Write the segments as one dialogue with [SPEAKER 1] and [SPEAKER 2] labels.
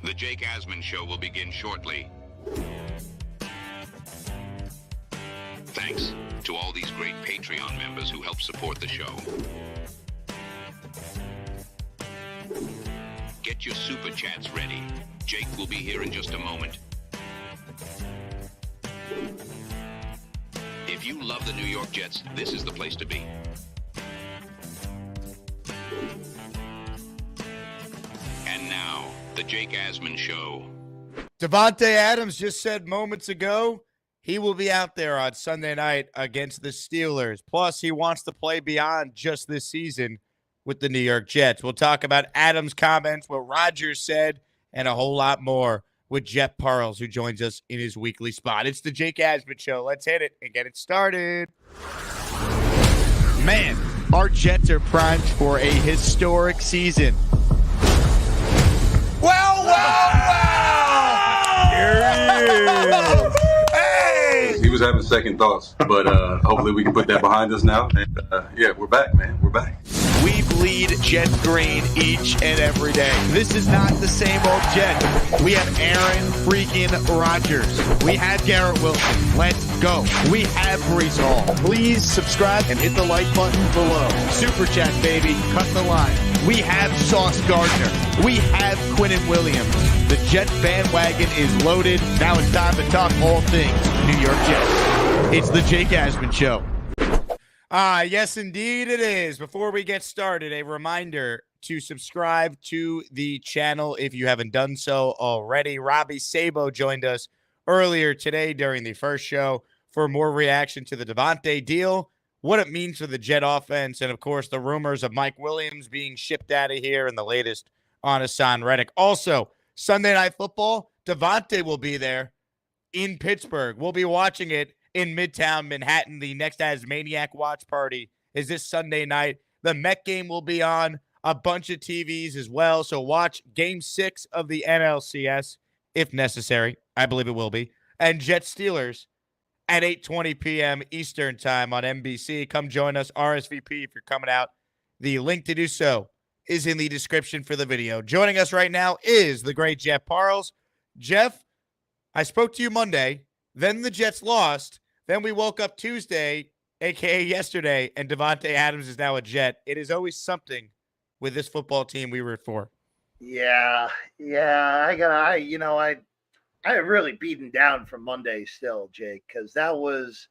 [SPEAKER 1] The Jake Asman Show will begin shortly. Thanks to all these great Patreon members who help support the show. Get your super chats ready. Jake will be here in just a moment. If you love the New York Jets, this is the place to be. And now, the Jake Asman Show.
[SPEAKER 2] Davante Adams just said moments ago he will be out there on Sunday night against the Steelers. Plus, he wants to play beyond just this season with the New York Jets. We'll talk about Adams' comments, what Rodgers said, and a whole lot more with Jeff Parles, who joins us in his weekly spot. It's the Jake Asman Show. Let's hit it and get it started. Man, our Jets are primed for a historic season. Well! Here he is. Hey!
[SPEAKER 3] He was having second thoughts, but hopefully we can put that behind us now. And yeah, we're back, man. We're back.
[SPEAKER 2] We bleed Jet green each and every day. This is not the same old Jet. We have Aaron freaking Rodgers. We have Garrett Wilson. Let's go. We have Breece Hall. Please subscribe and hit the like button below. Super chat, baby. Cut the line. We have Sauce Gardner. We have Quinnen Williams. The Jet bandwagon is loaded. Now it's time to talk all things New York Jets. It's the Jake Asman Show. Yes, indeed it is. Before we get started, a reminder to subscribe to the channel if you haven't done so already. Robbie Sabo joined us earlier today during the first show for more reaction to the Davante deal, what it means for the Jet offense, and, of course, the rumors of Mike Williams being shipped out of here and the latest on Haason Reddick. Also, Sunday Night Football, Davante will be there in Pittsburgh. We'll be watching it in Midtown Manhattan. The next Asmaniac watch party is this Sunday night. The Met game will be on a bunch of TVs as well. So watch Game 6 of the NLCS, if necessary. I believe it will be. And Jets Steelers at 8:20 p.m. Eastern time on NBC. Come join us, RSVP, if you're coming out. The link to do so is in the description for the video. Joining us right now is the great Jeff Parles. Jeff, I spoke to you Monday. Then the Jets lost. Then we woke up Tuesday, a.k.a. yesterday, and Davante Adams is now a Jet. It is always something with this football team we root for.
[SPEAKER 4] Yeah. I really beaten down from Monday still, Jake, because that was,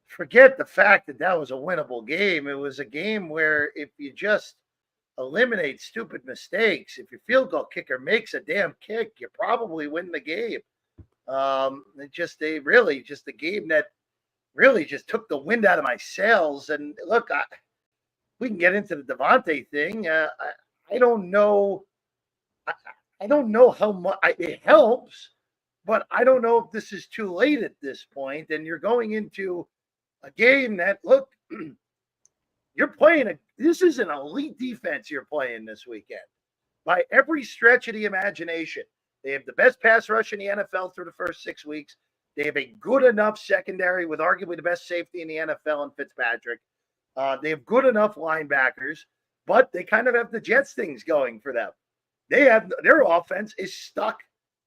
[SPEAKER 4] forget the fact that was a winnable game. It was a game where if you just eliminate stupid mistakes, if your field goal kicker makes a damn kick, you probably win the game. Just a game that really just took the wind out of my sails. And look, we can get into the Davante thing. I don't know. I don't know how much it helps, but I don't know if this is too late at this point. And you're going into a game that, look, you're playing this is an elite defense you're playing this weekend by every stretch of the imagination. They have the best pass rush in the NFL through the first 6 weeks. They have a good enough secondary with arguably the best safety in the NFL in Fitzpatrick. They have good enough linebackers, but they kind of have the Jets things going for them. Their offense is stuck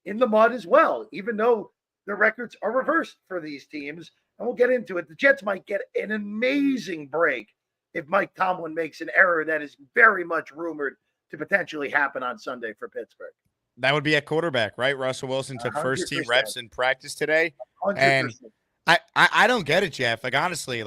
[SPEAKER 4] in the mud as well, even though the records are reversed for these teams. And we'll get into it. The Jets might get an amazing break if Mike Tomlin makes an error that is very much rumored to potentially happen on Sunday for Pittsburgh.
[SPEAKER 2] That would be at quarterback, right? Russell Wilson took
[SPEAKER 4] 100%.
[SPEAKER 2] first team reps in practice today.
[SPEAKER 4] 100%.
[SPEAKER 2] And I don't get it, Jeff. Like, honestly,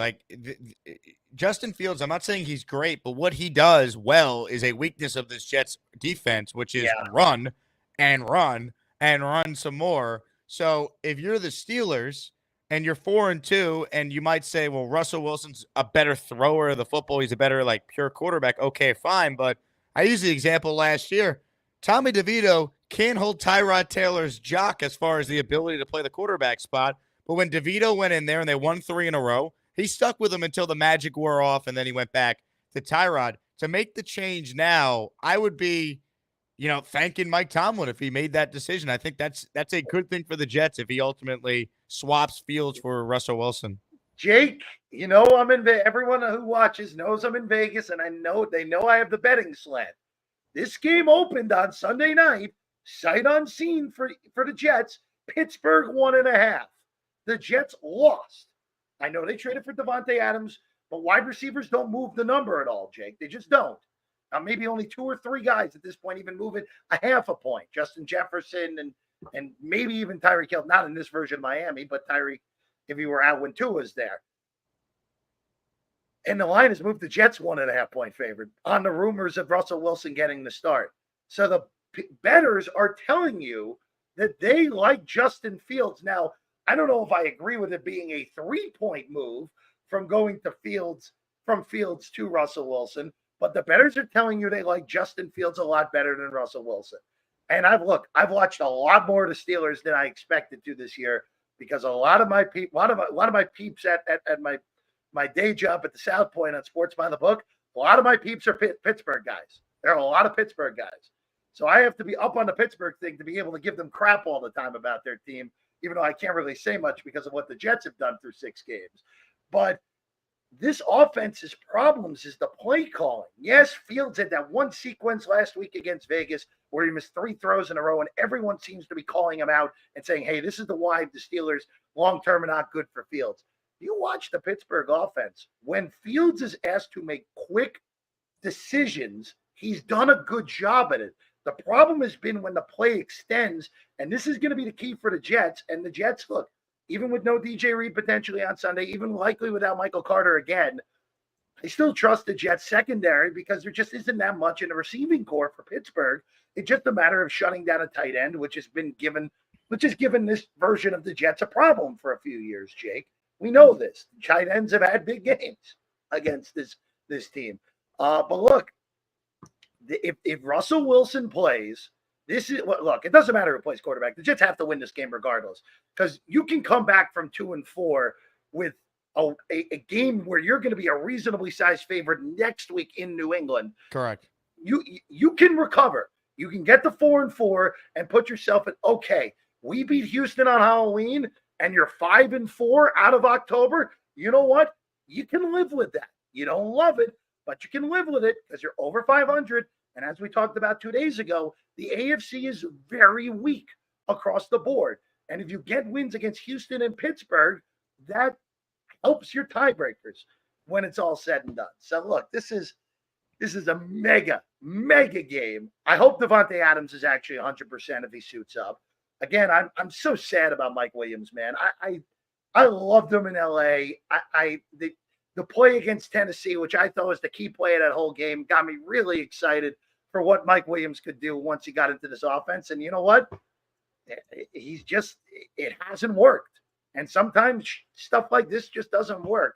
[SPEAKER 2] Justin Fields, I'm not saying he's great, but what he does well is a weakness of this Jets defense, which is run and run and run some more. So if you're the Steelers and you're 4-2 and you might say, well, Russell Wilson's a better thrower of the football. He's a better, pure quarterback. Okay, fine. But I used the example last year. Tommy DeVito can't hold Tyrod Taylor's jock as far as the ability to play the quarterback spot. But when DeVito went in there and they won 3 in a row, he stuck with him until the magic wore off, and then he went back to Tyrod. To make the change now, I would be, thanking Mike Tomlin if he made that decision. I think that's a good thing for the Jets if he ultimately swaps Fields for Russell Wilson.
[SPEAKER 4] Jake, I'm in everyone who watches knows I'm in Vegas, and they know I have the betting slant. This game opened on Sunday night sight unseen for the Jets, Pittsburgh 1.5. The Jets lost. I know they traded for Davante Adams, but wide receivers don't move the number at all, Jake. They just don't. Now, maybe only 2 or 3 guys at this point even move it a half a point. Justin Jefferson and maybe even Tyreek Hill, not in this version of Miami, but Tyreek, if he were out when Tua was there. And the line has moved the Jets 1.5 point favorite on the rumors of Russell Wilson getting the start. So the bettors are telling you that they like Justin Fields. Now, I don't know if I agree with it being a 3-point move from going to Fields, from Fields to Russell Wilson, but the bettors are telling you they like Justin Fields a lot better than Russell Wilson. And I've watched a lot more of the Steelers than I expected to this year, because a lot of my peeps at my day job at the South Point on Sports by the Book, a lot of my peeps are Pittsburgh guys. There are a lot of Pittsburgh guys. So I have to be up on the Pittsburgh thing to be able to give them crap all the time about their team, even though I can't really say much because of what the Jets have done through 6 games. But this offense's problems is the play calling. Yes, Fields had that one sequence last week against Vegas where he missed 3 throws in a row, and everyone seems to be calling him out and saying, hey, this is the why the Steelers long-term are not good for Fields. You watch the Pittsburgh offense. When Fields is asked to make quick decisions, he's done a good job at it. The problem has been when the play extends, and this is going to be the key for the Jets. And the Jets, look, even with no DJ Reed potentially on Sunday, even likely without Michael Carter again, I still trust the Jets secondary because there just isn't that much in the receiving core for Pittsburgh. It's just a matter of shutting down a tight end, which has given this version of the Jets a problem for a few years, Jake. We know this. Tight ends have had big games against this team. But look, if Russell Wilson plays, look, it doesn't matter who plays quarterback. The Jets have to win this game regardless, because you can come back from 2-4 with a game where you're going to be a reasonably sized favorite next week in New England.
[SPEAKER 2] Correct.
[SPEAKER 4] You can recover. You can get the 4-4 and put yourself at, okay, we beat Houston on Halloween and you're 5-4 out of October. You know what? You can live with that. You don't love it, but you can live with it because you're over 500. And as we talked about 2 days ago, the AFC is very weak across the board. And if you get wins against Houston and Pittsburgh, that helps your tiebreakers when it's all said and done. So look, this is a mega game. I hope Davante Adams is actually 100% if he suits up. Again, I'm so sad about Mike Williams, man. I loved him in LA. The play against Tennessee, which I thought was the key play of that whole game, got me really excited for what Mike Williams could do once he got into this offense. And you know what? It hasn't worked. And sometimes stuff like this just doesn't work,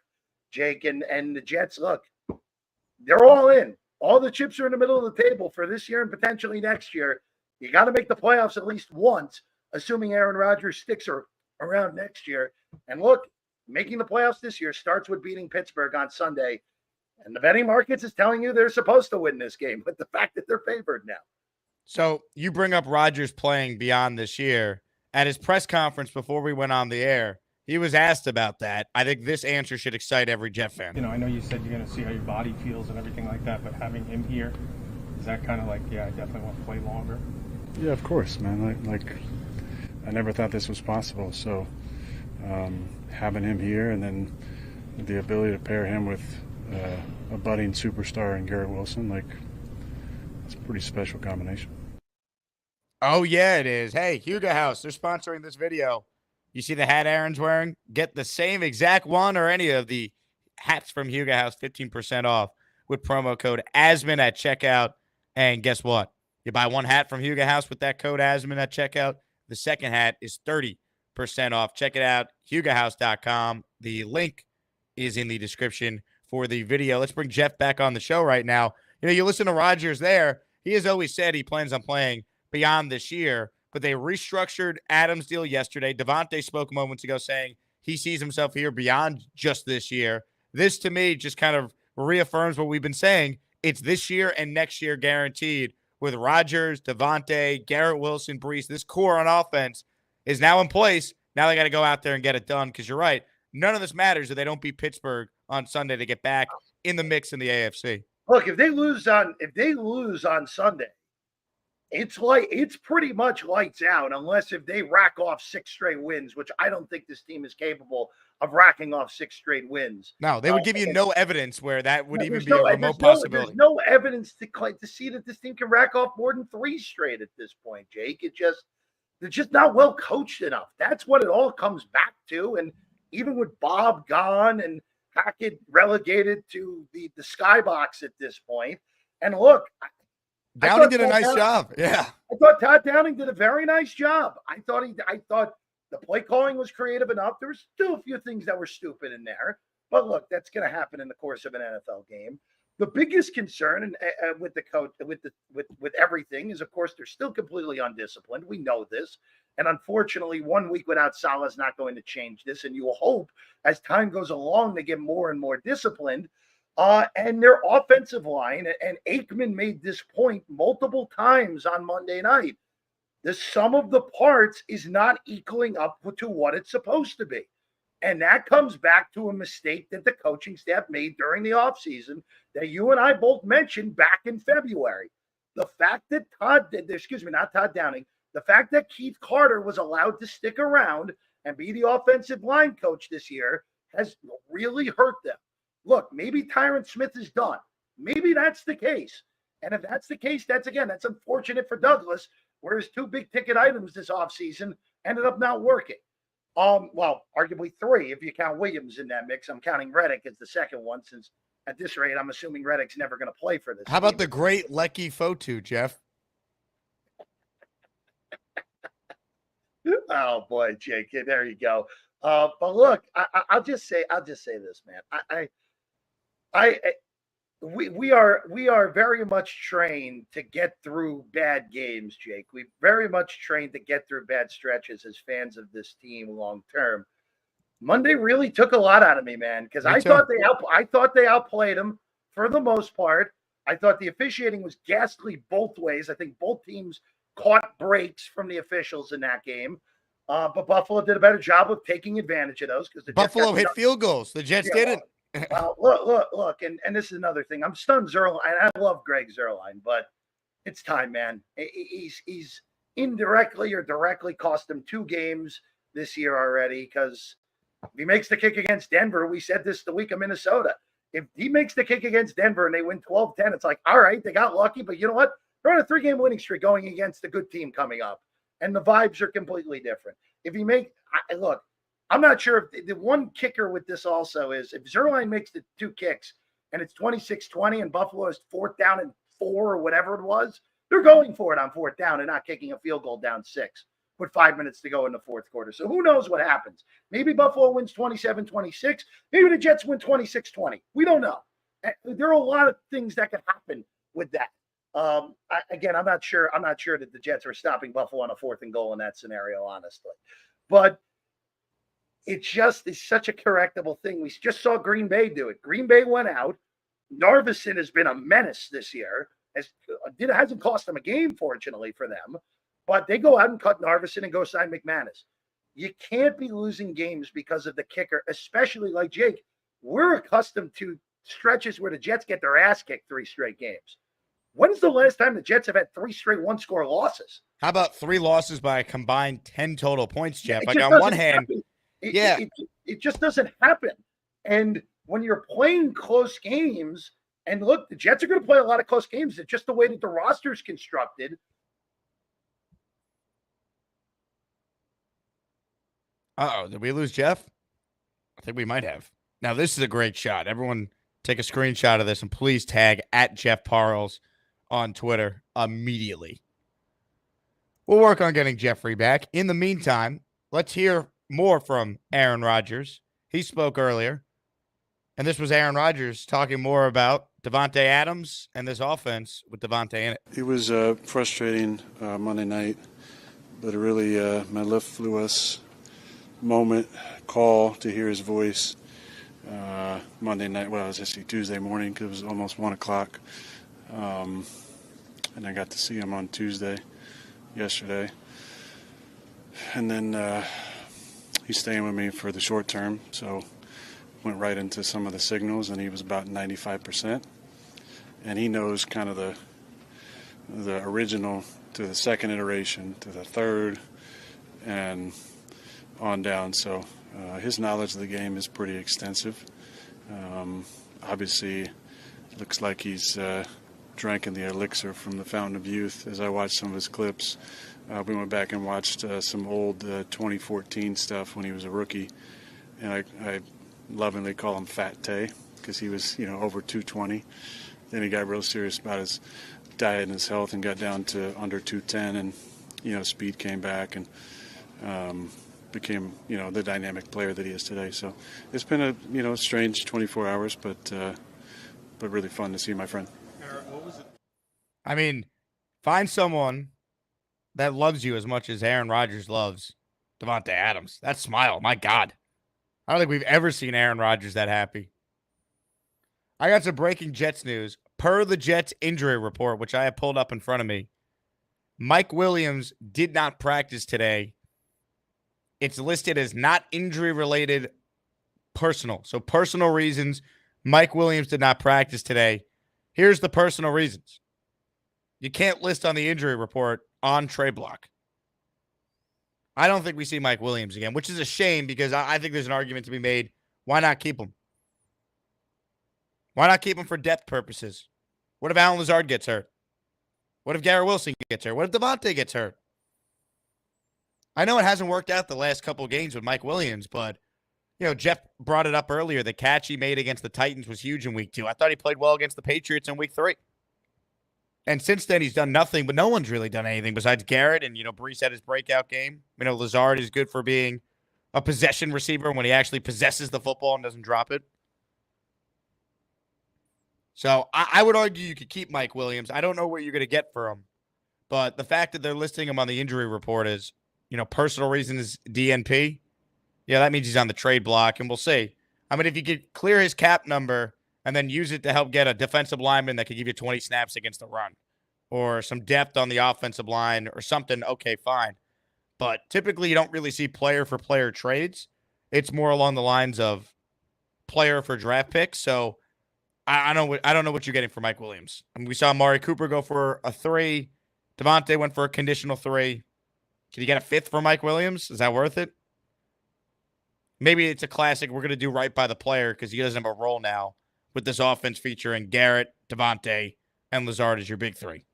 [SPEAKER 4] Jake. And the Jets, look, they're all in. All the chips are in the middle of the table for this year and potentially next year. You got to make the playoffs at least once, assuming Aaron Rodgers sticks around next year. And look, making the playoffs this year starts with beating Pittsburgh on Sunday. And the betting markets is telling you they're supposed to win this game, but the fact that they're favored now.
[SPEAKER 2] So you bring up Rodgers playing beyond this year. At his press conference before we went on the air, he was asked about that. I think this answer should excite every Jet fan.
[SPEAKER 5] You know, I know you said you're going to see how your body feels and everything like that, but having him here, is that kind of like, yeah, I definitely want to play longer?
[SPEAKER 6] Yeah, of course, man. Like I never thought this was possible. So having him here and then the ability to pair him with a budding superstar in Garrett Wilson, like, it's a pretty special combination.
[SPEAKER 2] Oh, yeah, it is. Hey, Huga House, they're sponsoring this video. You see the hat Aaron's wearing? Get the same exact one or any of the hats from Huga House, 15% off with promo code Asman at checkout. And guess what? You buy one hat from Huga House with that code Asman at checkout. The second hat is 30% off. Check it out, hugahouse.com. The link is in the description for the video. Let's bring Jeff back on the show right now. You know, you listen to Rodgers there. He has always said he plans on playing beyond this year, but they restructured Adams' deal yesterday. Davante spoke moments ago saying he sees himself here beyond just this year. This, to me, just kind of reaffirms what we've been saying. It's this year and next year guaranteed with Rodgers, Davante, Garrett Wilson, Brees. This core on offense is now in place. Now they got to go out there and get it done because you're right. None of this matters if they don't beat Pittsburgh on Sunday to get back in the mix in the AFC.
[SPEAKER 4] Look, if they lose on Sunday, It's pretty much lights out unless if they rack off 6 straight wins, which I don't think this team is capable of racking off 6 straight wins.
[SPEAKER 2] No, they would give you no evidence where that would even be a remote possibility.
[SPEAKER 4] There's no evidence to see that this team can rack off more than 3 straight at this point, Jake. They're just not well coached enough. That's what it all comes back to. And even with Bob gone and Hackett relegated to the skybox at this point. And look,
[SPEAKER 2] Downing did a nice job. Yeah.
[SPEAKER 4] I thought Todd Downing did a very nice job. I thought the play calling was creative enough. There was still a few things that were stupid in there. But look, that's going to happen in the course of an NFL game. The biggest concern with the coach, with everything, is of course they're still completely undisciplined. We know this, and unfortunately, 1 week without Saleh is not going to change this. And you will hope as time goes along they get more and more disciplined. And their offensive line, and Aikman made this point multiple times on Monday night. The sum of the parts is not equaling up to what it's supposed to be. And that comes back to a mistake that the coaching staff made during the offseason that you and I both mentioned back in February. The fact that not Todd Downing, the fact that Keith Carter was allowed to stick around and be the offensive line coach this year has really hurt them. Look, maybe Tyron Smith is done. Maybe that's the case. And if that's the case, that's unfortunate for Douglas, where his 2 big ticket items this offseason ended up not working. Well, arguably 3 if you count Williams in that mix. I'm counting Reddick as the second one, since at this rate, I'm assuming Reddick's never going to play for this.
[SPEAKER 2] How about the great Lecky Fotu, Jeff?
[SPEAKER 4] Oh boy, Jake, there you go. But look, I'll just say this, man. We are very much trained to get through bad games, Jake. We very much trained to get through bad stretches as fans of this team long term. Monday really took a lot out of me, man, because I thought they outplayed them for the most part. I thought the officiating was ghastly both ways. I think both teams caught breaks from the officials in that game. But Buffalo did a better job of taking advantage of those, because the
[SPEAKER 2] Buffalo hit field goals. The Jets didn't.
[SPEAKER 4] Look, and this is another thing. I'm stunned Zerline. I love Greg Zerline, but it's time, man. He's indirectly or directly cost him 2 games this year already, because if he makes the kick against Denver, we said this the week of Minnesota. If he makes the kick against Denver and they win 12-10, it's like, all right, they got lucky, but you know what? They're on a 3-game winning streak going against a good team coming up, and the vibes are completely different. Look, I'm not sure if the one kicker with this also is if Zerline makes the 2 kicks and it's 26-20 and Buffalo is 4th down and 4 or whatever it was, they're going for it on 4th down and not kicking a field goal down 6 with 5 minutes to go in the 4th quarter. So who knows what happens? Maybe Buffalo wins 27-26. Maybe the Jets win 26-20. We don't know. There are a lot of things that could happen with that. I'm not sure that the Jets are stopping Buffalo on a 4th and goal in that scenario, honestly. But it's such a correctable thing. We just saw Green Bay do it. Green Bay went out. Narvison has been a menace this year. It hasn't cost them a game, fortunately for them. But they go out and cut Narvison and go sign McManus. You can't be losing games because of the kicker, especially like Jake. We're accustomed to stretches where the Jets get their ass kicked 3 straight games. When's the last time the Jets have had 3 straight 1-score losses?
[SPEAKER 2] How about 3 losses by a combined 10 total points, Jeff? Like on one hand,
[SPEAKER 4] it just doesn't happen. And when you're playing close games, and look, the Jets are going to play a lot of close games. It's just the way that the roster is constructed.
[SPEAKER 2] Did we lose Jeff? I think we might have. Now, this is a great shot. Everyone take a screenshot of this and please tag at Jeff Parles on Twitter immediately. We'll work on getting Jeffrey back. In the meantime, let's hear more from Aaron Rodgers. He spoke earlier, and this was Aaron Rodgers talking more about Davante Adams and this offense with Davante in it.
[SPEAKER 6] It was frustrating Monday night, but it really my left flew us moment call to hear his voice Monday night. Well, it was actually Tuesday morning because it was almost 1 o'clock. And I got to see him on Tuesday, yesterday. And then he's staying with me for the short term, so went right into some of the signals, and he was about 95%. And he knows kind of the original to the second iteration, to the third, and on down. So his knowledge of the game is pretty extensive. Obviously, looks like he's drinking the elixir from the fountain of youth. As I watched some of his clips, we went back and watched some old 2014 stuff when he was a rookie, and I lovingly call him Fat Tay because he was, over 220. Then he got real serious about his diet and his health and got down to under 210, and speed came back and became the dynamic player that he is today. So it's been a strange 24 hours, but really fun to see my friend.
[SPEAKER 7] I mean, find someone that loves you as much as Aaron Rodgers loves Davante Adams. That smile, my God. I don't think we've ever seen Aaron Rodgers that happy. I got some breaking Jets news. Per the Jets injury report, which I have pulled up in front of me, Mike Williams did not practice today. It's listed as not injury-related, personal. So personal reasons, Mike Williams did not practice today. Here's the personal reasons. You can't list on the injury report on trade block. I don't think we see Mike Williams again, which is a shame because I think there's an argument to be made. Why not keep him? Why not keep him for depth purposes? What if Allen Lazard gets hurt? What if Garrett Wilson gets hurt? What if Davante gets hurt? I know it hasn't worked out the last couple of games with Mike Williams, but, Jeff brought it up earlier. The catch he made against the Titans was huge in week 2. I thought he played well against the Patriots in week 3. And since then, he's done nothing, but no one's really done anything besides Garrett. And, Breece had his breakout game. Lazard is good for being a possession receiver when he actually possesses the football and doesn't drop it. So I would argue you could keep Mike Williams. I don't know what you're going to get for him. But the fact that they're listing him on the injury report is, personal reasons, DNP. Yeah, that means he's on the trade block, and we'll see. I mean, if you could clear his cap number and then use it to help get a defensive lineman that could give you 20 snaps against the run or some depth on the offensive line or something, okay, fine. But typically you don't really see player-for-player trades. It's more along the lines of player for draft picks. So I don't know what you're getting for Mike Williams. I mean, we saw Amari Cooper go for a 3. Davante went for a conditional 3. Can you get a 5th for Mike Williams? Is that worth it? Maybe it's a classic. We're going to do right by the player because he doesn't have a role now with this offense featuring Garrett, Davante, and Lazard as your big 3.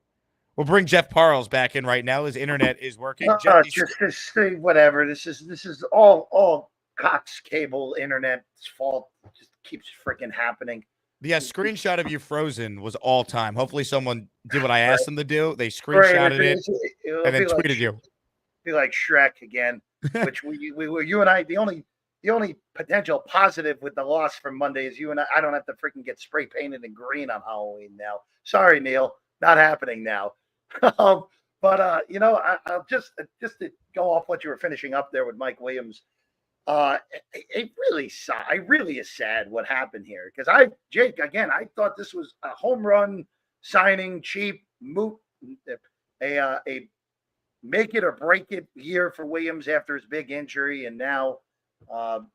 [SPEAKER 7] We'll bring Jeff Parles back in right now. His internet is working. Jeff,
[SPEAKER 4] whatever. This is all Cox Cable Internet's fault. It just keeps freaking happening.
[SPEAKER 7] The screenshot of you frozen was all time. Hopefully someone did what I asked them to do. They screenshotted it and then tweeted you.
[SPEAKER 4] Be like Shrek again, which we were, you and I, the only potential positive with the loss from Monday is you and I don't have to freaking get spray painted in green on Halloween now. Sorry, Neil, not happening now. I'll just to go off what you were finishing up there with Mike Williams. It really is sad what happened here because Jake, again, I thought this was a home run signing, cheap, a make it or break it year for Williams after his big injury, and now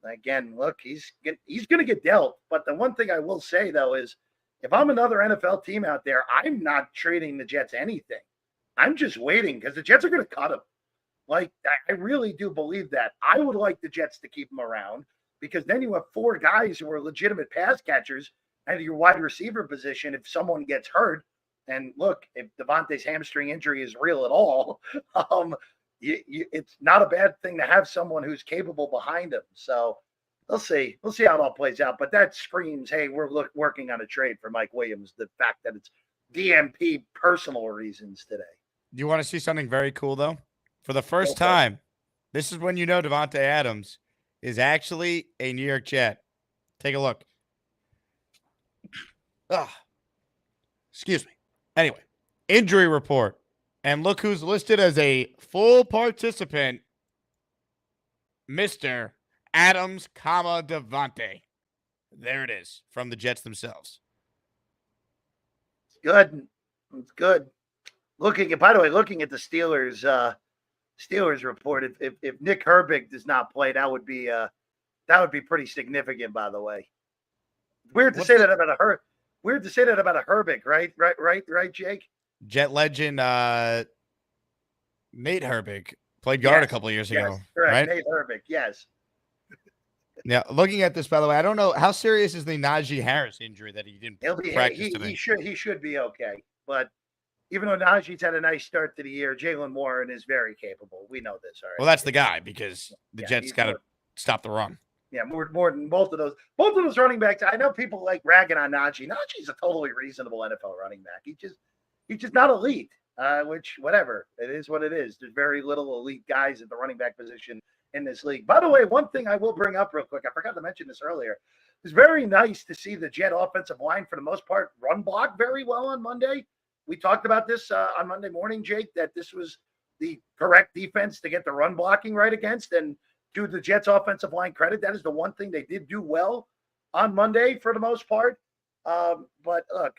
[SPEAKER 4] again, look, he's going to get dealt. But the one thing I will say though is, if I'm another NFL team out there, I'm not trading the Jets anything. I'm just waiting because the Jets are going to cut him. Like, I really do believe that. I would like the Jets to keep him around because then you have 4 guys who are legitimate pass catchers at your wide receiver position if someone gets hurt. And look, if Davante's hamstring injury is real at all, it's not a bad thing to have someone who's capable behind him. So we'll see. We'll see how it all plays out. But that screams, hey, we're working on a trade for Mike Williams. The fact that it's DMP personal reasons today.
[SPEAKER 7] Do you want to see something very cool, though? For the first time, this is when Davante Adams is actually a New York Jet. Take a look. Excuse me. Anyway, injury report. And look who's listed as a full participant. Mr. Adams, Davante. There it is from the Jets themselves.
[SPEAKER 4] It's good. It's good. Looking at the Steelers report, if Nick Herbig does not play, that would be pretty significant, by the way. Weird to say that about a Herbig, right, Jake?
[SPEAKER 7] Jet legend Nate Herbig played guard a couple of years ago, right?
[SPEAKER 4] Nate Herbig, yes.
[SPEAKER 7] Yeah, looking at this, by the way, I don't know how serious is the Najee Harris injury that he didn't practice today.
[SPEAKER 4] He should be okay. But even though Najee's had a nice start to the year, Jaylen Warren is very capable. We know this already.
[SPEAKER 7] Well, that's the guy because the Jets got to stop the run.
[SPEAKER 4] Yeah, more than both of those. Both of those running backs. I know people like ragging on Najee. Najee's a totally reasonable NFL running back. He's just not elite. Which whatever, it is what it is. There's very little elite guys at the running back position in this league. By the way, one thing I will bring up real quick, I forgot to mention this earlier. It's very nice to see the Jet offensive line, for the most part, run block very well on Monday. We talked about this on Monday morning, Jake, that this was the correct defense to get the run blocking right against. And to the Jets offensive line credit, that is the one thing they did do well on Monday for the most part. But look,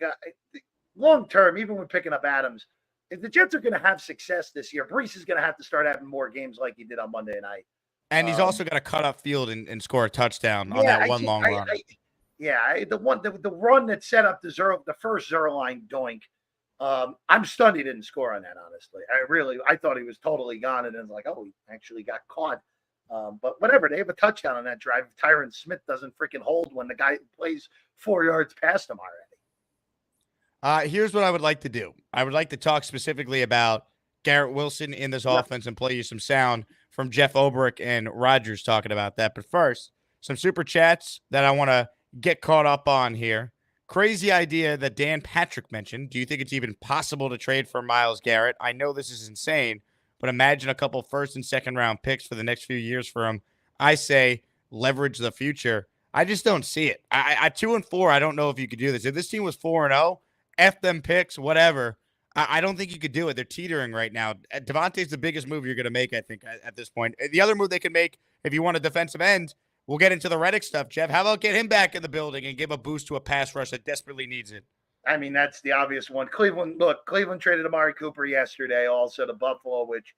[SPEAKER 4] long term, even when picking up Adams, if the Jets are going to have success this year, Brees is going to have to start having more games like he did on Monday night.
[SPEAKER 7] And he's also got to cut up field and score a touchdown on that one long run.
[SPEAKER 4] The run that set up the first Zerline doink. I'm stunned he didn't score on that, honestly. I thought he was totally gone, and then like, oh, he actually got caught. But whatever, they have a touchdown on that drive. Tyron Smith doesn't freaking hold when the guy plays 4 yards past him already.
[SPEAKER 7] Here's what I would like to do. I would like to talk specifically about Garrett Wilson in this offense and play you some sound from Jeff Obrick and Rodgers talking about that. But first, some super chats that I want to get caught up on here. Crazy idea that Dan Patrick mentioned. Do you think it's even possible to trade for Myles Garrett? I know this is insane, but imagine a couple first and second round picks for the next few years for him. I say leverage the future. I just don't see it. I 2-4. I don't know if you could do this. If this team was 4-0, F them picks, whatever. I don't think you could do it. They're teetering right now. Davante's the biggest move you're going to make, I think, at this point. The other move they can make, if you want a defensive end, we'll get into the Reddick stuff, Jeff. How about get him back in the building and give a boost to a pass rush that desperately needs it?
[SPEAKER 4] I mean, that's the obvious one. Cleveland traded Amari Cooper yesterday also to Buffalo, which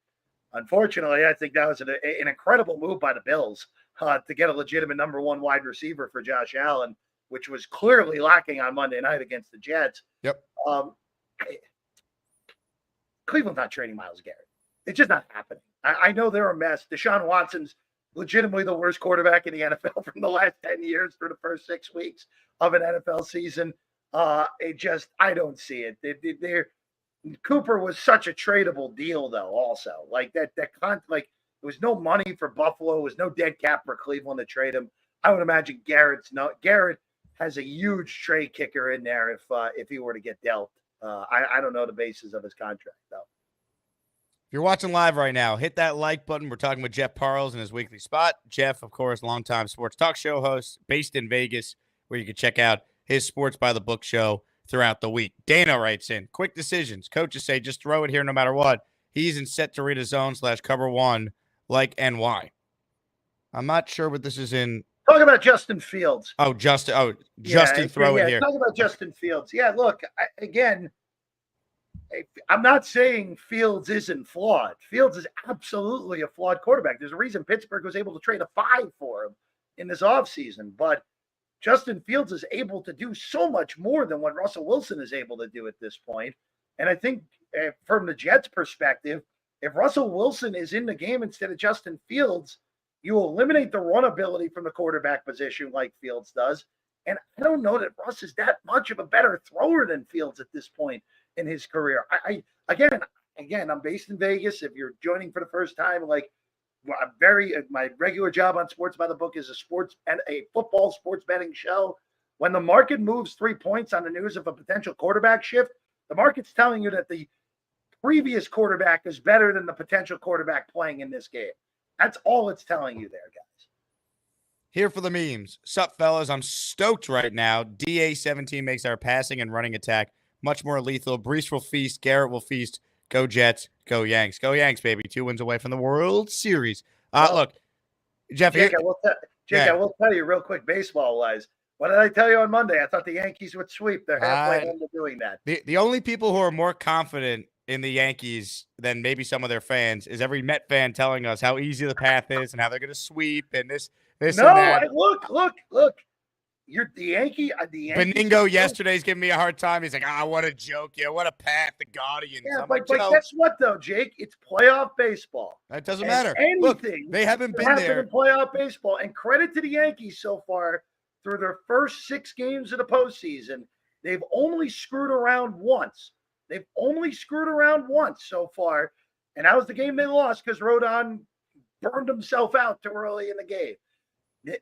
[SPEAKER 4] unfortunately I think that was an incredible move by the Bills to get a legitimate number one wide receiver for Josh Allen, which was clearly lacking on Monday night against the Jets.
[SPEAKER 7] Yep.
[SPEAKER 4] Cleveland's not trading Myles Garrett. It's just not happening. I know they're a mess. Deshaun Watson's legitimately the worst quarterback in the NFL from the last 10 years through the first 6 weeks of an NFL season. I don't see it. Cooper was such a tradable deal, though, also. Like, there was no money for Buffalo. There was no dead cap for Cleveland to trade him. I would imagine Garrett has a huge trade kicker in there if he were to get dealt. I don't know the basis of his contract, though.
[SPEAKER 7] If you're watching live right now, hit that like button. We're talking with Jeff Parles in his weekly spot. Jeff, of course, longtime sports talk show host based in Vegas, where you can check out his Sports by the Book show throughout the week. Dana writes in, quick decisions. Coaches say just throw it here no matter what. He's in set to read a zone / cover one like NY. I'm not sure what this is in.
[SPEAKER 4] Talk about Justin Fields.
[SPEAKER 7] Justin, throw it here.
[SPEAKER 4] Talk about Justin Fields. Yeah, look, I'm not saying Fields isn't flawed. Fields is absolutely a flawed quarterback. There's a reason Pittsburgh was able to trade a 5 for him in this offseason. But Justin Fields is able to do so much more than what Russell Wilson is able to do at this point. And I think from the Jets' perspective, if Russell Wilson is in the game instead of Justin Fields, you eliminate the run ability from the quarterback position like Fields does. And I don't know that Russ is that much of a better thrower than Fields at this point in his career. Again, I'm based in Vegas. If you're joining for the first time, my regular job on Sports by the Book is a football sports betting show. When the market moves 3 points on the news of a potential quarterback shift, the market's telling you that the previous quarterback is better than the potential quarterback playing in this game. That's all it's telling you there, guys.
[SPEAKER 7] Here for the memes. Sup, fellas? I'm stoked right now. DA-17 makes our passing and running attack much more lethal. Brees will feast. Garrett will feast. Go Jets. Go Yanks. Go Yanks, baby. 2 wins away from the World Series. Look, Jeff.
[SPEAKER 4] Jake, I will tell you real quick, baseball-wise. What did I tell you on Monday? I thought the Yankees would sweep. They're halfway into doing that.
[SPEAKER 7] The only people who are more confident in the Yankees than maybe some of their fans is every Met fan telling us how easy the path is and how they're going to sweep and this and that.
[SPEAKER 4] Look. you're the Yankees.
[SPEAKER 7] Beningo yesterday's giving me a hard time. He's like, what a joke. Yeah, what a path, the Guardians.
[SPEAKER 4] Yeah,
[SPEAKER 7] I'm
[SPEAKER 4] but
[SPEAKER 7] like,
[SPEAKER 4] guess what, though, Jake? It's playoff baseball.
[SPEAKER 7] That doesn't
[SPEAKER 4] And
[SPEAKER 7] matter.
[SPEAKER 4] Anything
[SPEAKER 7] Look, they haven't been there.
[SPEAKER 4] In playoff baseball. And credit to the Yankees so far through their first 6 games of the postseason. They've only screwed around once. So far. And that was the game they lost because Rodon burned himself out too early in the game.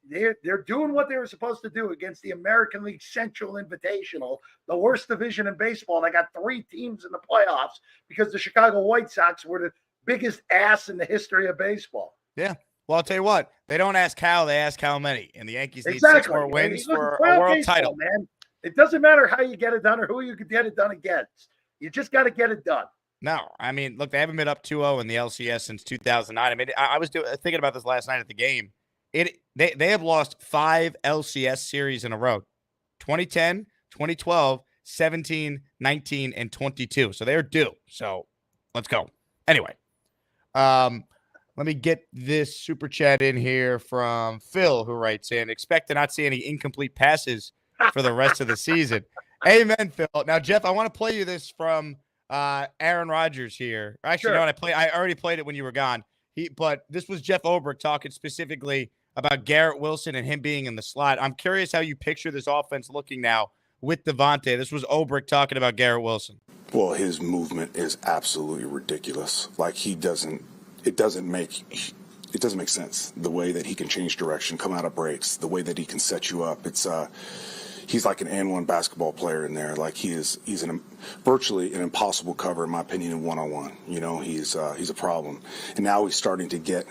[SPEAKER 4] They're doing what they were supposed to do against the American League Central Invitational, the worst division in baseball. And I got 3 teams in the playoffs because the Chicago White Sox were the biggest ass in the history of baseball.
[SPEAKER 7] Yeah. Well, I'll tell you what. They don't ask how, they ask how many. And the Yankees need 6 more wins for a world title.
[SPEAKER 4] Man. It doesn't matter how you get it done or who you could get it done against. You just got to get it done.
[SPEAKER 7] No, I mean, look, they haven't been up 2-0 in the LCS since 2009. I mean, I was thinking about this last night at the game. They have lost 5 LCS series in a row. 2010, 2012, 17, 19, and 22. So they're due. So let's go. Anyway, let me get this super chat in here from Phil, who writes in, expect to not see any incomplete passes for the rest of the season. Amen, Phil. Now, Jeff, I want to play you this from Aaron Rodgers here. Actually,
[SPEAKER 4] sure.
[SPEAKER 7] No, I already played it when you were gone. But this was Jeff Obrick talking specifically about Garrett Wilson and him being in the slot. I'm curious how you picture this offense looking now with Davante. This was Obrick talking about Garrett Wilson.
[SPEAKER 8] Well, his movement is absolutely ridiculous. Like it doesn't make sense. The way that he can change direction, come out of breaks, the way that he can set you up. He's like an N1 basketball player in there. Like he's virtually an impossible cover, in my opinion, in one-on-one. You know, he's a problem. And now he's starting to get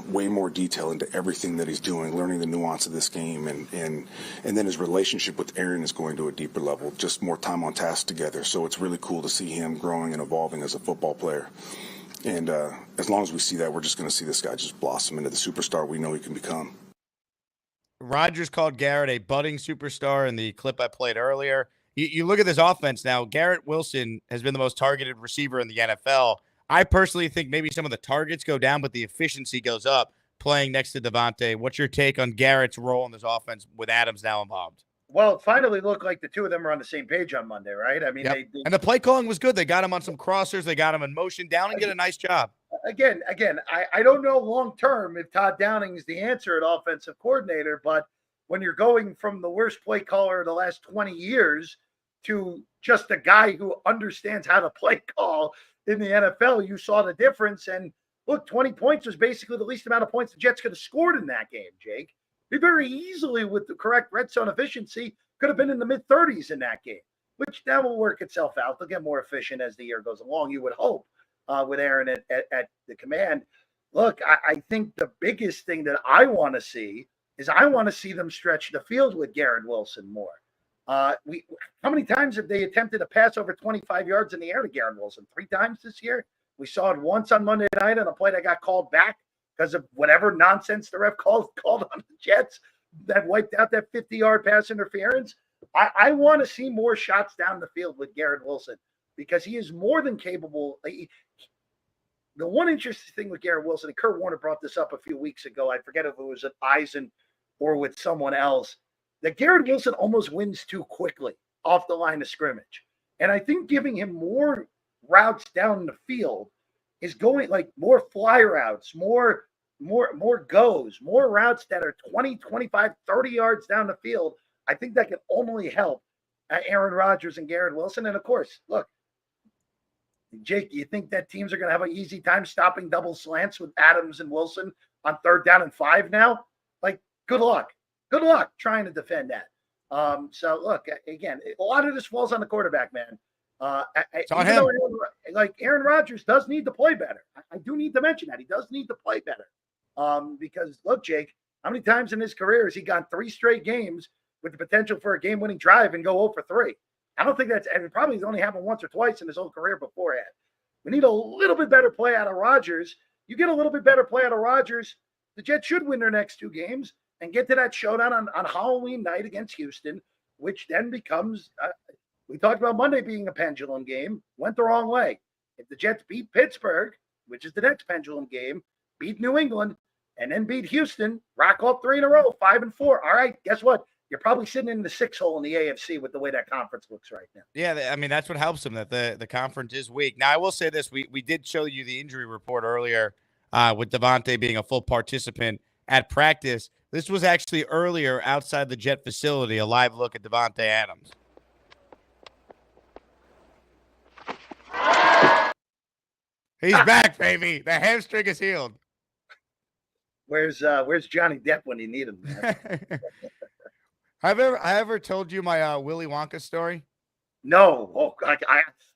[SPEAKER 8] way more detail into everything that he's doing, learning the nuance of this game, and then his relationship with Aaron is going to a deeper level, just more time on task together. So it's really cool to see him growing and evolving as a football player. And as long as we see that, we're just going to see this guy just blossom into the superstar we know he can become.
[SPEAKER 7] Rodgers called Garrett a budding superstar in the clip I played earlier. You look at this offense now, Garrett Wilson has been the most targeted receiver in the NFL. I personally think maybe some of the targets go down, but the efficiency goes up playing next to Davante. What's your take on Garrett's role in this offense with Adams now involved?
[SPEAKER 4] Well, it finally looked like the two of them were on the same page on Monday, right? I mean,
[SPEAKER 7] yep. And the play calling was good. They got him on some crossers. They got him in motion down and did a nice job.
[SPEAKER 4] Again, I don't know long-term if Todd Downing is the answer at offensive coordinator, but when you're going from the worst play caller of the last 20 years to just a guy who understands how to play call in the NFL, you saw the difference. And look, 20 points was basically the least amount of points the Jets could have scored in that game, Jake. They very easily, with the correct red zone efficiency, could have been in the mid-30s in that game, which now will work itself out. They'll get more efficient as the year goes along, you would hope, with Aaron at the command. Look, I think the biggest thing that I want to see is I want to see them stretch the field with Garrett Wilson more. How many times have they attempted a pass over 25 yards in the air to Garrett Wilson? 3 times this year? We saw it once on Monday night on a play that got called back because of whatever nonsense the ref called on the Jets that wiped out that 50-yard pass interference. I want to see more shots down the field with Garrett Wilson because he is more than capable. The one interesting thing with Garrett Wilson, and Kurt Warner brought this up a few weeks ago, I forget if it was at Eisen or with someone else, that Garrett Wilson almost wins too quickly off the line of scrimmage. And I think giving him more routes down the field is going like more fly routes, more goes, more routes that are 20, 25, 30 yards down the field. I think that can only help Aaron Rodgers and Garrett Wilson. And of course, look, Jake, you think that teams are going to have an easy time stopping double slants with Adams and Wilson on 3rd down and 5 now? Like, good luck. Good luck trying to defend that. So, look, again, a lot of this falls on the quarterback, man.
[SPEAKER 7] It's on him.
[SPEAKER 4] Aaron Rodgers does need to play better. I do need to mention that. He does need to play better. Because, look, Jake, how many times in his career has he gone 3 straight games with the potential for a game-winning drive and go 0 for 3? I don't think it probably only happened once or twice in his whole career beforehand. We need a little bit better play out of Rodgers. You get a little bit better play out of Rodgers, the Jets should win their next 2 games and get to that showdown on Halloween night against Houston, which then becomes we talked about Monday being a pendulum game, went the wrong way. If the Jets beat Pittsburgh, which is the next pendulum game, beat New England, and then beat Houston, rack off 3 in a row, 5-4. All right, guess what? you're probably sitting in the 6 hole in the AFC with the way that conference looks right now.
[SPEAKER 7] Yeah, I mean, that's what helps them, that the conference is weak. Now, I will say this. We did show you the injury report earlier with Davante being a full participant at practice. This was actually earlier outside the Jet facility, a live look at Davante Adams. He's back, baby. The hamstring is healed.
[SPEAKER 4] Where's Johnny Depp when you need him, man?
[SPEAKER 7] Have I ever told you my Willy Wonka story?
[SPEAKER 4] No. Oh,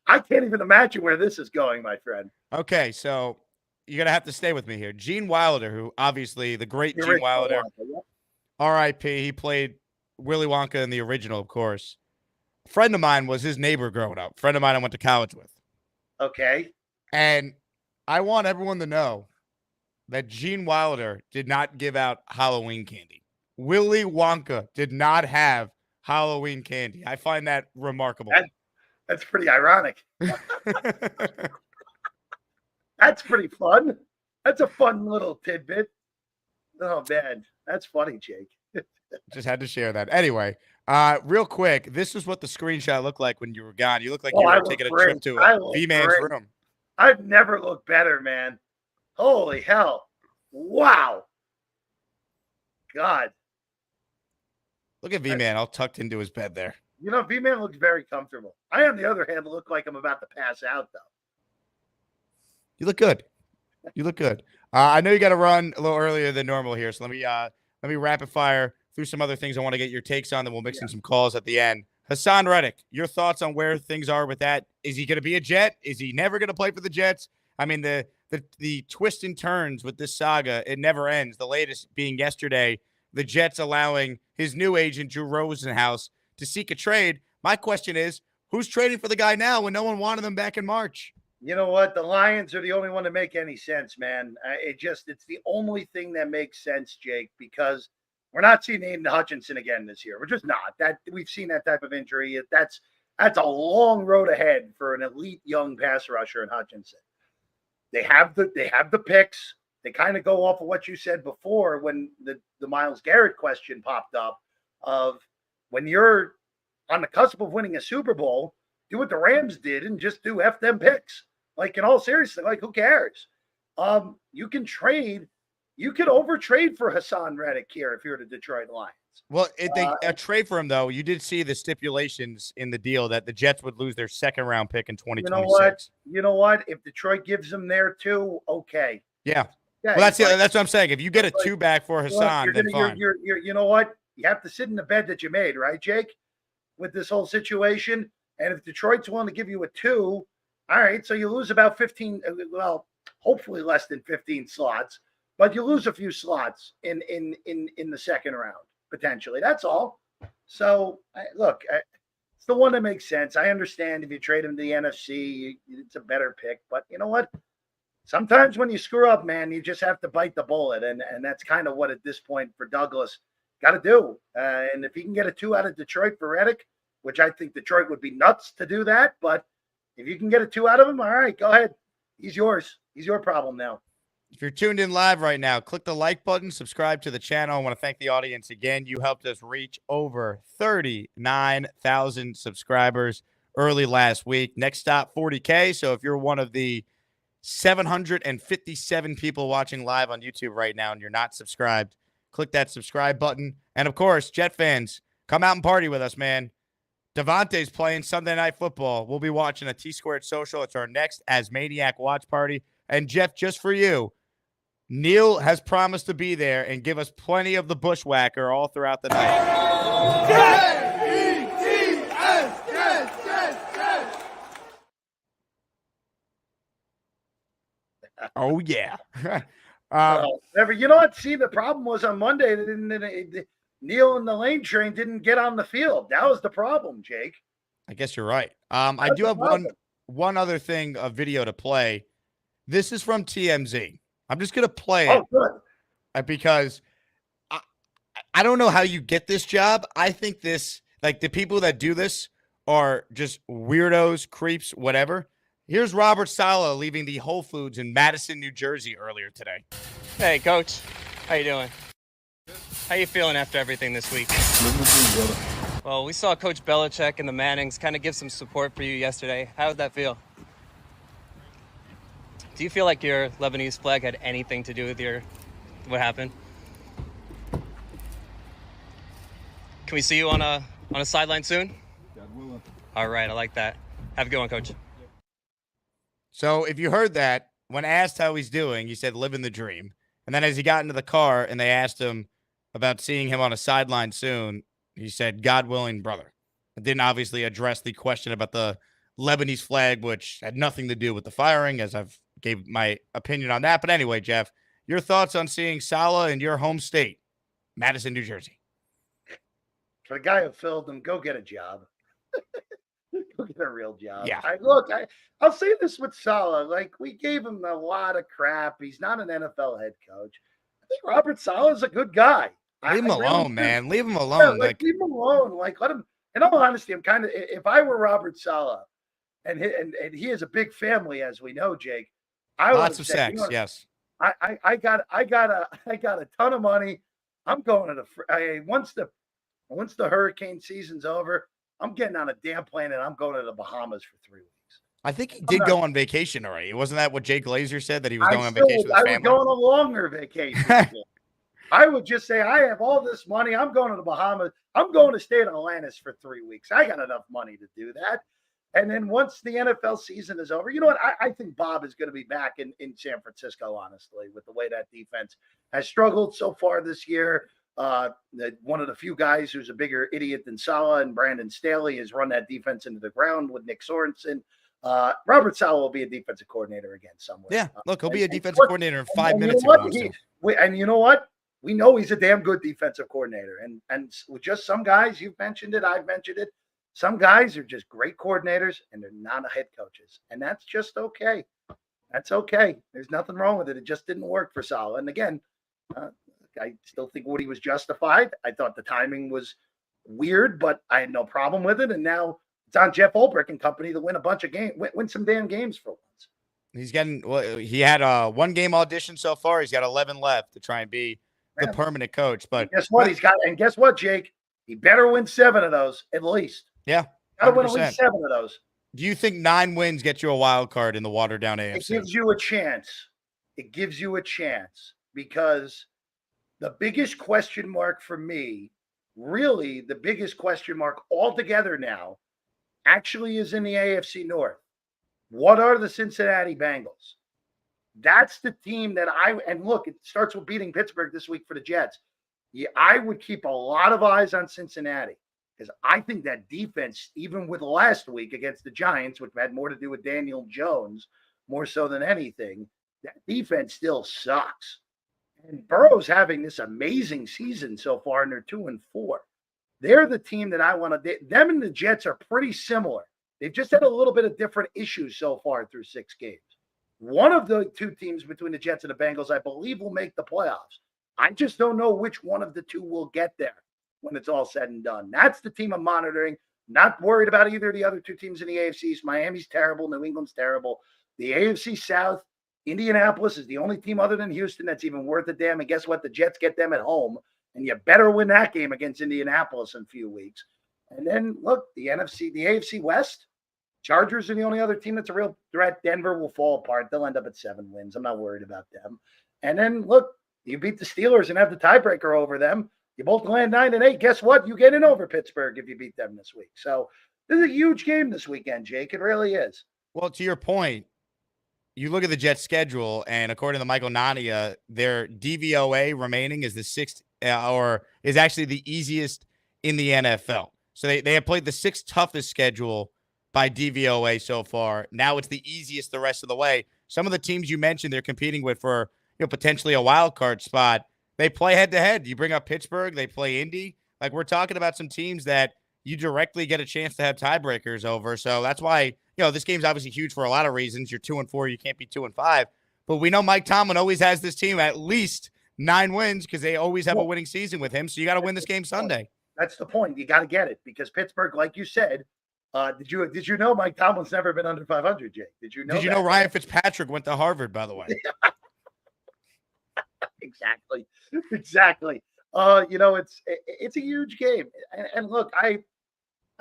[SPEAKER 4] I can't even imagine where this is going, my friend.
[SPEAKER 7] Okay, so you're going to have to stay with me here. Gene Wilder, who obviously the great Gene Wilder, R.I.P., he played Willy Wonka in the original, of course. A friend of mine was his neighbor growing up. A friend of mine I went to college with.
[SPEAKER 4] Okay.
[SPEAKER 7] And I want everyone to know that Gene Wilder did not give out Halloween candy. Willy Wonka did not have Halloween candy. I find that remarkable.
[SPEAKER 4] That's pretty ironic. That's pretty fun. That's a fun little tidbit. Oh, man. That's funny, Jake.
[SPEAKER 7] Just had to share that. Anyway, real quick, this is what the screenshot looked like when you were gone. You looked like you were taking a trip to V-Man's room.
[SPEAKER 4] I've never looked better, man. Holy hell. Wow. God.
[SPEAKER 7] Look at V-Man all tucked into his bed there.
[SPEAKER 4] You know, V-Man looks very comfortable. I, on the other hand, look like I'm about to pass out, though.
[SPEAKER 7] You look good. You look good. I know you got to run a little earlier than normal here, so let me rapid fire through some other things I want to get your takes on, then we'll mix in some calls at the end. Haason Reddick, your thoughts on where things are with that? Is he going to be a Jet? Is he never going to play for the Jets? I mean, the twists and turns with this saga, it never ends. The latest being yesterday, the Jets allowing his new agent, Drew Rosenhaus, to seek a trade. My question is, who's trading for the guy now when no one wanted him back in March?
[SPEAKER 4] You know what? The Lions are the only one to make any sense, man. It's the only thing that makes sense, Jake, because we're not seeing Aiden Hutchinson again this year. We're just not. We've seen that type of injury. That's a long road ahead for an elite young pass rusher in Hutchinson. They have the picks. They kind of go off of what you said before when the Myles Garrett question popped up of when you're on the cusp of winning a Super Bowl, do what the Rams did and just do F them picks. Like, in all seriousness, like, who cares? You can trade. You could overtrade for Haason Reddick here if you're the Detroit Lions.
[SPEAKER 7] Well, a trade for him, though, you did see the stipulations in the deal that the Jets would lose their second-round pick in 2026.
[SPEAKER 4] You know what? If Detroit gives them there, too, okay.
[SPEAKER 7] Yeah. Well, that's what I'm saying. If you get a two back for Haason, then fine.
[SPEAKER 4] You know what? You have to sit in the bed that you made, right, Jake, with this whole situation? And if Detroit's willing to give you a 2, all right, so you lose about 15, well, hopefully less than 15 slots, but you lose a few slots in the second round, potentially. That's all. So, look, it's the one that makes sense. I understand if you trade him to the NFC, it's a better pick. But you know what? Sometimes when you screw up, man, you just have to bite the bullet. And that's kind of what at this point for Douglas got to do. And if he can get a 2 out of Detroit for Reddick, which I think Detroit would be nuts to do that, but if you can get a 2 out of him, all right, go ahead. He's yours. He's your problem now.
[SPEAKER 7] If you're tuned in live right now, click the like button, subscribe to the channel. I want to thank the audience again. You helped us reach over 39,000 subscribers early last week. Next stop, 40K. So if you're one of the 757 people watching live on YouTube right now and you're not subscribed, click that subscribe button. And, of course, Jet fans, come out and party with us, man. Davante's playing Sunday Night Football. We'll be watching a T-Squared Social. It's our next Asmaniac watch party. And, Jeff, just for you, Neil has promised to be there and give us plenty of the bushwhacker all throughout the night. Oh, yeah.
[SPEAKER 4] You know what? See, the problem was on Monday, Neil and the Lane Train didn't get on the field. That was the problem, Jake.
[SPEAKER 7] I guess you're right. I do have one other thing, a video to play. This is from TMZ. I'm just going to play it because I don't know how you get this job. I think this, like the people that do this are just weirdos, creeps, whatever. Here's Robert Saleh leaving the Whole Foods in Madison, New Jersey earlier today.
[SPEAKER 9] Hey, Coach. How you doing? How you feeling after everything this week? Well, we saw Coach Belichick and the Mannings kind of give some support for you yesterday. How did that feel? Do you feel like your Lebanese flag had anything to do with what happened? Can we see you on a sideline soon? God willing. All right, I like that. Have a good one, Coach.
[SPEAKER 7] So if you heard that, when asked how he's doing, he said, living the dream. And then as he got into the car and they asked him about seeing him on a sideline soon, he said, God willing, brother. It didn't obviously address the question about the Lebanese flag, which had nothing to do with the firing, as I've gave my opinion on that. But anyway, Jeff, your thoughts on seeing Saleh in your home state, Madison, New Jersey?
[SPEAKER 4] For the guy who filled them, go get a job. Go get a real job.
[SPEAKER 7] Yeah.
[SPEAKER 4] I'll say this with Saleh. Like, we gave him a lot of crap. He's not an NFL head coach. I think Robert Saleh is a good guy.
[SPEAKER 7] Leave him alone, man. Leave him alone.
[SPEAKER 4] Yeah, leave him alone. Like, let him. In all honesty, I'm kind of. If I were Robert Saleh, and he has a big family, as we know, Jake.
[SPEAKER 7] Lots of sex. Yes.
[SPEAKER 4] I got a ton of money. I'm going to once the hurricane season's over, I'm getting on a damn plane and I'm going to the Bahamas for 3 weeks.
[SPEAKER 7] I think he did go on vacation already. Wasn't that what Jay Glazer said, that he was going on vacation with his family?
[SPEAKER 4] I was going on a longer vacation. I would just say, I have all this money. I'm going to the Bahamas. I'm going to stay in Atlantis for 3 weeks. I got enough money to do that. And then once the NFL season is over, you know what? I think Bob is going to be back in San Francisco, honestly, with the way that defense has struggled so far this year. One of the few guys who's a bigger idiot than Saleh and Brandon Staley has run that defense into the ground with Nick Sorensen. Robert Saleh will be a defensive coordinator again somewhere.
[SPEAKER 7] Yeah, look, he'll be a defensive coordinator in 5 minutes.
[SPEAKER 4] And you know what? We know he's a damn good defensive coordinator. And with just some guys, you've mentioned it, I've mentioned it. Some guys are just great coordinators and they're not head coaches. And that's just okay. That's okay. There's nothing wrong with it. It just didn't work for Saleh. And again, I still think Woody was justified. I thought the timing was weird, but I had no problem with it. And now it's on Jeff Ulbrich and company to win a bunch of games, win some damn games for once.
[SPEAKER 7] He had 1 game audition so far. He's got 11 left to try and be the permanent coach. But
[SPEAKER 4] guess what? Guess what, Jake? He better win 7 of those at least.
[SPEAKER 7] Yeah.
[SPEAKER 4] Got to win at least 7 of those.
[SPEAKER 7] Do you think 9 wins get you a wild card in the watered down AFC?
[SPEAKER 4] It gives you a chance. It gives you a chance because the biggest question mark for me, really the biggest question mark altogether now, actually is in the AFC North. What are the Cincinnati Bengals? That's the team that and look, it starts with beating Pittsburgh this week for the Jets. Yeah, I would keep a lot of eyes on Cincinnati because I think that defense, even with last week against the Giants, which had more to do with Daniel Jones, more so than anything, that defense still sucks. And Burrow's having this amazing season so far, and they're 2-4. They're the team that I want to. Them and the Jets are pretty similar. They've just had a little bit of different issues so far through 6 games. One of the 2 teams between the Jets and the Bengals, I believe, will make the playoffs. I just don't know which one of the 2 will get there when it's all said and done. That's the team I'm monitoring. Not worried about either of the other 2 teams in the AFC East. Miami's terrible. New England's terrible. The AFC South, Indianapolis is the only team other than Houston that's even worth a damn. And guess what? The Jets get them at home. And you better win that game against Indianapolis in a few weeks. And then, look, the AFC West, Chargers are the only other team that's a real threat. Denver will fall apart. They'll end up at 7 wins. I'm not worried about them. And then, look, you beat the Steelers and have the tiebreaker over them. You both land 9-8. Guess what? You get in over Pittsburgh if you beat them this week. So this is a huge game this weekend, Jake. It really is.
[SPEAKER 7] Well, to your point, you look at the Jets' schedule, and according to Michael Nania, their DVOA remaining is the 6th, or is actually the easiest in the NFL. So they have played the 6th toughest schedule by DVOA so far. Now it's the easiest the rest of the way. Some of the teams you mentioned they're competing with for potentially a wild card spot, they play head-to-head. You bring up Pittsburgh, they play Indy. Like, we're talking about some teams that you directly get a chance to have tiebreakers over. So that's why, this game's obviously huge for a lot of reasons. You're 2-4, you can't be 2-5. But we know Mike Tomlin always has this team at least 9 wins because they always have a winning season with him. So you got to win this game Sunday.
[SPEAKER 4] That's the point. You got to get it because Pittsburgh, like you said, did you know Mike Tomlin's never been under 500, Jake? Did you know
[SPEAKER 7] Ryan Fitzpatrick went to Harvard, by the way?
[SPEAKER 4] Exactly. It's a huge game. And look, I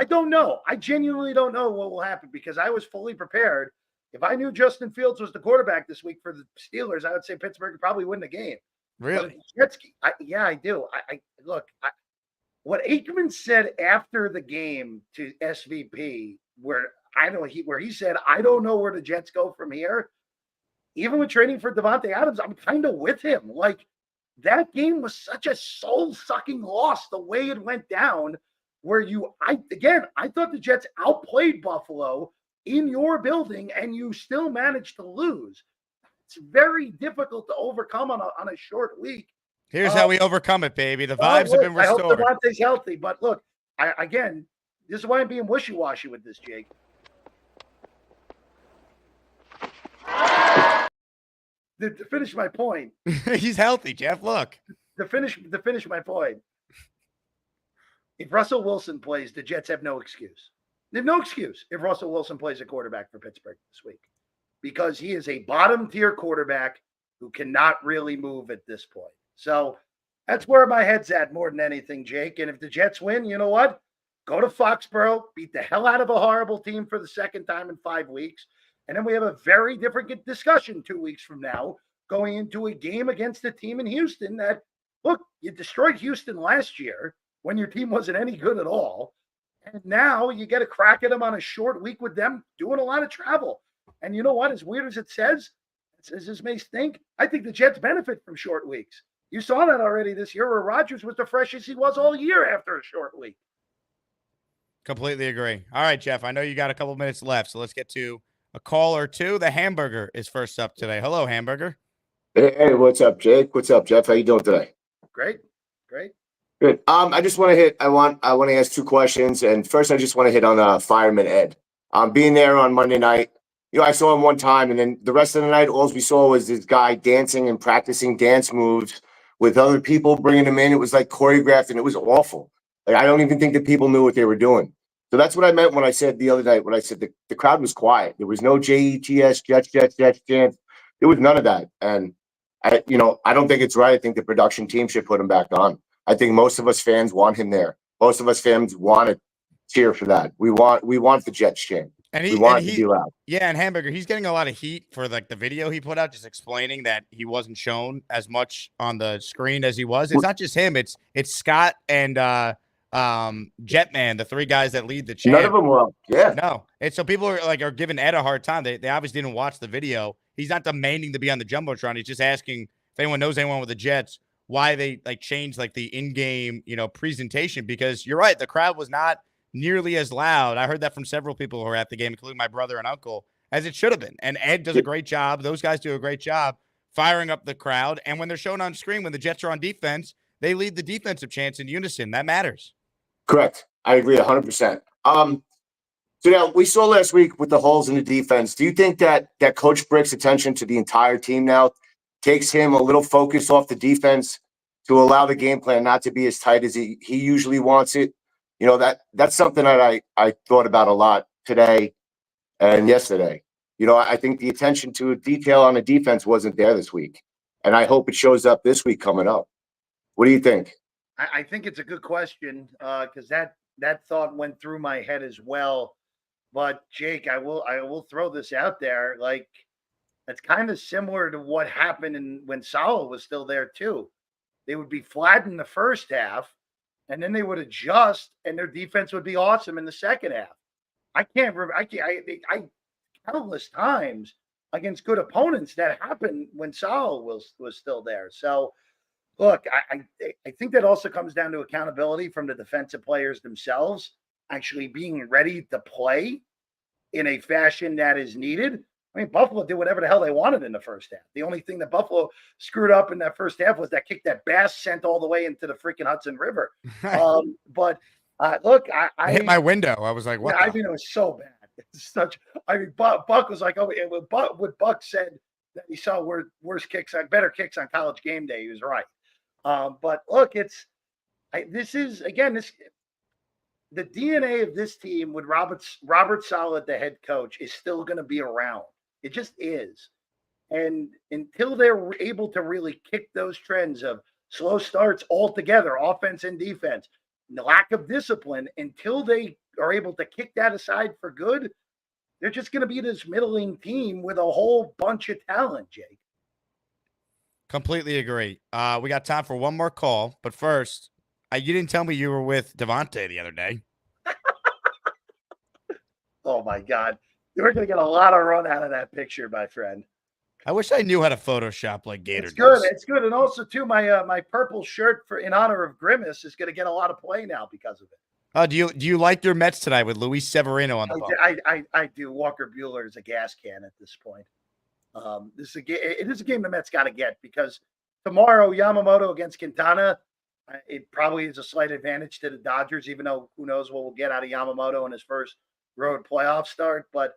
[SPEAKER 4] don't know. I genuinely don't know what will happen because I was fully prepared. If I knew Justin Fields was the quarterback this week for the Steelers, I would say Pittsburgh would probably win the game.
[SPEAKER 7] Really?
[SPEAKER 4] I do. What Aikman said after the game to SVP, where he said, I don't know where the Jets go from here. Even with training for Davante Adams, I'm kind of with him. Like, that game was such a soul-sucking loss the way it went down, where I thought the Jets outplayed Buffalo in your building, and you still managed to lose. It's very difficult to overcome on a short week.
[SPEAKER 7] Here's how we overcome it, baby. The vibes have been restored.
[SPEAKER 4] I hope Davante's healthy, but look, this is why I'm being wishy-washy with this, Jake. To finish my point.
[SPEAKER 7] He's healthy, Jeff. Look.
[SPEAKER 4] To finish my point. If Russell Wilson plays, the Jets have no excuse. They have no excuse if Russell Wilson plays a quarterback for Pittsburgh this week, because he is a bottom-tier quarterback who cannot really move at this point. So that's where my head's at more than anything, Jake. And if the Jets win, you know what? Go to Foxborough, beat the hell out of a horrible team for the second time in 5 weeks. And then we have a very different discussion 2 weeks from now, going into a game against a team in Houston that, look, you destroyed Houston last year when your team wasn't any good at all. And now you get a crack at them on a short week with them doing a lot of travel. And you know what? As weird as it says, as this may stink, I think the Jets benefit from short weeks. You saw that already this year, where Rodgers was the freshest he was all year after a short week.
[SPEAKER 7] Completely agree. All right, Jeff, I know you got a couple minutes left, so let's get to a call or two. The Hamburger is first up today. Hello, Hamburger.
[SPEAKER 10] Hey, what's up, Jake? What's up, Jeff? How you doing today?
[SPEAKER 4] Great.
[SPEAKER 10] Good. I just want to hit. I want to ask two questions, and first, I just want to hit on Fireman Ed. Being there on Monday night, I saw him one time, and then the rest of the night, all we saw was this guy dancing and practicing dance moves with other people, bringing him in. It was like choreographed, and it was awful. Like, I don't even think that people knew what they were doing. So that's what I meant when I said the other night, when I said the crowd was quiet. There was no JETS, Jets chant. There was none of that. And I don't think it's right. I think the production team should put him back on. I think most of us fans want him there. Most of us fans want to cheer for that. We want the Jets chant.
[SPEAKER 7] And
[SPEAKER 10] we want it to be loud.
[SPEAKER 7] Yeah, and Hamburger, he's getting a lot of heat for the video he put out, just explaining that he wasn't shown as much on the screen as he was. It's not just him. It's Scott and Jetman, the three guys that lead the chant.
[SPEAKER 10] None of them were. Yeah.
[SPEAKER 7] No. And so people are giving Ed a hard time. They obviously didn't watch the video. He's not demanding to be on the Jumbotron. He's just asking if anyone knows anyone with the Jets why they changed the in-game, presentation, because you're right. The crowd was not nearly as loud. I heard that from several people who were at the game, including my brother and uncle, as it should have been. And Ed does a great job. Those guys do a great job firing up the crowd. And when they're shown on screen, when the Jets are on defense, they lead the defensive chants in unison. That matters.
[SPEAKER 10] Correct. I agree 100%. So now we saw last week with the holes in the defense. Do you think that Coach Brick's attention to the entire team now takes him a little focus off the defense to allow the game plan not to be as tight as he usually wants it? That's something that I thought about a lot today and yesterday. I think the attention to detail on the defense wasn't there this week, and I hope it shows up this week coming up. What do you think?
[SPEAKER 4] I think it's a good question because that thought went through my head as well. But Jake, I will throw this out there. It's kind of similar to what happened when Saleh was still there too. They would be flat in the first half, and then they would adjust, and their defense would be awesome in the second half. I can't remember. I countless times against good opponents that happened when Saleh was still there. So, look, I think that also comes down to accountability from the defensive players themselves, actually being ready to play in a fashion that is needed. I mean, Buffalo did whatever the hell they wanted in the first half. The only thing that Buffalo screwed up in that first half was that kick that Bass sent all the way into the freaking Hudson River. Look, I
[SPEAKER 7] hit my window. I was like, what?
[SPEAKER 4] Yeah, I mean, it was so bad. It's such. I mean, Buck was like, oh, what Buck said that he saw worse kicks, better kicks on College Game Day. He was right. But look, the DNA of this team with Robert Saleh, the head coach, is still going to be around. It just is. And until they're able to really kick those trends of slow starts altogether, offense and defense, lack of discipline. Until they are able to kick that aside for good, they're just going to be this middling team with a whole bunch of talent, Jake.
[SPEAKER 7] Completely agree. We got time for one more call, but first, you didn't tell me you were with Davante the other day.
[SPEAKER 4] Oh, my God. You're going to get a lot of run out of that picture, my friend.
[SPEAKER 7] I wish I knew how to Photoshop like Gator
[SPEAKER 4] It's good.
[SPEAKER 7] does.
[SPEAKER 4] It's good. And also, too, my purple shirt in honor of Grimace is going to get a lot of play now because of it.
[SPEAKER 7] Do you like your Mets tonight with Luis Severino on the bump?
[SPEAKER 4] I do. Walker Buehler is a gas can at this point. It is a game the Mets got to get, because tomorrow, Yamamoto against Quintana, it probably is a slight advantage to the Dodgers, even though who knows what we'll get out of Yamamoto in his first road playoff start. But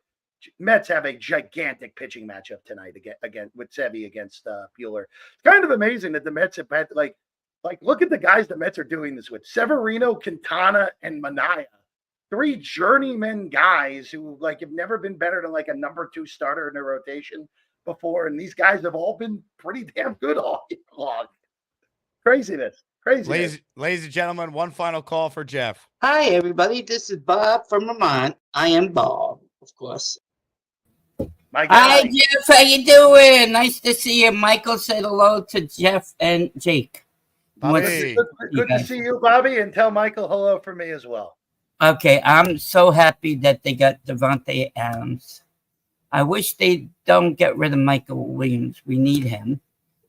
[SPEAKER 4] Mets have a gigantic pitching matchup tonight again with Sevy against Buehler. It's kind of amazing that the Mets have had like look at the guys the Mets are doing this with: Severino, Quintana, and Manaea. 3 journeyman guys who have never been better than a number 2 starter in their rotation before, and these guys have all been pretty damn good all year long. Craziness.
[SPEAKER 7] Ladies and gentlemen, one final call for Jeff.
[SPEAKER 11] Hi, everybody. This is Bob from Vermont. I am Bob, of course. Hi, Jeff. How you doing? Nice to see you. Michael said hello to Jeff and Jake.
[SPEAKER 4] Good to see you, Bobby, and tell Michael hello for me as well.
[SPEAKER 11] Okay, I'm so happy that they got Davante Adams. I wish they don't get rid of Michael Williams. We need him,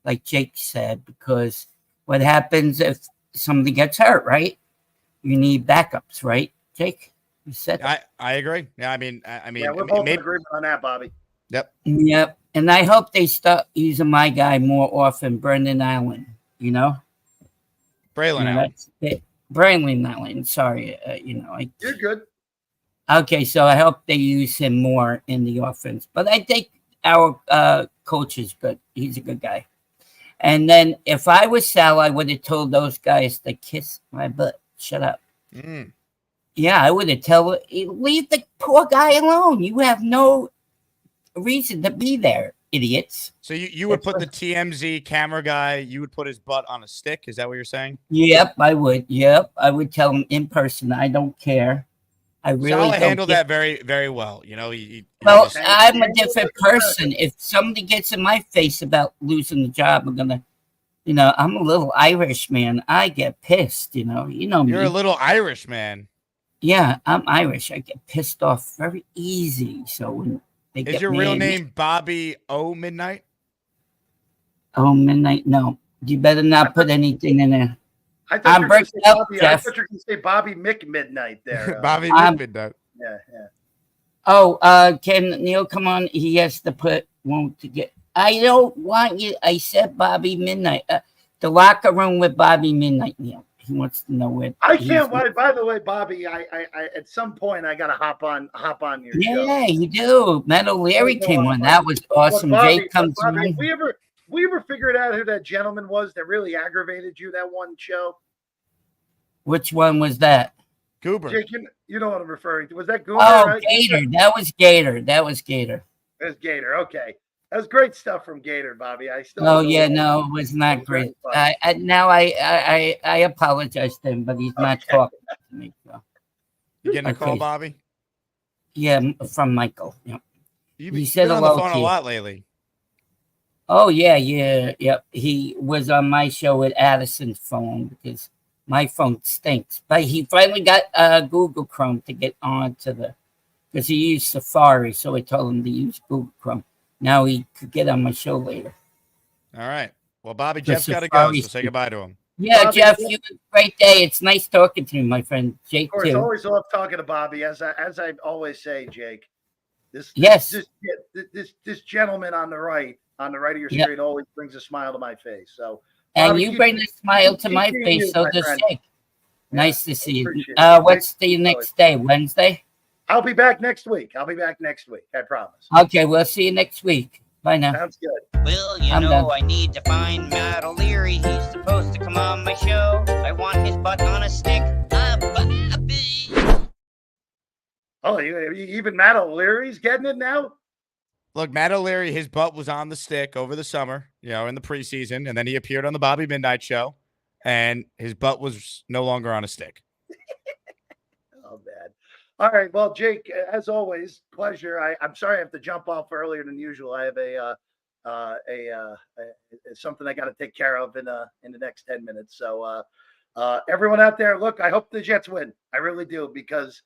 [SPEAKER 11] like Jake said, because what happens if somebody gets hurt, right? You need backups, right, Jake? You said that.
[SPEAKER 7] I agree. Yeah, I mean,
[SPEAKER 4] we're both in agreement on that, Bobby.
[SPEAKER 11] Yep. And I hope they start using my guy more often, Brendan Allen.
[SPEAKER 7] Braylon Allen.
[SPEAKER 11] Braylon Allen. Sorry,
[SPEAKER 4] You're good.
[SPEAKER 11] Okay, so I hope they use him more in the offense. But I think our coach is good. He's a good guy. And then if I was Sal, I would have told those guys to kiss my butt. Shut up. Yeah, I would have told, leave the poor guy alone. You have no reason to be there, idiots.
[SPEAKER 7] So you would put the TMZ camera guy, you would put his butt on a stick? Is that what you're saying?
[SPEAKER 11] Yep, I would. Yep, I would tell him in person. I don't care. I really
[SPEAKER 7] Saleh
[SPEAKER 11] don't
[SPEAKER 7] handled
[SPEAKER 11] care.
[SPEAKER 7] that very, very well.
[SPEAKER 11] I'm a different person. If somebody gets in my face about losing the job, I'm gonna, I'm a little Irish man. I get pissed. You know me.
[SPEAKER 7] You're a little Irish man.
[SPEAKER 11] Yeah, I'm Irish. I get pissed off very easy. So when they
[SPEAKER 7] Is
[SPEAKER 11] get
[SPEAKER 7] your real
[SPEAKER 11] mad-
[SPEAKER 7] name Bobby O Midnight?
[SPEAKER 11] Oh, midnight. No, you better not put anything in there.
[SPEAKER 4] I
[SPEAKER 11] I'm
[SPEAKER 4] thought you were
[SPEAKER 11] breaking up,
[SPEAKER 4] going
[SPEAKER 11] Jeff.
[SPEAKER 4] to say Bobby McMidnight there.
[SPEAKER 7] Bobby
[SPEAKER 11] I'm-
[SPEAKER 7] Midnight.
[SPEAKER 4] Yeah.
[SPEAKER 11] Oh, can Neil come on? He has to won't to get. I don't want you. I said Bobby Midnight. The locker room with Bobby Midnight, Neil. He wants to know where.
[SPEAKER 4] I can't wait. By the way, Bobby, I at some point I gotta hop on your show.
[SPEAKER 11] Yeah, you do. Matt O'Leary came on. That was awesome.
[SPEAKER 4] Bobby,
[SPEAKER 11] Jake comes
[SPEAKER 4] Bobby,
[SPEAKER 11] on.
[SPEAKER 4] we ever figured out who that gentleman was that really aggravated you that one show?
[SPEAKER 11] Which one was that?
[SPEAKER 7] Goober.
[SPEAKER 4] Jake, you know what I'm referring to. Was that Goober?
[SPEAKER 11] Oh,
[SPEAKER 4] right?
[SPEAKER 11] Gator. That was Gator.
[SPEAKER 4] It was Gator. Okay. That was great stuff from Gator, Bobby. I still.
[SPEAKER 11] Oh yeah, no, it was not great. I apologize to him, but he's not talking to me. So.
[SPEAKER 7] You getting a call, Bobby?
[SPEAKER 11] Yeah, from Michael. Yep.
[SPEAKER 7] He said
[SPEAKER 11] been
[SPEAKER 7] on the
[SPEAKER 11] hello
[SPEAKER 7] phone
[SPEAKER 11] to
[SPEAKER 7] a
[SPEAKER 11] you.
[SPEAKER 7] lot lately.
[SPEAKER 11] Oh yeah. Yep. He was on my show with Addison's phone because my phone stinks. But he finally got Google Chrome to get on to because he used Safari, so I told him to use Google Chrome. Now he could get on my show later.
[SPEAKER 7] All right. Well, Bobby,
[SPEAKER 11] The
[SPEAKER 7] Jeff's got to go, so say
[SPEAKER 11] Safari-
[SPEAKER 7] goodbye to him.
[SPEAKER 11] Yeah,
[SPEAKER 4] Bobby,
[SPEAKER 11] Jeff, you have a great day. It's nice talking to you, my friend. Jake,
[SPEAKER 4] Of course,
[SPEAKER 11] too.
[SPEAKER 4] always love talking to Bobby. As I always say, Jake. This gentleman on the right of your
[SPEAKER 11] Yep.
[SPEAKER 4] street always brings a smile to my face. So.
[SPEAKER 11] And
[SPEAKER 4] Bobby,
[SPEAKER 11] you
[SPEAKER 4] keep-
[SPEAKER 11] bring a smile to
[SPEAKER 4] keep
[SPEAKER 11] my
[SPEAKER 4] being
[SPEAKER 11] face,
[SPEAKER 4] you,
[SPEAKER 11] so
[SPEAKER 4] my
[SPEAKER 11] does
[SPEAKER 4] friend.
[SPEAKER 11] Jake. Nice to see you.
[SPEAKER 4] appreciate it.
[SPEAKER 11] What's the next day? Wednesday?
[SPEAKER 4] I'll be back next week. I promise.
[SPEAKER 11] Okay, we'll see you next week. Bye now.
[SPEAKER 4] Sounds good.
[SPEAKER 12] Well, you
[SPEAKER 11] I'm
[SPEAKER 12] know,
[SPEAKER 11] done.
[SPEAKER 12] I need to find Matt O'Leary. He's supposed to come on my show. I want his butt on a stick. Bobby.
[SPEAKER 4] Oh, even Matt O'Leary's getting it now?
[SPEAKER 7] Look, Matt O'Leary, his butt was on the stick over the summer, in the preseason, and then he appeared on the Bobby Midnight Show, and his butt was no longer on a stick.
[SPEAKER 4] Oh, man. All right. Well, Jake, as always, pleasure. I'm sorry I have to jump off earlier than usual. I have something I got to take care of in the next 10 minutes. So everyone out there, look, I hope the Jets win. I really do, because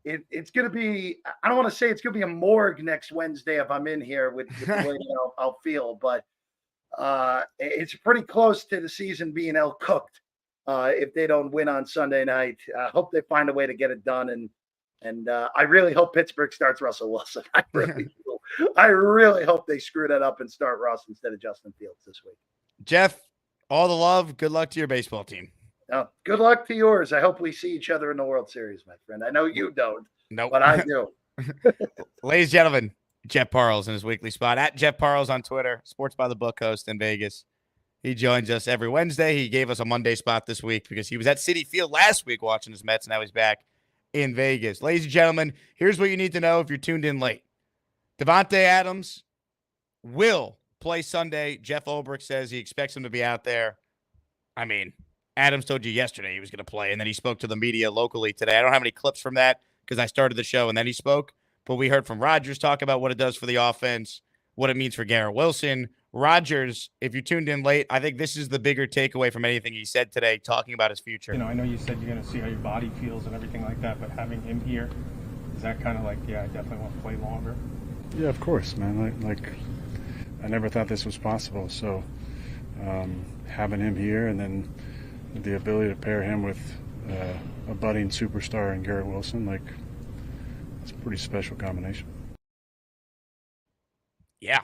[SPEAKER 4] it's going to be, I don't want to say it's going to be a morgue next Wednesday if I'm in here with the way I'll feel, but it's pretty close to the season being cooked if they don't win on Sunday night. I hope they find a way to get it done. And I really hope Pittsburgh starts Russell Wilson. I really do. I really hope they screw that up and start Russ instead of Justin Fields this week.
[SPEAKER 7] Jeff, all the love. Good luck to your baseball team.
[SPEAKER 4] Good luck to yours. I hope we see each other in the World Series, my friend. I know you don't,
[SPEAKER 7] nope.
[SPEAKER 4] But I do.
[SPEAKER 7] Ladies and gentlemen, Jeff Parles in his weekly spot at Jeff Parles on Twitter, Sports by the Book host in Vegas. He joins us every Wednesday. He gave us a Monday spot this week because he was at Citi Field last week watching his Mets, and now he's back in Vegas. Ladies and gentlemen, here's what you need to know if you're tuned in late. Davante Adams will play Sunday. Jeff Ulbrich says he expects him to be out there. I mean, Adams told you yesterday he was going to play, and then he spoke to the media locally today. I don't have any clips from that because I started the show and then he spoke, but we heard from Rodgers talk about what it does for the offense, what it means for Garrett Wilson. Rodgers, if you tuned in late, I think this is the bigger takeaway from anything he said today, talking about his future.
[SPEAKER 5] I know you said you're going to see how your body feels and everything like that, but having him here, is that kind of like, yeah, I definitely want to play longer?
[SPEAKER 6] Yeah, of course, man. Like I never thought this was possible. So having him here, and then the ability to pair him with a budding superstar in Garrett Wilson, it's a pretty special combination.
[SPEAKER 7] Yeah.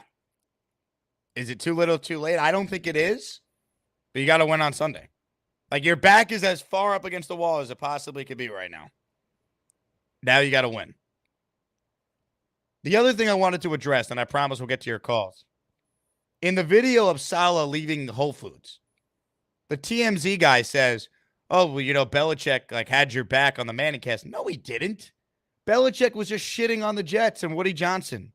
[SPEAKER 7] Is it too little, too late? I don't think it is, but you got to win on Sunday. Your back is as far up against the wall as it possibly could be right now. Now you got to win. The other thing I wanted to address, and I promise we'll get to your calls. In the video of Saleh leaving Whole Foods, the TMZ guy says, oh, well, Belichick had your back on the Manning cast. No, he didn't. Belichick was just shitting on the Jets and Woody Johnson.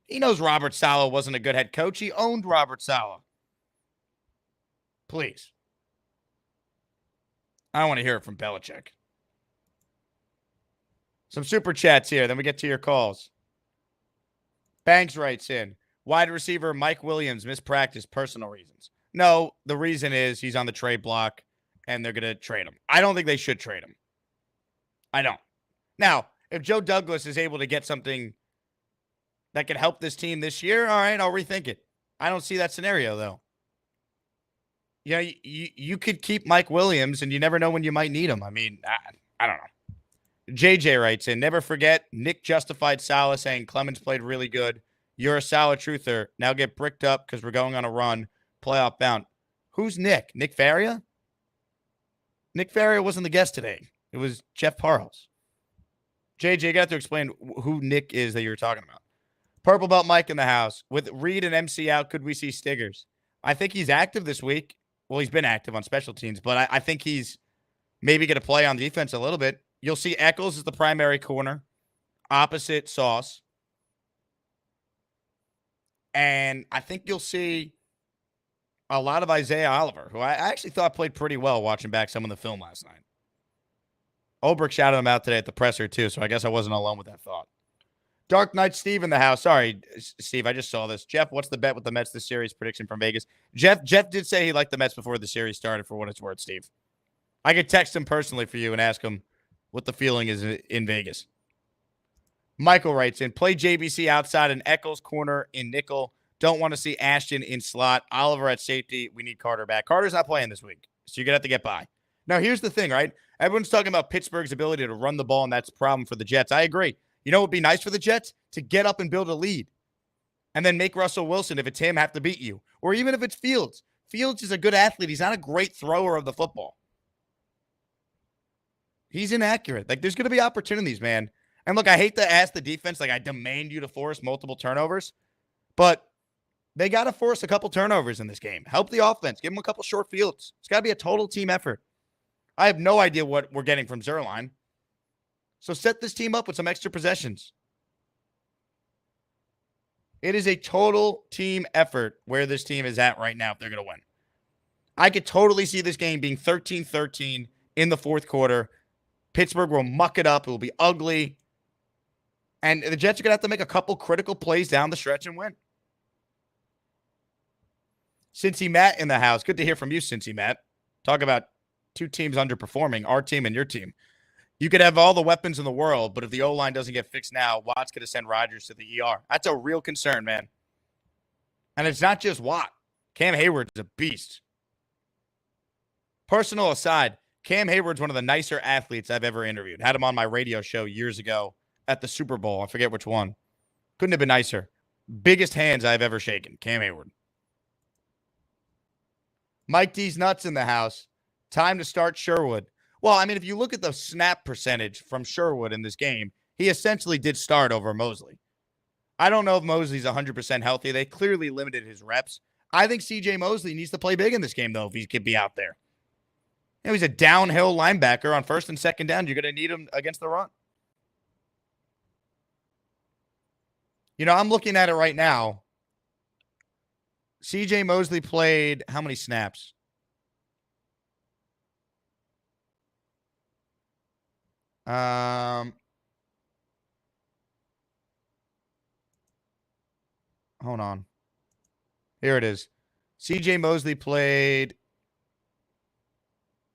[SPEAKER 7] He knows Robert Saleh wasn't a good head coach. He owned Robert Saleh. Please. I don't want to hear it from Belichick. Some super chats here. Then we get to your calls. Banks writes in, wide receiver Mike Williams mispracticed personal reasons. No, the reason is he's on the trade block and they're going to trade him. I don't think they should trade him. I don't. Now, if Joe Douglas is able to get something that could help this team this year, all right, I'll rethink it. I don't see that scenario, though. You could keep Mike Williams, and you never know when you might need him. I mean, I don't know. JJ writes in, never forget, Nick justified Saleh saying Clemens played really good. You're a Saleh truther. Now get bricked up because we're going on a run. Playoff bound. Who's Nick? Nick Faria? Nick Faria wasn't the guest today. It was Jeff Parles. JJ, you got to explain who Nick is that you're talking about. Purple Belt Mike in the house. With Reed and MC out, could we see Stiggers? I think he's active this week. Well, he's been active on special teams, but I think he's maybe going to play on defense a little bit. You'll see Eccles as the primary corner, opposite Sauce. And I think you'll see a lot of Isaiah Oliver, who I actually thought played pretty well watching back some of the film last night. Ulbrich shouted him out today at the presser, too, so I guess I wasn't alone with that thought. Dark Knight Steve in the house. Sorry, Steve, I just saw this. Jeff, what's the bet with the Mets this series? Prediction from Vegas. Jeff did say he liked the Mets before the series started, for what it's worth, Steve. I could text him personally for you and ask him what the feeling is in Vegas. Michael writes in, play JBC outside and Eccles corner in nickel. Don't want to see Ashton in slot. Oliver at safety. We need Carter back. Carter's not playing this week, so you're going to have to get by. Now, here's the thing, right? Everyone's talking about Pittsburgh's ability to run the ball, and that's a problem for the Jets. I agree. You know what would be nice for the Jets? To get up and build a lead. And then make Russell Wilson, if it's him, have to beat you. Or even if it's Fields. Fields is a good athlete. He's not a great thrower of the football. He's inaccurate. There's going to be opportunities, man. And look, I hate to ask the defense, I demand you to force multiple turnovers. But they got to force a couple turnovers in this game. Help the offense. Give them a couple short fields. It's got to be a total team effort. I have no idea what we're getting from Zerline. So set this team up with some extra possessions. It is a total team effort where this team is at right now if they're going to win. I could totally see this game being 13-13 in the fourth quarter. Pittsburgh will muck it up. It will be ugly. And the Jets are going to have to make a couple critical plays down the stretch and win. Cincy Matt in the house. Good to hear from you, Cincy Matt. Talk about two teams underperforming, our team and your team. You could have all the weapons in the world, but if the O-line doesn't get fixed now, Watt's going to send Rodgers to the ER. That's a real concern, man. And it's not just Watt. Cam Hayward's a beast. Personal aside, Cam Hayward's one of the nicer athletes I've ever interviewed. Had him on my radio show years ago at the Super Bowl. I forget which one. Couldn't have been nicer. Biggest hands I've ever shaken. Cam Hayward. Mike D's nuts in the house. Time to start Sherwood. Well, I mean, if you look at the snap percentage from Sherwood in this game, he essentially did start over Mosley. I don't know if Mosley's 100% healthy. They clearly limited his reps. I think C.J. Mosley needs to play big in this game, though, if he could be out there. You know, he's a downhill linebacker on first and second down. You're going to need him against the run. You know, I'm looking at it right now. C.J. Mosley played how many snaps? Hold on. Here it is. C.J. Mosley played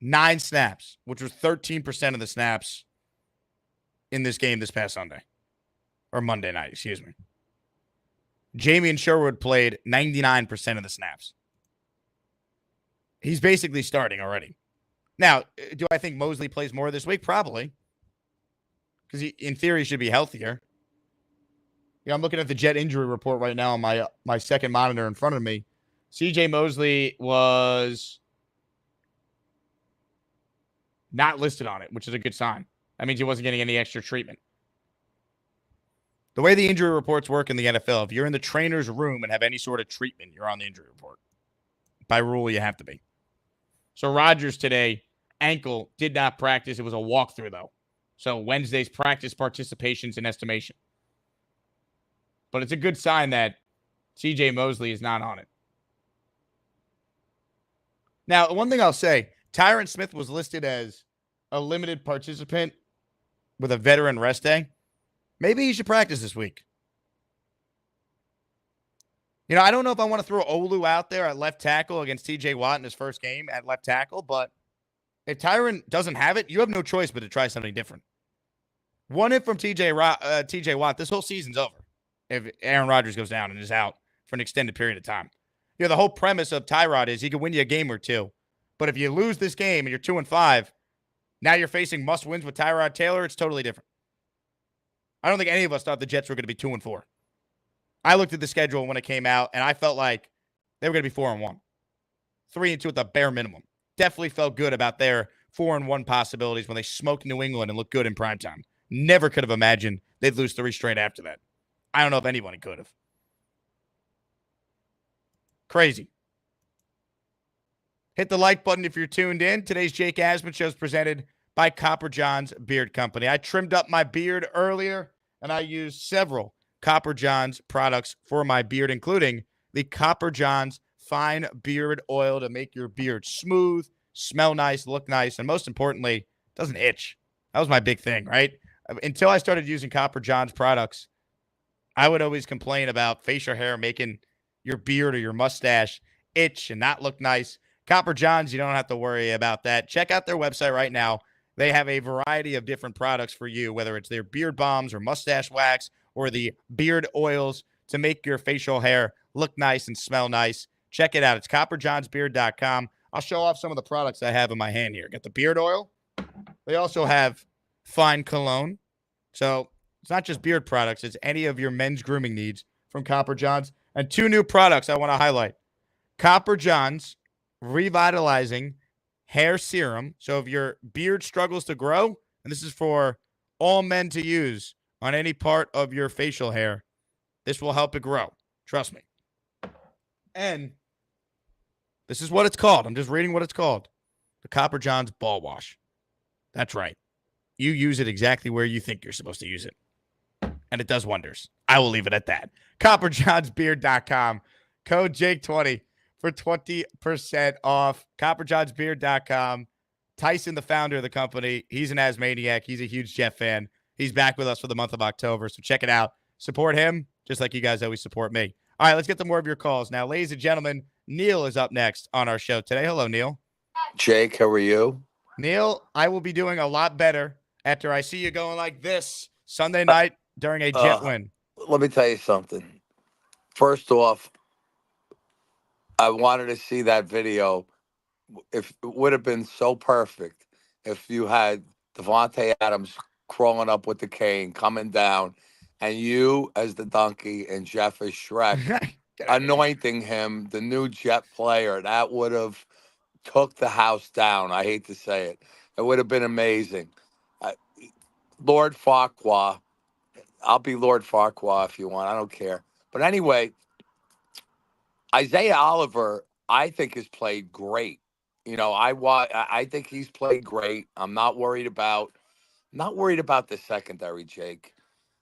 [SPEAKER 7] 9 snaps, which was 13% of the snaps in this game this past Sunday. Or Monday night, excuse me. Jamie and Sherwood played 99% of the snaps. He's basically starting already. Now, do I think Mosley plays more this week? Probably. Because he, in theory, should be healthier. You know, I'm looking at the Jet injury report right now on my second monitor in front of me. C.J. Mosley was not listed on it, which is a good sign. That means he wasn't getting any extra treatment. The way the injury reports work in the NFL, if you're in the trainer's room and have any sort of treatment, you're on the injury report. By rule, you have to be. So Rodgers today, ankle, did not practice. It was a walkthrough, though. So Wednesday's practice participation's in estimation. But it's a good sign that C.J. Mosley is not on it. Now, one thing I'll say, Tyron Smith was listed as a limited participant with a veteran rest day. Maybe he should practice this week. You know, I don't know if I want to throw Olu out there at left tackle against T.J. Watt in his first game at left tackle, but if Tyron doesn't have it, you have no choice but to try something different. One hit from T.J. Watt, this whole season's over if Aaron Rodgers goes down and is out for an extended period of time. You know, the whole premise of Tyrod is he can win you a game or two, but if you lose this game and you're 2-5, now you're facing must-wins with Tyrod Taylor, it's totally different. I don't think any of us thought the Jets were going to be 2-4. I looked at the schedule when it came out, and I felt like they were going to be 4-1. 3-2 at the bare minimum. Definitely felt good about their 4-1 possibilities when they smoked New England and looked good in primetime. Never could have imagined they'd lose 3 straight after that. I don't know if anybody could have. Crazy. Hit the like button if you're tuned in. Today's Jake Asman Show is presented by Copper John's Beard Company. I trimmed up my beard earlier, and I used several Copper John's products for my beard, including the Copper John's Fine Beard Oil to make your beard smooth, smell nice, look nice, and most importantly, doesn't itch. That was my big thing, right? Until I started using Copper John's products, I would always complain about facial hair making your beard or your mustache itch and not look nice. Copper John's, you don't have to worry about that. Check out their website right now. They have a variety of different products for you, whether it's their beard balms or mustache wax or the beard oils to make your facial hair look nice and smell nice. Check it out. It's copperjohnsbeard.com. I'll show off some of the products I have in my hand here. Got the beard oil. They also have fine cologne. So it's not just beard products. It's any of your men's grooming needs from Copper John's. And 2 new products I want to highlight. Copper John's Revitalizing Hair Serum. So if your beard struggles to grow, and this is for all men to use on any part of your facial hair, this will help it grow. Trust me. And this is what it's called. I'm just reading what it's called. The Copper John's Ball Wash. That's right. You use it exactly where you think you're supposed to use it. and it does wonders. I will leave it at that. CopperJohnsBeard.com. Code Jake20 for 20% off. CopperJohnsBeard.com. Tyson, the founder of the company, he's an Asmaniac. He's a huge Jet fan. He's back with us for the month of October, so check it out. Support him, just like you guys always support me. All right, let's get to more of your calls. Now, ladies and gentlemen, Neil is up next on our show today. Hello, Neil.
[SPEAKER 13] Jake, how are you?
[SPEAKER 7] Neil, I will be doing a lot better after I see you going like this Sunday night during a Jet win.
[SPEAKER 13] Let me tell you something. First off, I wanted to see that video. If it would have been so perfect if you had Davante Adams crawling up with the cane, coming down, and you as the donkey and Jeff as Shrek anointing him the new Jet player. That would have took the house down. I hate to say it. It would have been amazing. Lord Farquhar. I'll be Lord Farquhar if you want. I don't care. But anyway, Isaiah Oliver, I think, has played great. You know, I think he's played great. I'm not worried about the secondary, Jake.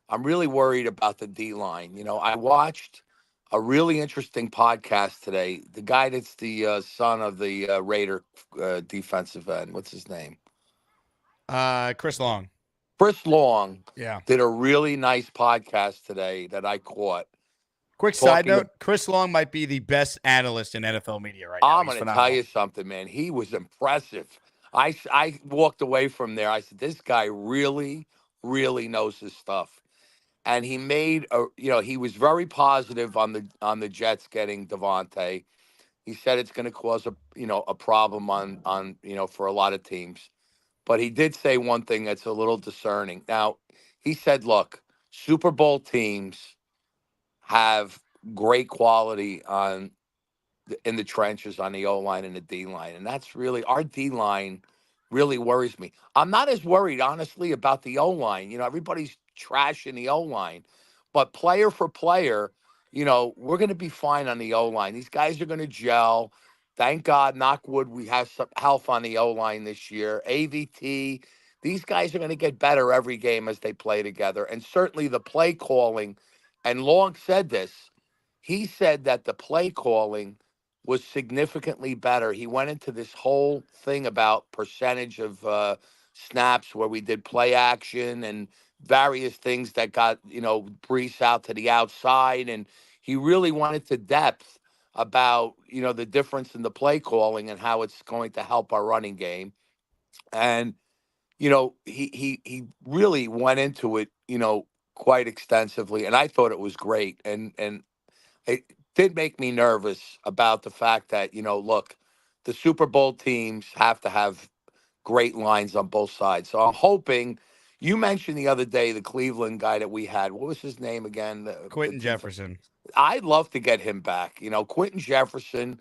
[SPEAKER 13] I'm really worried about the D-line. You know, I watched a really interesting podcast today. The guy that's the son of the Raider defensive end. What's his name?
[SPEAKER 7] Chris Long.
[SPEAKER 13] Chris Long
[SPEAKER 7] Yeah.
[SPEAKER 13] did a really nice podcast today that I caught.
[SPEAKER 7] Quick side note, Chris Long might be the best analyst in NFL media right now.
[SPEAKER 13] I'm going to tell you something, man. He was impressive. I walked away from there. I said, this guy really, really knows his stuff. And he made he was very positive on the Jets getting Davante. He said it's going to cause a problem on for a lot of teams. But he did say one thing that's a little discerning. Now, he said, look, Super Bowl teams have great quality in the trenches on the O-line and the D-line. And that's really, our D-line really worries me. I'm not as worried, honestly, about the O-line. You know, everybody's trashing the O-line. But player for player, we're going to be fine on the O-line. These guys are going to gel. Thank God, knock wood, we have some health on the O-line this year. AVT, these guys are going to get better every game as they play together. And certainly the play calling, and Long said this, he said that the play calling was significantly better. He went into this whole thing about percentage of snaps where we did play action and various things that got, Brees out to the outside. And he really went into depth about, the difference in the play calling and how it's going to help our running game. And, he really went into it, quite extensively. And I thought it was great. And it did make me nervous about the fact that, look, the Super Bowl teams have to have great lines on both sides. So I'm hoping, you mentioned the other day the Cleveland guy that we had. What was his name again?
[SPEAKER 7] Quentin Jefferson.
[SPEAKER 13] I'd love to get him back. Quentin Jefferson,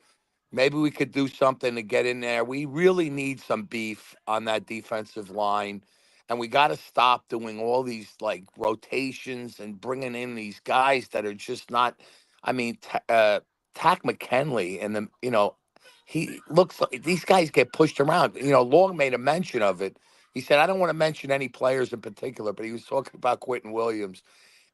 [SPEAKER 13] maybe we could do something to get in there. We really need some beef on that defensive line. And we got to stop doing all these rotations and bringing in these guys that are just not. I mean, Tack McKinley and he looks like these guys get pushed around. Long made a mention of it. He said, I don't want to mention any players in particular, but he was talking about Quentin Williams.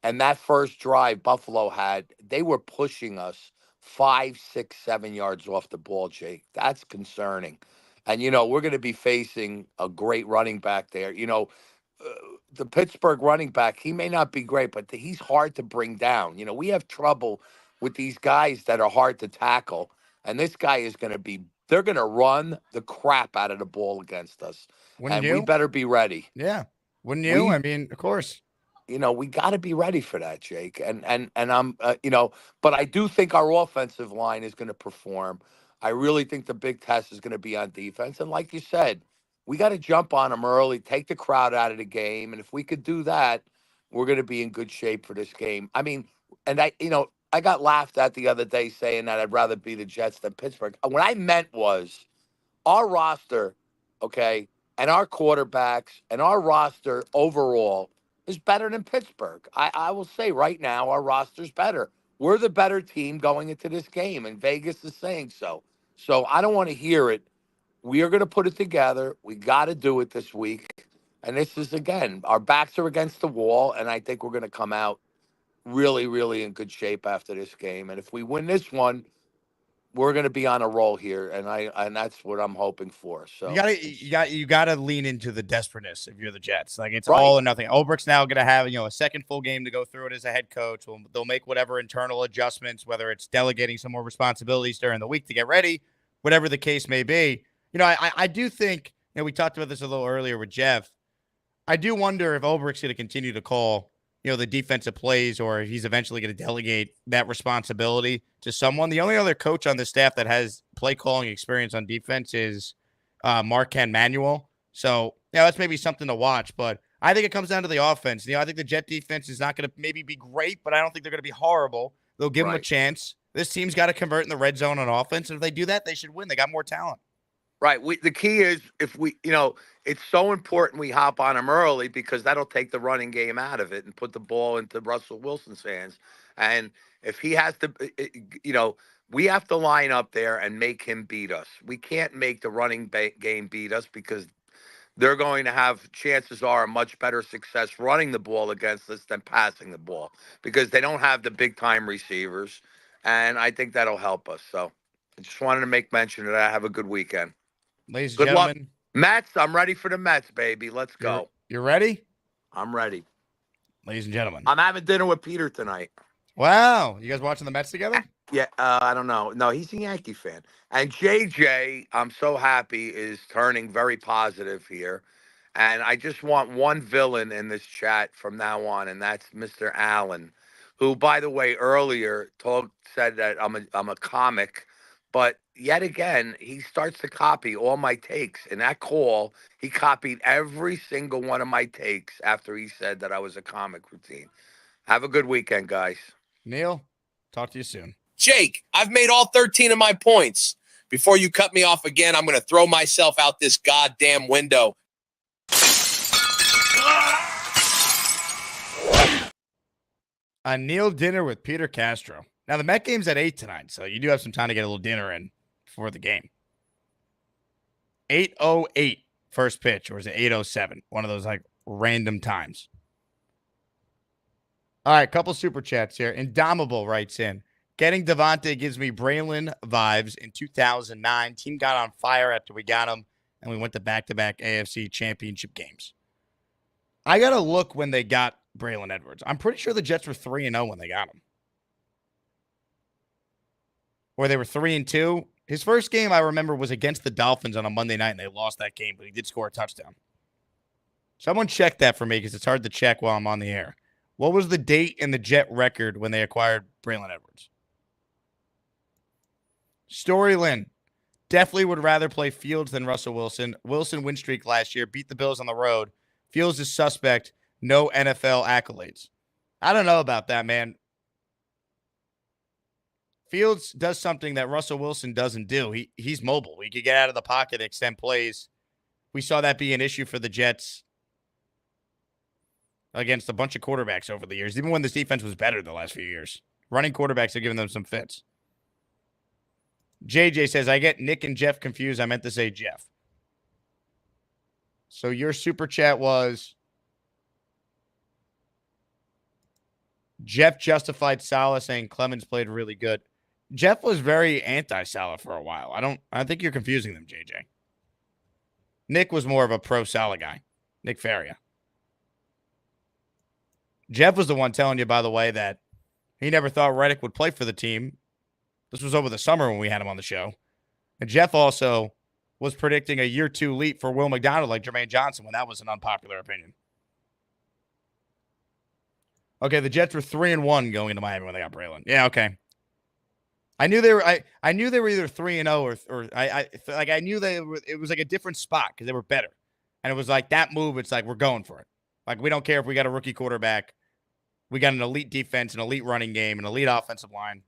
[SPEAKER 13] And that first drive Buffalo had, they were pushing us 5, 6, 7 yards off the ball, Jake. That's concerning. And, we're going to be facing a great running back there. The Pittsburgh running back, he may not be great, but he's hard to bring down. We have trouble with these guys that are hard to tackle. And this guy is going to be, they're going to run the crap out of the ball against us.
[SPEAKER 7] Wouldn't
[SPEAKER 13] we better be ready.
[SPEAKER 7] Yeah. Wouldn't you? I mean, of course.
[SPEAKER 13] We got to be ready for that, Jake. And I'm, but I do think our offensive line is going to perform. I really think the big test is going to be on defense. And like you said, we got to jump on them early, take the crowd out of the game. And if we could do that, we're going to be in good shape for this game. I mean, and I got laughed at the other day saying that I'd rather be the Jets than Pittsburgh. What I meant was our roster, okay, and our quarterbacks and our roster overall is better than Pittsburgh. I will say right now our roster's better. We're the better team going into this game, and Vegas is saying so. So I don't want to hear it. We are going to put it together. We got to do it this week. And this is, again, our backs are against the wall, and I think we're going to come out really, really in good shape after this game. And if we win this one, we're going to be on a roll here, and that's what I'm hoping for. So
[SPEAKER 7] you gotta lean into the desperateness if you're the Jets. Like, it's
[SPEAKER 13] Right.
[SPEAKER 7] all or nothing. Ulbricht's now gonna have a second full game to go through it as a head coach. They'll make whatever internal adjustments, whether it's delegating some more responsibilities during the week to get ready, whatever the case may be. I do think, we talked about this a little earlier with Jeff. I do wonder if Ulbricht's going to continue to call the defensive plays, or if he's eventually going to delegate that responsibility to someone. The only other coach on the staff that has play calling experience on defense is Marquand Manuel. So, that's maybe something to watch, but I think it comes down to the offense. I think the Jet defense is not going to maybe be great, but I don't think they're going to be horrible. They'll give them a chance. This team's got to convert in the red zone on offense. And if they do that, they should win. They got more talent.
[SPEAKER 13] Right. The key is if we, it's so important we hop on him early, because that'll take the running game out of it and put the ball into Russell Wilson's hands. And if he has to, we have to line up there and make him beat us. We can't make the running game beat us, because they're going to have, chances are, a much better success running the ball against us than passing the ball, because they don't have the big time receivers. And I think that'll help us. So I just wanted to make mention of that. Have a good weekend.
[SPEAKER 7] Ladies and
[SPEAKER 13] Good luck.
[SPEAKER 7] gentlemen.
[SPEAKER 13] Mets, I'm ready for the Mets, baby. Let's go.
[SPEAKER 7] You're ready?
[SPEAKER 13] I'm ready.
[SPEAKER 7] Ladies and gentlemen.
[SPEAKER 13] I'm having dinner with Peter tonight.
[SPEAKER 7] Wow. You guys watching the Mets together?
[SPEAKER 13] Yeah, I don't know. No, he's a Yankee fan. And JJ, I'm so happy, is turning very positive here. And I just want one villain in this chat from now on, and that's Mr. Allen, who, by the way, earlier said that I'm a comic. But yet again, he starts to copy all my takes. In that call, he copied every single one of my takes after he said that I was a comic routine. Have a good weekend, guys.
[SPEAKER 7] Neil, talk to you soon.
[SPEAKER 14] Jake, I've made all 13 of my points. Before you cut me off again, I'm going to throw myself out this goddamn window.
[SPEAKER 7] A Neil dinner with Peter Castro. Now, the Met game's at 8 tonight, so you do have some time to get a little dinner in before the game. 8:08 first pitch, or is it 8:07? One of those, random times. All right, couple super chats here. Indomable writes in, getting Davante gives me Braylon vibes in 2009. Team got on fire after we got him, and we went to back-to-back AFC championship games. I got to look when they got Braylon Edwards. I'm pretty sure the Jets were 3-0 when they got him. Or they were 3-2. His first game, I remember, was against the Dolphins on a Monday night, and they lost that game, but he did score a touchdown. Someone check that for me, because it's hard to check while I'm on the air. What was the date in the Jet record when they acquired Braylon Edwards? Story Lynn. Definitely would rather play Fields than Russell Wilson. Wilson win streak last year, beat the Bills on the road. Fields is suspect. No NFL accolades. I don't know about that, man. Fields does something that Russell Wilson doesn't do. He's mobile. He could get out of the pocket and extend plays. We saw that be an issue for the Jets against a bunch of quarterbacks over the years, even when this defense was better the last few years. Running quarterbacks have given them some fits. JJ says, I get Nick and Jeff confused. I meant to say Jeff. So your super chat was Jeff justified Saleh saying Clemens played really good. Jeff was very anti-Saleh for a while. I think you're confusing them, JJ. Nick was more of a pro-Saleh guy. Nick Faria. Jeff was the one telling you, by the way, that he never thought Reddick would play for the team. This was over the summer when we had him on the show. And Jeff also was predicting a year 2 leap for Will McDonald like Jermaine Johnson when that was an unpopular opinion. Okay, the Jets were 3-1 going into Miami when they got Braylon. Yeah, okay. I knew they were. I knew they were either 3-0 or I knew it was like a different spot because they were better, and it was like that move. It's like we're going for it. Like we don't care if we got a rookie quarterback, we got an elite defense, an elite running game, an elite offensive line.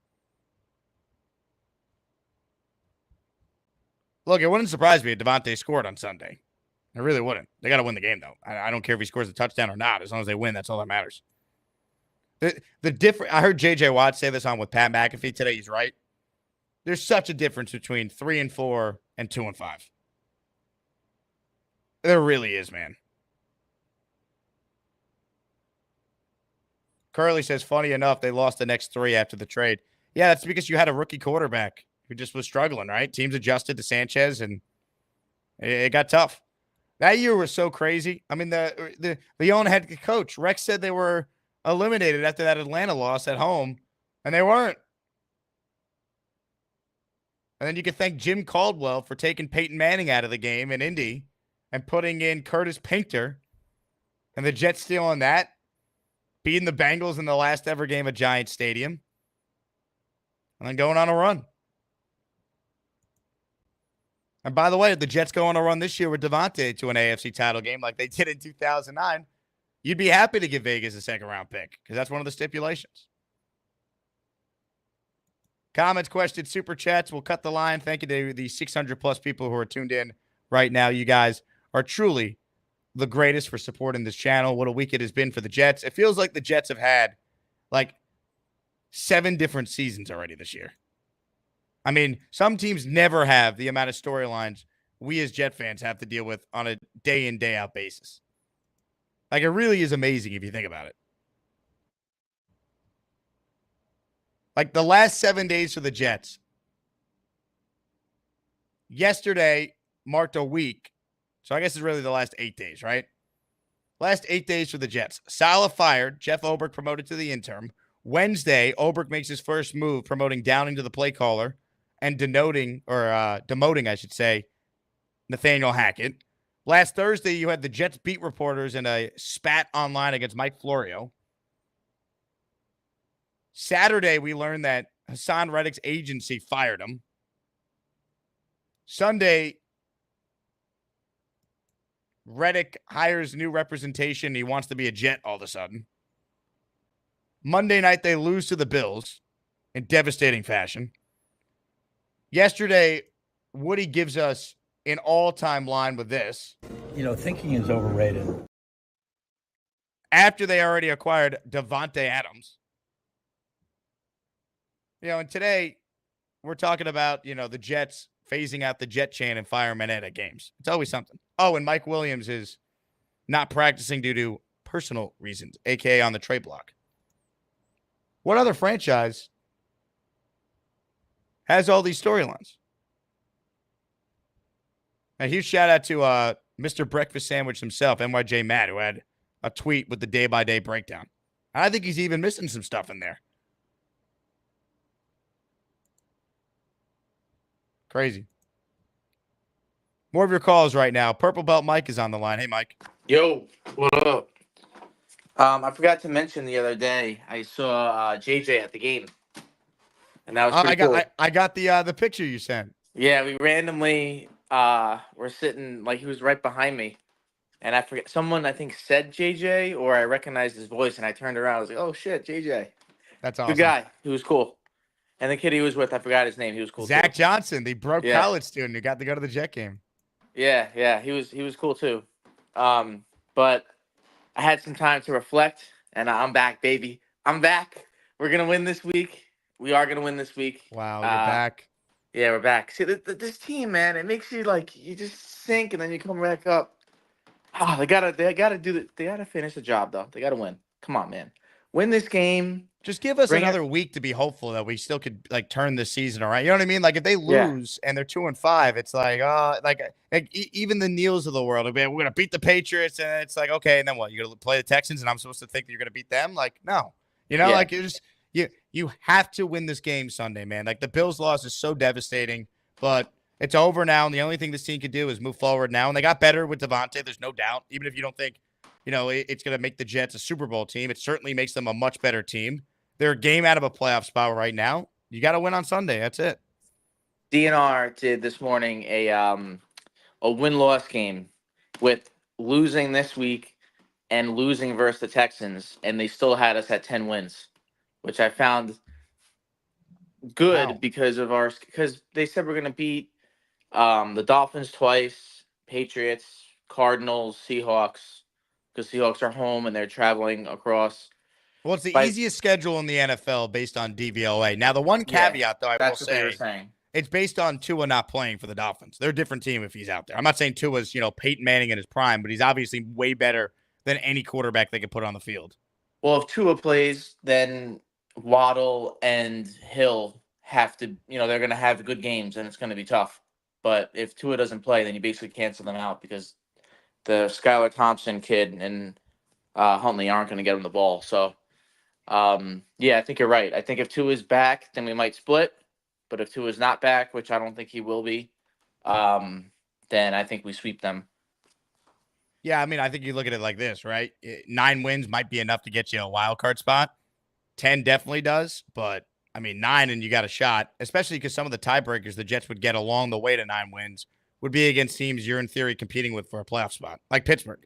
[SPEAKER 7] Look, it wouldn't surprise me if Davante scored on Sunday. It really wouldn't. They got to win the game though. I don't care if he scores a touchdown or not. As long as they win, that's all that matters. The different. I heard J.J. Watt say this on with Pat McAfee today. He's right. There's such a difference between 3-4 and 2-5. There really is, man. Curly says, funny enough, they lost the next 3 after the trade. Yeah, that's because you had a rookie quarterback who just was struggling, right? Teams adjusted to Sanchez, and it got tough. That year was so crazy. I mean, the own head coach, Rex, said they were eliminated after that Atlanta loss at home, and they weren't. And then you can thank Jim Caldwell for taking Peyton Manning out of the game in Indy and putting in Curtis Pinker, and the Jets stealing that, beating the Bengals in the last ever game at Giants Stadium, and then going on a run. And by the way, if the Jets go on a run this year with Davante to an AFC title game like they did in 2009, you'd be happy to give Vegas a second-round pick because that's one of the stipulations. Comments, questions, super chats. We'll cut the line. Thank you to the 600-plus people who are tuned in right now. You guys are truly the greatest for supporting this channel. What a week it has been for the Jets. It feels like the Jets have had like 7 different seasons already this year. I mean, some teams never have the amount of storylines we as Jet fans have to deal with on a day-in, day-out basis. Like, it really is amazing if you think about it. Like, the last 7 days for the Jets. Yesterday marked a week. So I guess it's really the last 8 days, right? Last 8 days for the Jets. Saleh fired. Jeff Ulbrich promoted to the interim. Wednesday, Ulbrich makes his first move, promoting Downing to the play caller and demoting, I should say, Nathaniel Hackett. Last Thursday, you had the Jets beat reporters in a spat online against Mike Florio. Saturday, we learned that Haason Reddick's agency fired him. Sunday, Reddick hires new representation. He wants to be a Jet all of a sudden. Monday night, they lose to the Bills in devastating fashion. Yesterday, Woody gives us an all-time line with this.
[SPEAKER 15] Thinking is overrated.
[SPEAKER 7] After they already acquired Davante Adams. And today we're talking about, the Jets phasing out the Jet chant and fireman Ed at games. It's always something. Oh, and Mike Williams is not practicing due to personal reasons, a.k.a. on the trade block. What other franchise has all these storylines? A huge shout out to Mr. Breakfast Sandwich himself, NYJ Matt, who had a tweet with the day-by-day breakdown. I think he's even missing some stuff in there. Crazy. More of your calls right now. Purple Belt Mike is on the line. Hey, Mike.
[SPEAKER 16] Yo, what up? I forgot to mention the other day I saw JJ at the game, and that was pretty cool.
[SPEAKER 7] I got the picture you sent.
[SPEAKER 16] Yeah, we randomly were sitting like he was right behind me, and I forget someone I think said JJ or I recognized his voice, and I turned around. I was like, "Oh shit, JJ!"
[SPEAKER 7] That's awesome.
[SPEAKER 16] Good guy. He was cool. And the kid he was with, I forgot his name. He was cool.
[SPEAKER 7] Zach
[SPEAKER 16] too.
[SPEAKER 7] Johnson, the broke college student who got to go to the Jet game.
[SPEAKER 16] Yeah, he was cool too. But I had some time to reflect, and I'm back, baby. I'm back. We're gonna win this week. We are gonna win this week.
[SPEAKER 7] Wow, you're back.
[SPEAKER 16] Yeah, we're back. See, this team, man, it makes you like you just sink and then you come back up. Oh, they gotta finish the job though. They gotta win. Come on, man. Win this game.
[SPEAKER 7] Just give us another week to be hopeful that we still could like turn this season around. You know what I mean? Like if they lose and they're 2-5, it's like even the Neils of the world, we're gonna beat the Patriots, and it's like okay, and then what? You're gonna play the Texans, and I'm supposed to think that you're gonna beat them? Like no, like you just you have to win this game Sunday, man. Like the Bills loss is so devastating, but it's over now, and the only thing this team can do is move forward now. And they got better with Davante. There's no doubt, even if you don't think it's gonna make the Jets a Super Bowl team. It certainly makes them a much better team. They're a game out of a playoff spot right now. You got to win on Sunday. That's it.
[SPEAKER 16] DNR did this morning a win-loss game with losing this week and losing versus the Texans, and they still had us at 10 wins, which I found good because they said we're going to beat the Dolphins twice, Patriots, Cardinals, Seahawks, because Seahawks are home and they're traveling across.
[SPEAKER 7] Well, it's the easiest schedule in the NFL based on DVOA. Now, the one caveat, though, I will say, it's based on Tua not playing for the Dolphins. They're a different team if he's out there. I'm not saying Tua's, Peyton Manning in his prime, but he's obviously way better than any quarterback they could put on the field.
[SPEAKER 16] Well, if Tua plays, then Waddle and Hill have to, they're going to have good games, and it's going to be tough. But if Tua doesn't play, then you basically cancel them out because the Skylar Thompson kid and Huntley aren't going to get him the ball. So, yeah, I think you're right. I think if Tua is back, then we might split. But if Tua is not back, which I don't think he will be, then I think we sweep them.
[SPEAKER 7] Yeah, I mean, I think you look at it like this, right? 9 wins might be enough to get you a wild card spot. 10 definitely does, but I mean, 9 and you got a shot, especially because some of the tiebreakers the Jets would get along the way to 9 wins would be against teams you're in theory competing with for a playoff spot, like Pittsburgh.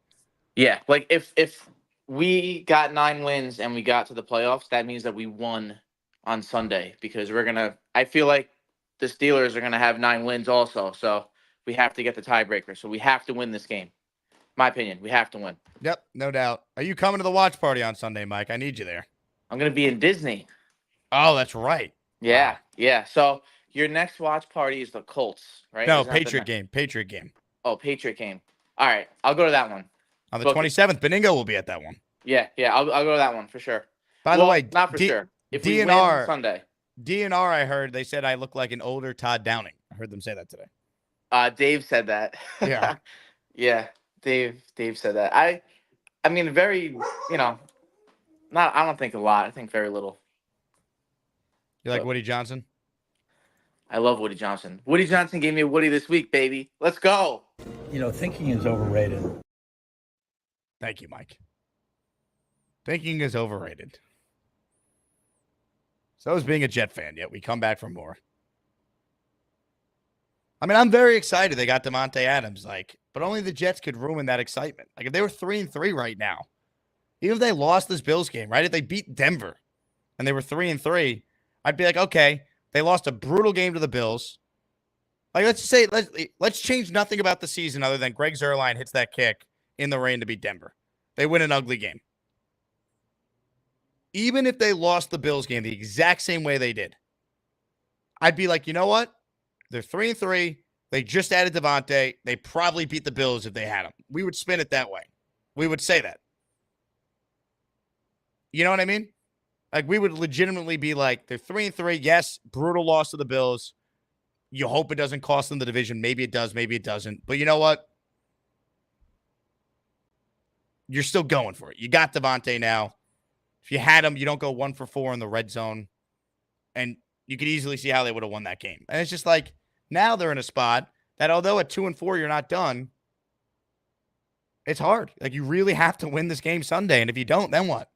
[SPEAKER 16] Yeah, like if we got 9 wins and we got to the playoffs, that means that we won on Sunday because I feel like the Steelers are gonna have 9 wins also, so we have to get the tiebreaker. So we have to win this game. My opinion, we have to win.
[SPEAKER 7] Yep, no doubt. Are you coming to the watch party on Sunday, Mike? I need you there.
[SPEAKER 16] I'm going to be in Disney.
[SPEAKER 7] Oh, that's right.
[SPEAKER 16] Yeah,
[SPEAKER 7] wow.
[SPEAKER 16] Yeah. So your next watch party is the Colts, right?
[SPEAKER 7] No, Patriot game. Patriot game.
[SPEAKER 16] Oh, Patriot game. All right, I'll go to that one.
[SPEAKER 7] On the 27th, Beningo will be at that one.
[SPEAKER 16] Yeah, I'll go to that one for sure.
[SPEAKER 7] By the way,
[SPEAKER 16] not for sure. If we win Sunday.
[SPEAKER 7] DNR, I heard they said I look like an older Todd Downing. I heard them say that today.
[SPEAKER 16] Dave said that.
[SPEAKER 7] Yeah.
[SPEAKER 16] Yeah. Dave said that. I mean, very, I don't think a lot. I think very little.
[SPEAKER 7] You like Woody Johnson?
[SPEAKER 16] I love Woody Johnson. Woody Johnson gave me a Woody this week, baby. Let's go.
[SPEAKER 15] Thinking is overrated.
[SPEAKER 7] Thank you, Mike. Thinking is overrated. So is being a Jet fan, yet we come back for more. I mean, I'm very excited they got Davante Adams, but only the Jets could ruin that excitement. Like, if they were 3-3 right now, even if they lost this Bills game, right? If they beat Denver and they were 3-3, I'd be like, okay, they lost a brutal game to the Bills. Like, let's change nothing about the season other than Greg Zuerlein hits that kick in the rain to beat Denver. They win an ugly game. Even if they lost the Bills game the exact same way they did, I'd be like, you know what? They're 3-3. They just added Davante. They probably beat the Bills if they had him. We would spin it that way. We would say that. You know what I mean? Like, we would legitimately be like, they're 3-3. Yes, brutal loss to the Bills. You hope it doesn't cost them the division. Maybe it does. Maybe it doesn't. But you know what? You're still going for it. You got Davante now. If you had him, you don't go 1 for 4 in the red zone. And you could easily see how they would have won that game. And it's just like, now they're in a spot that although at 2-4 you're not done, it's hard. Like, you really have to win this game Sunday. And if you don't, then what?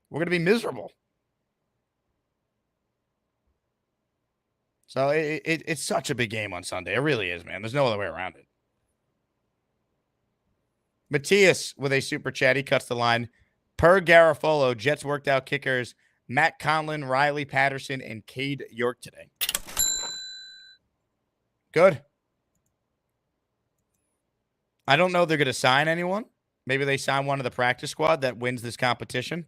[SPEAKER 7] We're going to be miserable. So it's such a big game on Sunday. It really is, man. There's no other way around it. Matthias with a super chat. He cuts the line. Per Garofolo, Jets worked out kickers Matt Conlon, Riley Patterson, and Cade York today. Good. I don't know if they're going to sign anyone. Maybe they sign one of the practice squad that wins this competition.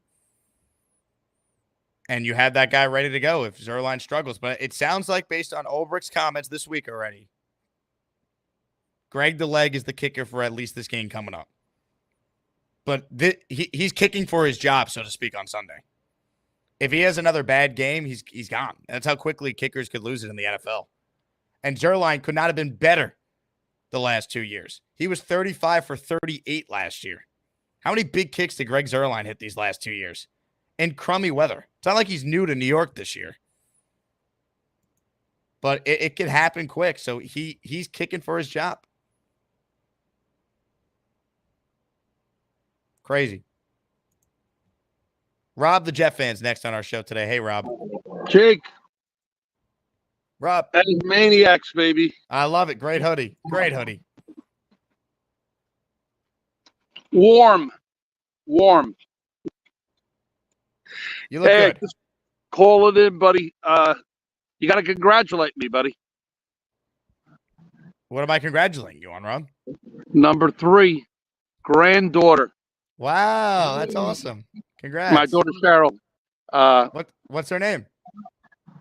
[SPEAKER 7] And you have that guy ready to go if Zuerlein struggles. But it sounds like, based on Ulbricht's comments this week already, Greg the Leg is the kicker for at least this game coming up. But he's kicking for his job, so to speak, on Sunday. If he has another bad game, he's gone. That's how quickly kickers could lose it in the NFL. And Zuerlein could not have been better the last 2 years. He was 35 for 38 last year. How many big kicks did Greg Zuerlein hit these last 2 years? In crummy weather. It's not like he's new to New York this year. But it could happen quick. So he's kicking for his job. Crazy. Rob, the Jet fan's next on our show today. Hey, Rob.
[SPEAKER 17] Jake.
[SPEAKER 7] Rob.
[SPEAKER 17] That is Maniacs, baby.
[SPEAKER 7] I love it. Great hoodie. Great hoodie.
[SPEAKER 17] Warm.
[SPEAKER 7] You look good.
[SPEAKER 17] Just call it in, buddy. You got to congratulate me, buddy.
[SPEAKER 7] What am I congratulating you on, Rob?
[SPEAKER 17] Number 3, granddaughter.
[SPEAKER 7] Wow, that's awesome. Congrats.
[SPEAKER 17] My daughter, Cheryl.
[SPEAKER 7] What's her name?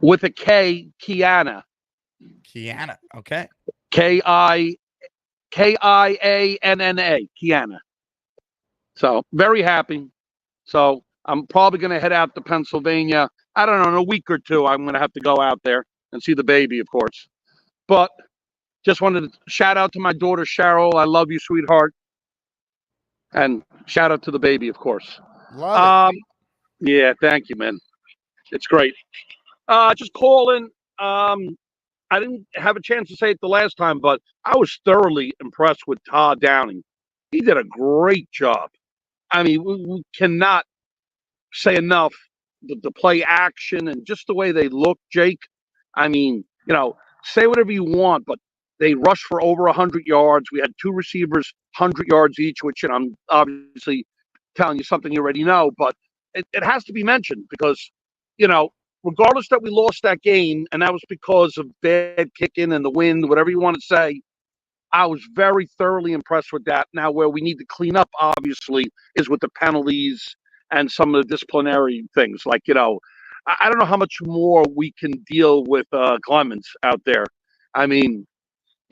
[SPEAKER 17] With a K, Kiana.
[SPEAKER 7] Kiana. Okay.
[SPEAKER 17] Kianna. Kiana. So very happy. So I'm probably going to head out to Pennsylvania. I don't know, in a week or two, I'm going to have to go out there and see the baby, of course. But just wanted to shout out to my daughter, Cheryl. I love you, sweetheart. And shout out to the baby, of course.
[SPEAKER 7] Love it.
[SPEAKER 17] Yeah, thank you, man. It's great. Just calling. I didn't have a chance to say it the last time, but I was thoroughly impressed with Todd Downing. He did a great job. I mean, we cannot say enough. The play action and just the way they look, Jake. I mean, say whatever you want, but they rushed for over 100 yards. We had two receivers, 100 yards each, which I'm obviously telling you something you already know, but it has to be mentioned because, regardless that we lost that game, and that was because of bad kicking and the wind, whatever you want to say, I was very thoroughly impressed with that. Now, where we need to clean up, obviously, is with the penalties and some of the disciplinary things. Like, I don't know how much more we can deal with Clemens out there. I mean,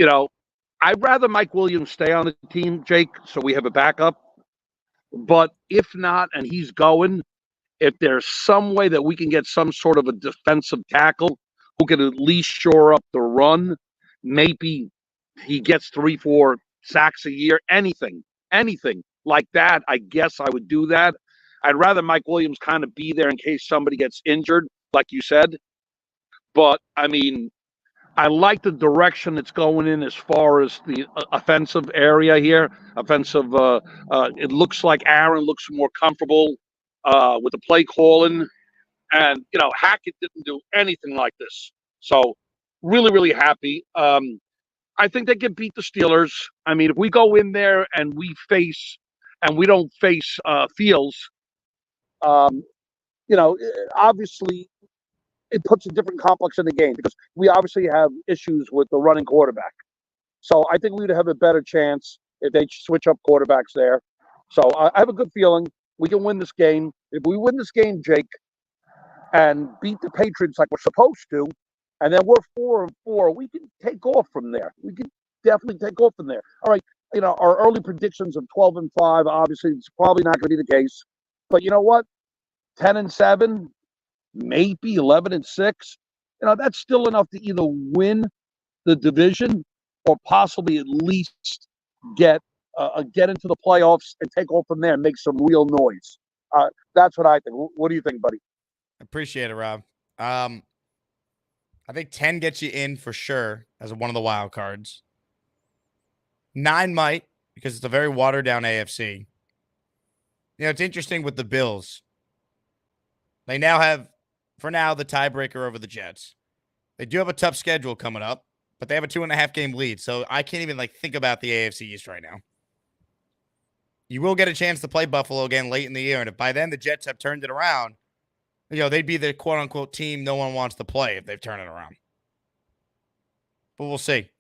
[SPEAKER 17] I'd rather Mike Williams stay on the team, Jake, so we have a backup. But if not, and he's going, if there's some way that we can get some sort of a defensive tackle who can at least shore up the run, maybe he gets 3-4 sacks a year, anything like that, I guess I would do that. I'd rather Mike Williams kind of be there in case somebody gets injured, like you said. But, I mean, I like the direction it's going in as far as the offensive area here. It looks like Aaron looks more comfortable with the play calling. And, Hackett didn't do anything like this. So, really, really happy. I think they can beat the Steelers. I mean, if we go in there and we don't face Fields, obviously it puts a different complex in the game because we obviously have issues with the running quarterback. So I think we'd have a better chance if they switch up quarterbacks there. So I have a good feeling we can win this game. If we win this game, Jake, and beat the Patriots like we're supposed to, and then we're 4-4, we can take off from there. We can definitely take off from there. All right, our early predictions of 12-5, obviously it's probably not going to be the case. But you know what? 10-7, maybe 11-6. That's still enough to either win the division or possibly at least get into the playoffs and take off from there and make some real noise. That's what I think. What do you think, buddy?
[SPEAKER 7] Appreciate it, Rob. I think 10 gets you in for sure as one of the wild cards. 9 might, because it's a very watered down AFC. It's interesting with the Bills. They now have, for now, the tiebreaker over the Jets. They do have a tough schedule coming up, but they have a 2.5 game lead. So I can't even think about the AFC East right now. You will get a chance to play Buffalo again late in the year. And if by then the Jets have turned it around, they'd be the quote unquote team no one wants to play if they've turned it around. But we'll see.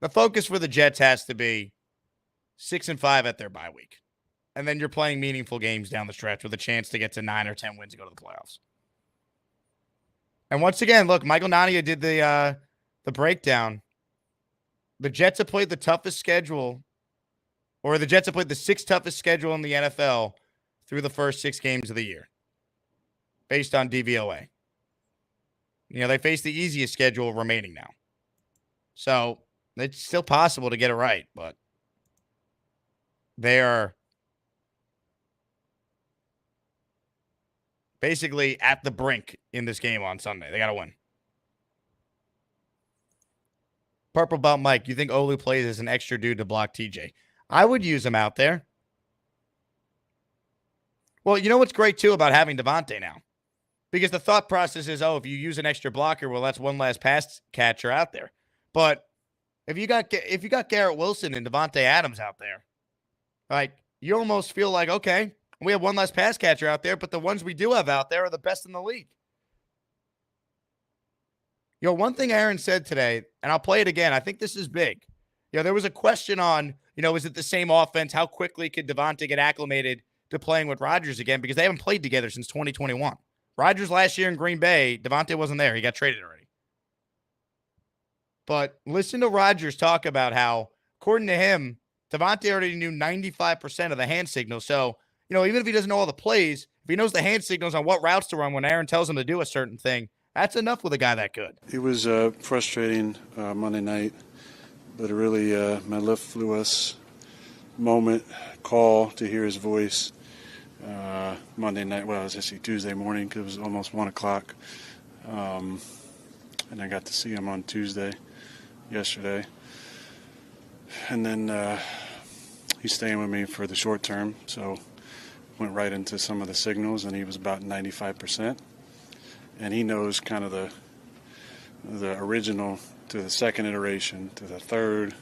[SPEAKER 7] The focus for the Jets has to be 6-5 at their bye week. And then you're playing meaningful games down the stretch with a chance to get to 9 or 10 wins to go to the playoffs. And once again, look, Michael Nania did the breakdown. The Jets have played the toughest schedule, or the Jets have played the 6th toughest schedule in the NFL through the first 6 games of the year, based on DVOA. They face the easiest schedule remaining now. So it's still possible to get it right, but they are basically at the brink in this game on Sunday. They got to win. Purple Belt Mike, you think Olu plays as an extra dude to block TJ? I would use him out there. Well, you know what's great, too, about having Davante now? Because the thought process is, if you use an extra blocker, well, that's one last pass catcher out there. But if you got Garrett Wilson and Davante Adams out there, you almost feel like, okay, we have one less pass catcher out there, but the ones we do have out there are the best in the league. One thing Aaron said today, and I'll play it again, I think this is big. There was a question on, is it the same offense? How quickly could Davante get acclimated to playing with Rodgers again? Because they haven't played together since 2021. Rodgers last year in Green Bay, Davante wasn't there. He got traded already. But listen to Rodgers talk about how, according to him, Davante already knew 95% of the hand signals. So, even if he doesn't know all the plays, if he knows the hand signals on what routes to run when Aaron tells him to do a certain thing, that's enough with a guy that good.
[SPEAKER 6] It was frustrating Monday night, but it really my left flew us call to hear his voice Monday night. Well, it was actually Tuesday morning because it was almost 1 o'clock. And I got to see him on Tuesday, yesterday. And then he's staying with me for the short term, so went right into some of the signals, and he was about 95%. And he knows kind of the original to the second iteration to the third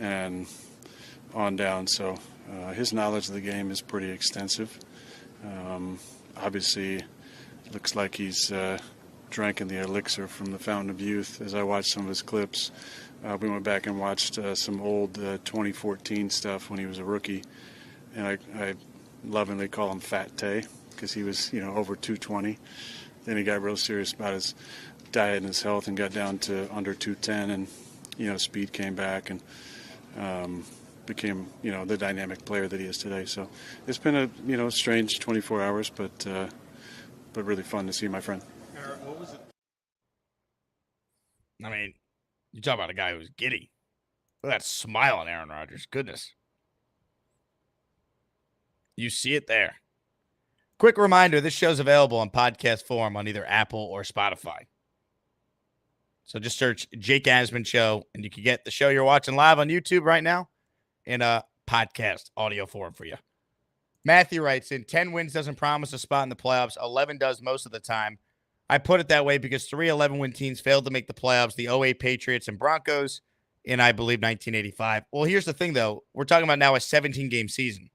[SPEAKER 6] and on down. So his knowledge of the game is pretty extensive. Obviously, it looks like he's drinking the elixir from the fountain of youth. As I watched some of his clips, we went back and watched some old 2014 stuff when he was a rookie, and I lovingly call him Fat Tay because he was over 220. Then he got real serious about his diet and his health and got down to under 210, and speed came back and became the dynamic player that he is today. So it's been a strange 24 hours, but really fun to see my friend.
[SPEAKER 5] What was it?
[SPEAKER 7] I mean, you talk about a guy who's giddy. Look at that smile on Aaron Rodgers. Goodness. You see it there. Quick reminder, this show's available in podcast form on either Apple or Spotify. So just search Jake Asman Show, and you can get the show you're watching live on YouTube right now in a podcast audio form for you. Matthew writes in, 10 wins doesn't promise a spot in the playoffs. 11 does most of the time. I put it that way because 3 11-win teams failed to make the playoffs, the 08 Patriots and Broncos in, I believe, 1985. Well, here's the thing, though. We're talking about now a 17-game season.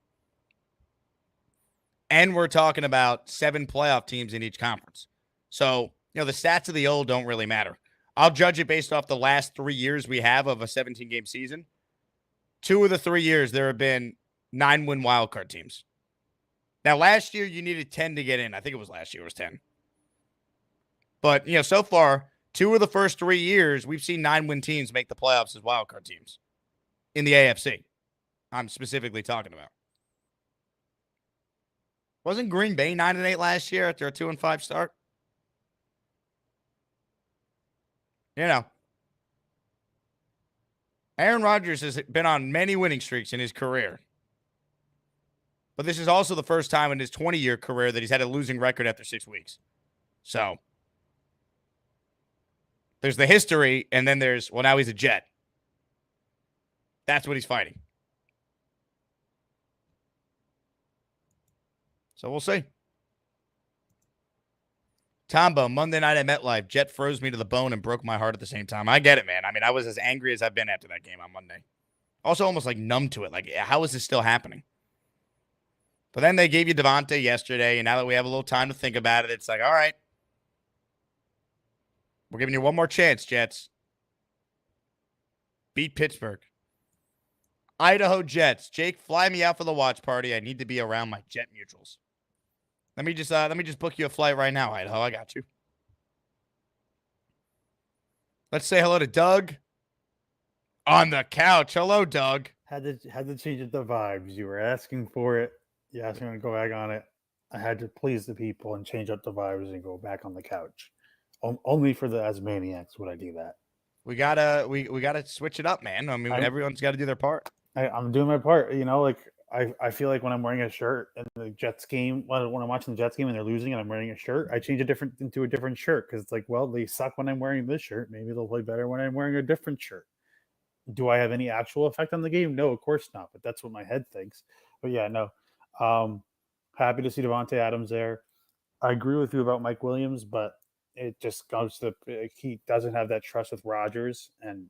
[SPEAKER 7] And we're talking about 7 playoff teams in each conference. So, the stats of the old don't really matter. I'll judge it based off the last 3 years we have of a 17-game season. 2 of the 3 years, there have been 9-win wildcard teams. Now, last year, you needed 10 to get in. I think it was last year. It was 10. But, so far, 2 of the first 3 years, we've seen 9-win teams make the playoffs as wildcard teams in the AFC. I'm specifically talking about. Wasn't Green Bay 9-8 last year after a 2-5 start? Aaron Rodgers has been on many winning streaks in his career. But this is also the first time in his 20-year career that he's had a losing record after 6 weeks. So, there's the history, and then there's, now he's a Jet. That's what he's fighting. So we'll see. Tombo, Monday night at MetLife, Jet froze me to the bone and broke my heart at the same time. I get it, man. I mean, I was as angry as I've been after that game on Monday. Also almost like numb to it. Like, how is this still happening? But then they gave you Davante yesterday, and now that we have a little time to think about it, it's like, all right. We're giving you one more chance, Jets. Beat Pittsburgh. Idaho Jets. Jake, fly me out for the watch party. I need to be around my Jet mutuals. Let me just book you a flight right now, Idaho. I got you. Let's say hello to Doug on the couch. Hello, Doug.
[SPEAKER 15] Had to change up the vibes. You were asking for it. You asked me to go back on it. I had to please the people and change up the vibes and go back on the couch. Only for the Asmaniacs would I do that.
[SPEAKER 7] We gotta switch it up, man. I mean, everyone's got to do their part.
[SPEAKER 15] I'm doing my part. I feel like when I'm wearing a shirt in the Jets game, when I'm watching the Jets game and they're losing and I'm wearing a shirt, I change into a different shirt because it's like, well, they suck when I'm wearing this shirt. Maybe they'll play better when I'm wearing a different shirt. Do I have any actual effect on the game? No, of course not. But that's what my head thinks. But yeah, no. Happy to see Davante Adams there. I agree with you about Mike Williams, but it just goes to he doesn't have that trust with Rodgers, and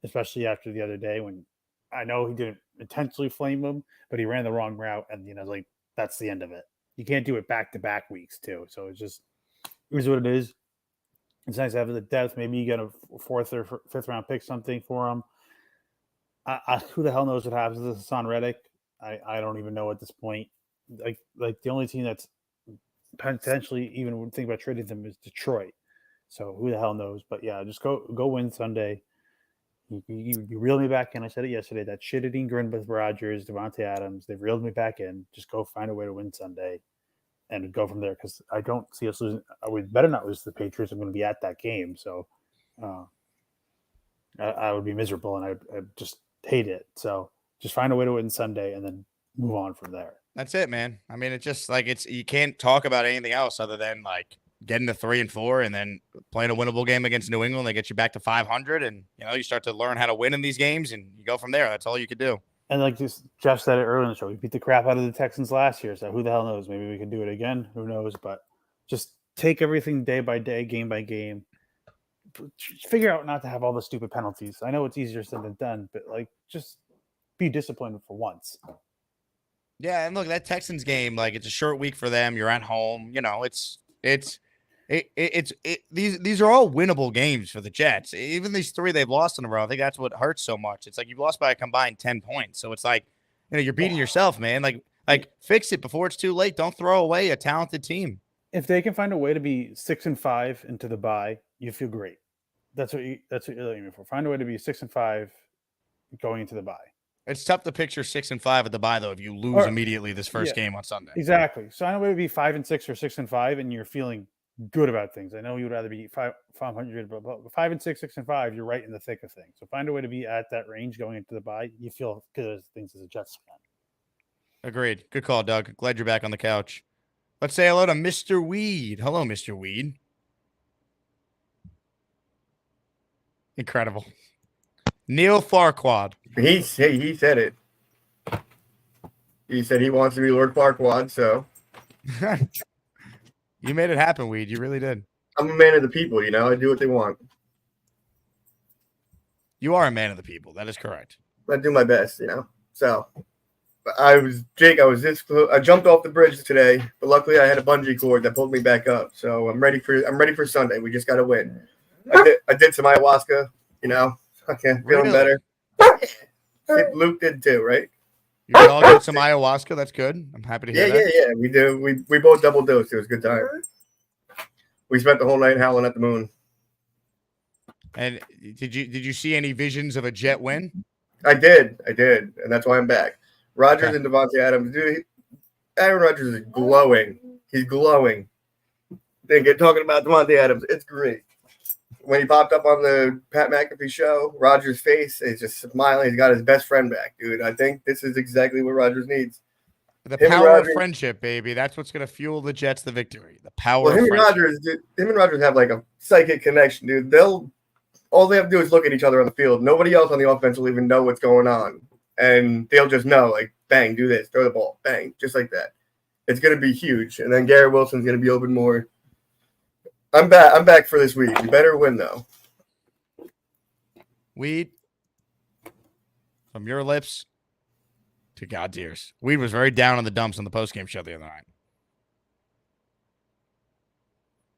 [SPEAKER 15] especially after the other day when I know he didn't intentionally flame him, but he ran the wrong route, and like that's the end of it. You can't do it back-to-back weeks too, so it is what it is. It's nice to have the depth. Maybe you get a 4th or 5th round pick, something for him. Who the hell knows what happens to Haason Reddick? I don't even know at this point. Like the only team that's potentially even would think about trading them is Detroit. So who the hell knows? But yeah, just go win Sunday. You reeled me back in. I said it yesterday. That shit-eating grin with Rodgers, Davante Adams, they've reeled me back in. Just go find a way to win Sunday and go from there, because I don't see us losing. We better not lose to the Patriots. I'm going to be at that game, so I would be miserable, and I just hate it. So just find a way to win Sunday and then move on from there.
[SPEAKER 7] That's it, man. I mean, it's just like you can't talk about anything else other than like getting to 3-4 and then playing a winnable game against New England. They get you back to 500, and you start to learn how to win in these games, and you go from there. That's all you could do.
[SPEAKER 15] And like Jeff said it earlier in the show, we beat the crap out of the Texans last year. So who the hell knows? Maybe we could do it again. Who knows? But just take everything day by day, game by game. Figure out not to have all the stupid penalties. I know it's easier said than done, but like just be disciplined for once.
[SPEAKER 7] Yeah, and look, that Texans game, like it's a short week for them. You're at home. These are all winnable games for the Jets. Even these 3 they've lost in a row, I think that's what hurts so much. It's like you've lost by a combined 10 points. So it's like, you're beating yourself, man. Like fix it before it's too late. Don't throw away a talented team.
[SPEAKER 15] If they can find a way to be 6-5 into the bye, you feel great. That's what you're aiming for. Find a way to be 6-5 going into the bye.
[SPEAKER 7] It's tough to picture 6-5 at the bye though if you lose immediately this first game on Sunday.
[SPEAKER 15] Exactly. So find a way to be 5-6 or 6-5, and you're feeling good about things. I know you would rather be 500, but 5-6, 6-5, you're right in the thick of things. So find a way to be at that range going into the bye. You feel good as things as a Jets fan.
[SPEAKER 7] Agreed. Good call, Doug. Glad you're back on the couch. Let's say hello to Mr. Weed. Hello, Mr. Weed. Incredible. Neil Farquaad.
[SPEAKER 18] He said it. He said he wants to be Lord Farquaad, so.
[SPEAKER 7] You made it happen, Weed. You really did.
[SPEAKER 18] I'm a man of the people, I do what they want.
[SPEAKER 7] You are a man of the people. That is correct.
[SPEAKER 18] I do my best, So I was this close. I jumped off the bridge today, but luckily I had a bungee cord that pulled me back up. So I'm ready for Sunday. We just got to win. I did some ayahuasca, Okay, feeling better. Luke did too, right?
[SPEAKER 7] You all did some ayahuasca. That's good. I'm happy to hear that.
[SPEAKER 18] Yeah. We do. We both double dosed. It was a good time. We spent the whole night howling at the moon.
[SPEAKER 7] And did you see any visions of a Jet win?
[SPEAKER 18] I did, and that's why I'm back. Rodgers and Davante Adams, dude. Aaron Rodgers is glowing. He's glowing. Then get talking about Davante Adams. It's great. When he popped up on the Pat McAfee show, Rodgers' face is just smiling. He's got his best friend back, dude. I think this is exactly what Rodgers needs.
[SPEAKER 7] The power of friendship, baby. That's what's going to fuel the Jets the victory. The power of friendship.
[SPEAKER 18] Him and Rodgers have like a psychic connection, dude. All they have to do is look at each other on the field. Nobody else on the offense will even know what's going on. And they'll just know, like, bang, do this, throw the ball, bang, just like that. It's going to be huge. And then Garrett Wilson's going to be open more. I'm back for this week. We better win, though.
[SPEAKER 7] Weed, from your lips to God's ears. Weed was very down on the dumps on the postgame show the other night.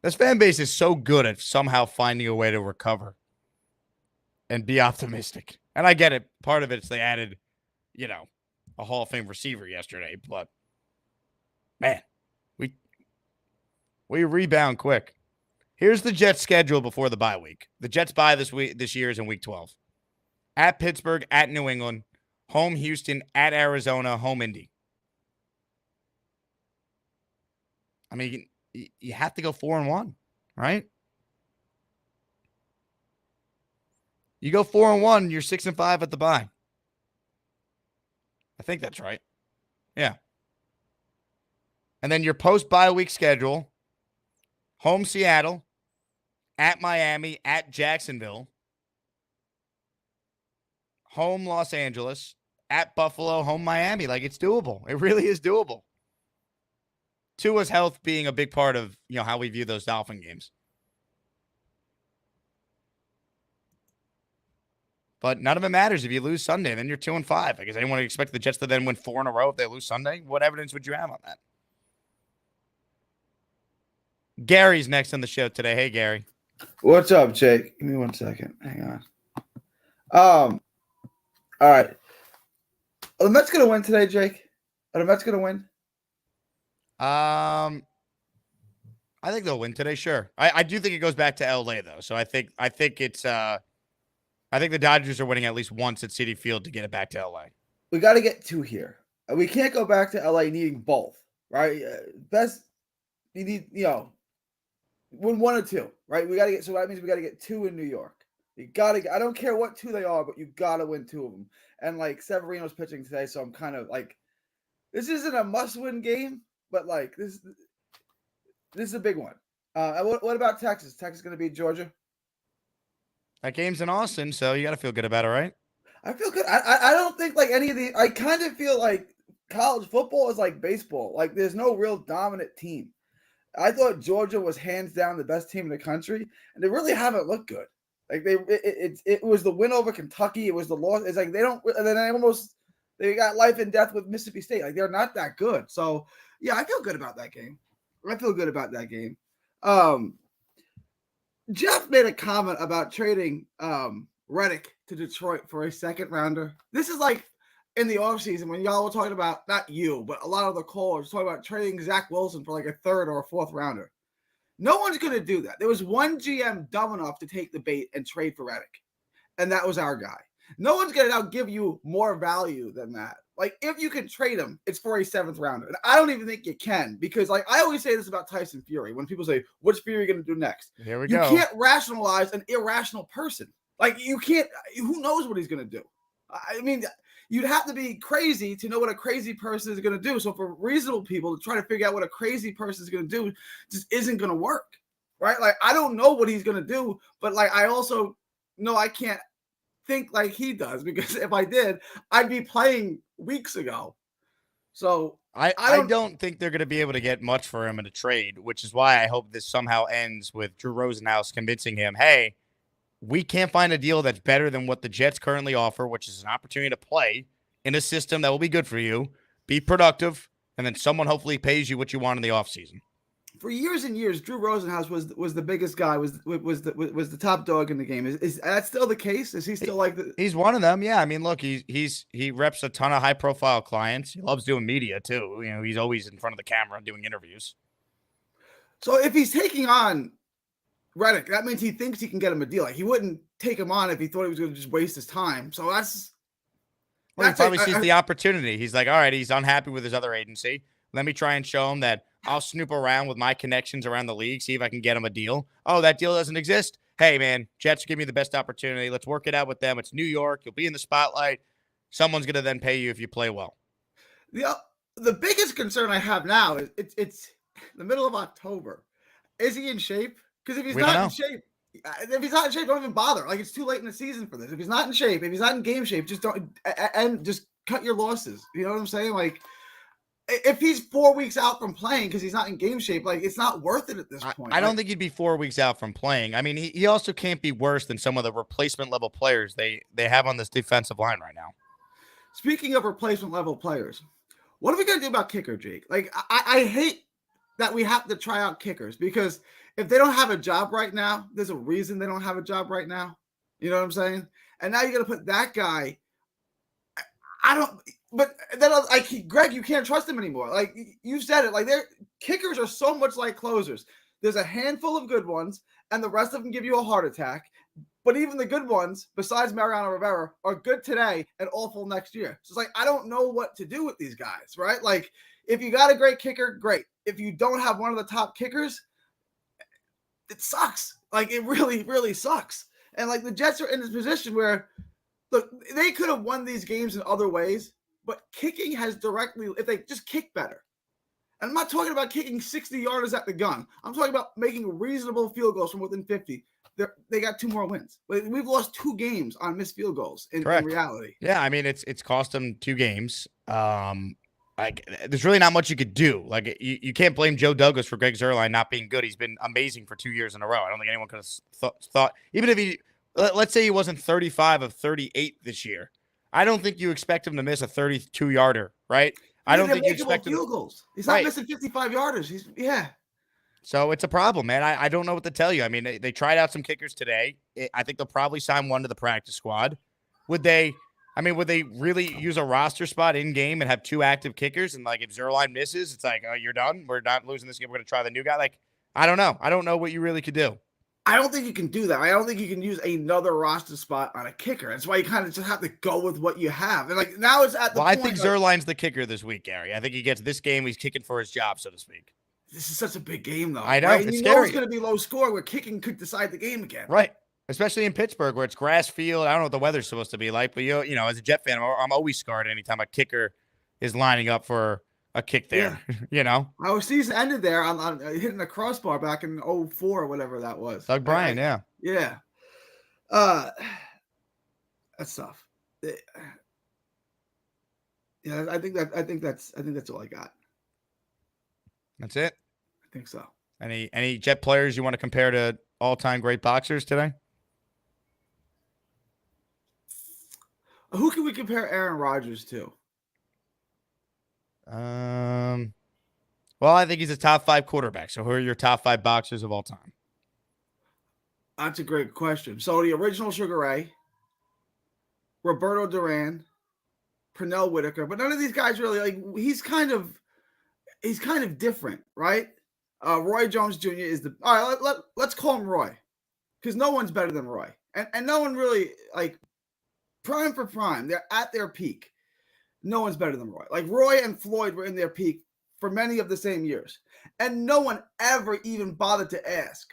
[SPEAKER 7] This fan base is so good at somehow finding a way to recover and be optimistic. And I get it. Part of it is they added, a Hall of Fame receiver yesterday. But, man, we rebound quick. Here's the Jets' schedule before the bye week. The Jets' bye this year is in Week 12. At Pittsburgh, at New England, home Houston, at Arizona, home Indy. I mean, you have to go 4-1, right? You go 4-1, you're 6-5 at the bye. I think that's right. Yeah. And then your post-bye week schedule, home Seattle, at Miami, at Jacksonville, home Los Angeles, at Buffalo, home Miami. Like, it's doable. It really is doable. Tua's health being a big part of, how we view those Dolphin games. But none of it matters if you lose Sunday. Then you're 2-5. I guess anyone expect the Jets to then win 4 in a row if they lose Sunday? What evidence would you have on that? Gary's next on the show today. Hey, Gary.
[SPEAKER 19] What's up, Jake? Give me 1 second. Hang on. All right. Are the Mets going to win today, Jake? Are the Mets going to win?
[SPEAKER 7] I think they'll win today. Sure. I do think it goes back to LA though. So I think it's I think the Dodgers are winning at least once at Citi Field to get it back to LA.
[SPEAKER 19] We got to get 2 here. We can't go back to LA needing both, right? Best, you need, win 1 or 2, right? We got to get, so that means we got to get 2 in New York. You got to, I don't care what 2 they are, but you got to win 2 of them. And like Severino's pitching today, so I'm kind of like, this isn't a must-win game, but like this is a big one. What about Texas? Texas going to beat Georgia?
[SPEAKER 7] That game's in Austin, so you got to feel good about it, right?
[SPEAKER 19] I feel good. I don't think like any of the. I kind of feel like college football is like baseball. Like there's no real dominant team. I thought Georgia was hands down the best team in the country, and they really haven't looked good. Like it was the win over Kentucky. It was the loss. It's like they don't. And then they got life and death with Mississippi State. Like they're not that good. So yeah, I feel good about that game. Jeff made a comment about trading Reddick to Detroit for a 2nd rounder. This is like in the offseason when y'all were talking about, not you, but a lot of the callers talking about trading Zach Wilson for like a 3rd or a 4th rounder. No one's going to do that. There was one GM dumb enough to take the bait and trade for Reddick, and that was our guy. No one's going to now give you more value than that. Like, if you can trade him, it's for a 7th rounder. And I don't even think you can, because like I always say this about Tyson Fury. When people say, what's Fury going to do next?
[SPEAKER 7] Here we
[SPEAKER 19] You
[SPEAKER 7] go.
[SPEAKER 19] can't rationalize an irrational person. Like, you can't, who knows what he's going to do? I mean, you'd have to be crazy to know what a crazy person is going to do. So for reasonable people to try to figure out what a crazy person is going to do just isn't going to work, right? Like, I don't know what he's going to do, but like, I also know I can't think like he does, because if I did, I'd be playing weeks ago. So
[SPEAKER 7] I don't think they're going to be able to get much for him in a trade, which is why I hope this somehow ends with Drew Rosenhaus convincing him, hey, we can't find a deal that's better than what the Jets currently offer, which is an opportunity to play in a system that will be good for you, be productive, and then someone hopefully pays you what you want in the offseason.
[SPEAKER 19] For years and years, Drew Rosenhaus was the biggest guy, was the top dog in the game. Is that still the case? Is he still like the?
[SPEAKER 7] He's one of them. Yeah, I mean, look, he reps a ton of high profile clients. He loves doing media too. You know, he's always in front of the camera doing interviews.
[SPEAKER 19] So if he's taking on Reddick, that means he thinks he can get him a deal. Like, he wouldn't take him on if he thought he was going to just waste his time. So
[SPEAKER 7] Well, he probably sees the opportunity. He's like, all right, he's unhappy with his other agency. Let me try and show him that I'll snoop around with my connections around the league, see if I can get him a deal. Oh, that deal doesn't exist? Hey, man, Jets give me the best opportunity. Let's work it out with them. It's New York. You'll be in the spotlight. Someone's going to then pay you if you play well.
[SPEAKER 19] The biggest concern I have now is it's the middle of October. Is he in shape? Because if he's not in shape, don't even bother. Like, it's too late in the season for this. If he's not in shape, if he's not in game shape, just don't, and just cut your losses. You know what I'm saying? Like, if he's 4 weeks out from playing because he's not in game shape, like, it's not worth it at this point.
[SPEAKER 7] I don't think he'd be 4 weeks out from playing. I mean, he also can't be worse than some of the replacement level players they have on this defensive line right now.
[SPEAKER 19] Speaking of replacement level players, what are we going to do about kicker, Jake? Like, I hate that we have to try out kickers, because if they don't have a job right now, there's a reason they don't have a job right now. You know what I'm saying? And now you're going to put that guy. But then, Greg, you can't trust him anymore. Like, you said it. Like, kickers are so much like closers. There's a handful of good ones, and the rest of them give you a heart attack. But even the good ones, besides Mariano Rivera, are good today and awful next year. So it's like, I don't know what to do with these guys, right? Like, if you got a great kicker, great. If you don't have one of the top kickers, it sucks. Like, it really, really sucks. And like, the Jets are in this position where, look, they could have won these games in other ways, but kicking has directly, if they just kick better. And I'm not talking about kicking 60-yarders at the gun. I'm talking about making reasonable field goals from within 50. They got 2 more wins. We've lost 2 games on missed field goals in reality.
[SPEAKER 7] Yeah, I mean, it's cost them 2 games. There's really not much you could do. Like, you can't blame Joe Douglas for Greg Zuerlein not being good. He's been amazing for 2 years in a row. I don't think anyone could have thought, even if let's say he wasn't 35 of 38 this year, I don't think you expect him to miss a 32-yarder, right? I don't think you expect him
[SPEAKER 19] field goals. He's not missing 55-yarders.
[SPEAKER 7] So it's a problem, man. I don't know what to tell you. I mean, they tried out some kickers today. I think they'll probably sign one to the practice squad. Would they really use a roster spot in game and have 2 active kickers? And like, if Zuerlein misses, it's like, oh, you're done. We're not losing this game. We're going to try the new guy. Like, I don't know. I don't know what you really could do.
[SPEAKER 19] I don't think you can do that. I don't think you can use another roster spot on a kicker. That's why you kind of just have to go with what you have. And like now it's at the
[SPEAKER 7] Well,
[SPEAKER 19] point.
[SPEAKER 7] I think Zerline's the kicker this week, Gary. I think he gets this game. He's kicking for his job, so to speak.
[SPEAKER 19] This is such a big game, though.
[SPEAKER 7] I know.
[SPEAKER 19] Right? And
[SPEAKER 7] It's
[SPEAKER 19] you know
[SPEAKER 7] scary.
[SPEAKER 19] it's going to be low score where kicking could decide the game again.
[SPEAKER 7] Right. Especially in Pittsburgh where it's grass field. I don't know what the weather's supposed to be like, but you know, as a Jet fan, I'm always scarred anytime a kicker is lining up for a kick there. You know?
[SPEAKER 19] Our season ended there on hitting a crossbar back in 04 or whatever that was.
[SPEAKER 7] Doug Bryan, yeah.
[SPEAKER 19] Yeah. That's tough. Yeah, I think that's all I got.
[SPEAKER 7] That's it.
[SPEAKER 19] I think so.
[SPEAKER 7] Any Jet players you want to compare to all-time great boxers today?
[SPEAKER 19] Who can we compare Aaron Rodgers to?
[SPEAKER 7] Well, I think he's a top 5 quarterback. So who are your top 5 boxers of all time?
[SPEAKER 19] That's a great question. So the original Sugar Ray, Roberto Duran, Pernell Whitaker, but none of these guys really like. He's kind of different, right? Roy Jones Jr. is the all right. Let's call him Roy, because no one's better than Roy, and no one really like prime for prime. They're at their peak. No one's better than Roy. Like Roy and Floyd were in their peak for many of the same years, and no one ever even bothered to ask,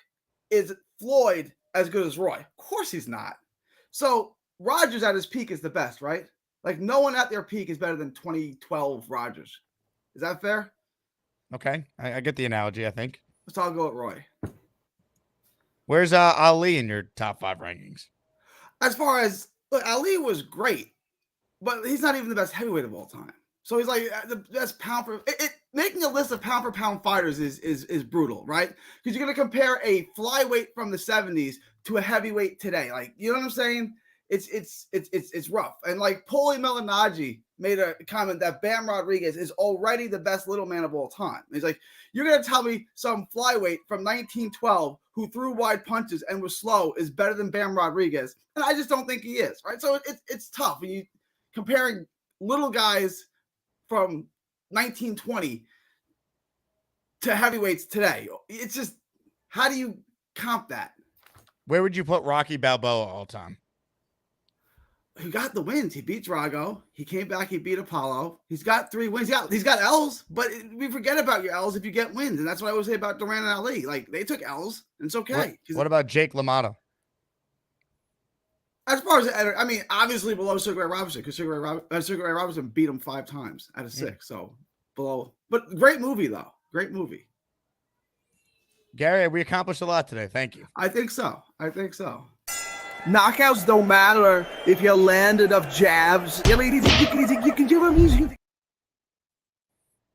[SPEAKER 19] is Floyd as good as Roy? Of course he's not. So Rodgers at his peak is the best, right? Like no one at their peak is better than 2012 Rodgers. Is that fair?
[SPEAKER 7] Okay. I get the analogy, I think.
[SPEAKER 19] Let's all go with Roy.
[SPEAKER 7] Where's Ali in your top 5 rankings?
[SPEAKER 19] As far as, look, Ali was great, but he's not even the best heavyweight of all time. So he's like the best pound for making a list of pound for pound fighters is brutal, right? Because you're gonna compare a flyweight from the 70s to a heavyweight today. Like, you know what I'm saying? It's rough. And like Paulie Malignaggi made a comment that Bam Rodriguez is already the best little man of all time. And he's like, you're gonna tell me some flyweight from 1912 who threw wide punches and was slow is better than Bam Rodriguez? And I just don't think he is, right? So it's tough when you comparing little guys from 1920 to heavyweights today. It's just, how do you comp that?
[SPEAKER 7] Where would you put Rocky Balboa all time?
[SPEAKER 19] He got the wins. He beat Drago. He came back. He beat Apollo. He's got 3 wins. He's got L's, but we forget about your L's if you get wins. And that's what I always say about Duran and Ali. Like, they took L's, and it's okay.
[SPEAKER 7] What about Jake LaMotta?
[SPEAKER 19] As far as, I mean, obviously below Sugar Ray Robinson, because Sugar Ray Robinson beat him 5 times out of 6. So below. But great movie, though. Great movie.
[SPEAKER 7] Gary, we accomplished a lot today. Thank you.
[SPEAKER 19] I think so.
[SPEAKER 20] Knockouts don't matter if you land enough jabs. You can give him.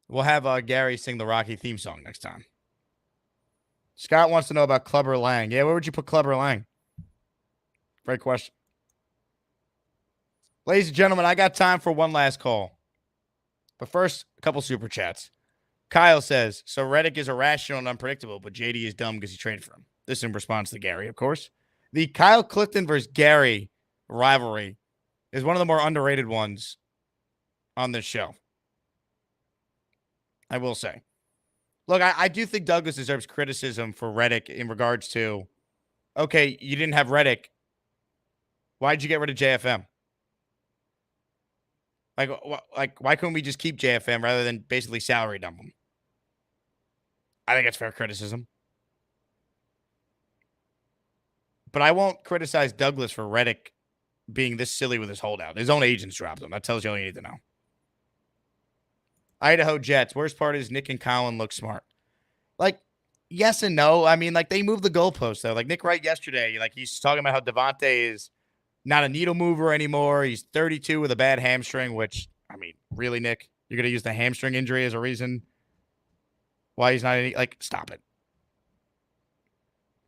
[SPEAKER 7] We'll have Gary sing the Rocky theme song next time. Scott wants to know about Clubber Lang. Yeah, where would you put Clubber Lang? Great question. Ladies and gentlemen, I got time for one last call. But first, a couple super chats. Kyle says, so Reddick is irrational and unpredictable, but JD is dumb because he traded for him. This in response to Gary, of course. The Kyle Clifton versus Gary rivalry is one of the more underrated ones on this show. I will say. Look, I do think Douglas deserves criticism for Reddick in regards to, okay, you didn't have Reddick. Why'd you get rid of JFM? Like, why couldn't we just keep JFM rather than basically salary dump him? I think that's fair criticism. But I won't criticize Douglas for Reddick being this silly with his holdout. His own agents dropped him. That tells you all you need to know. Idaho Jets. Worst part is Nick and Colin look smart. Like, yes and no. I mean, like, they moved the goalpost, though. Like, Nick Wright yesterday, like, he's talking about how Davante is not a needle mover anymore. He's 32 with a bad hamstring, which, I mean, really, Nick? You're going to use the hamstring injury as a reason why he's not any, like, stop it.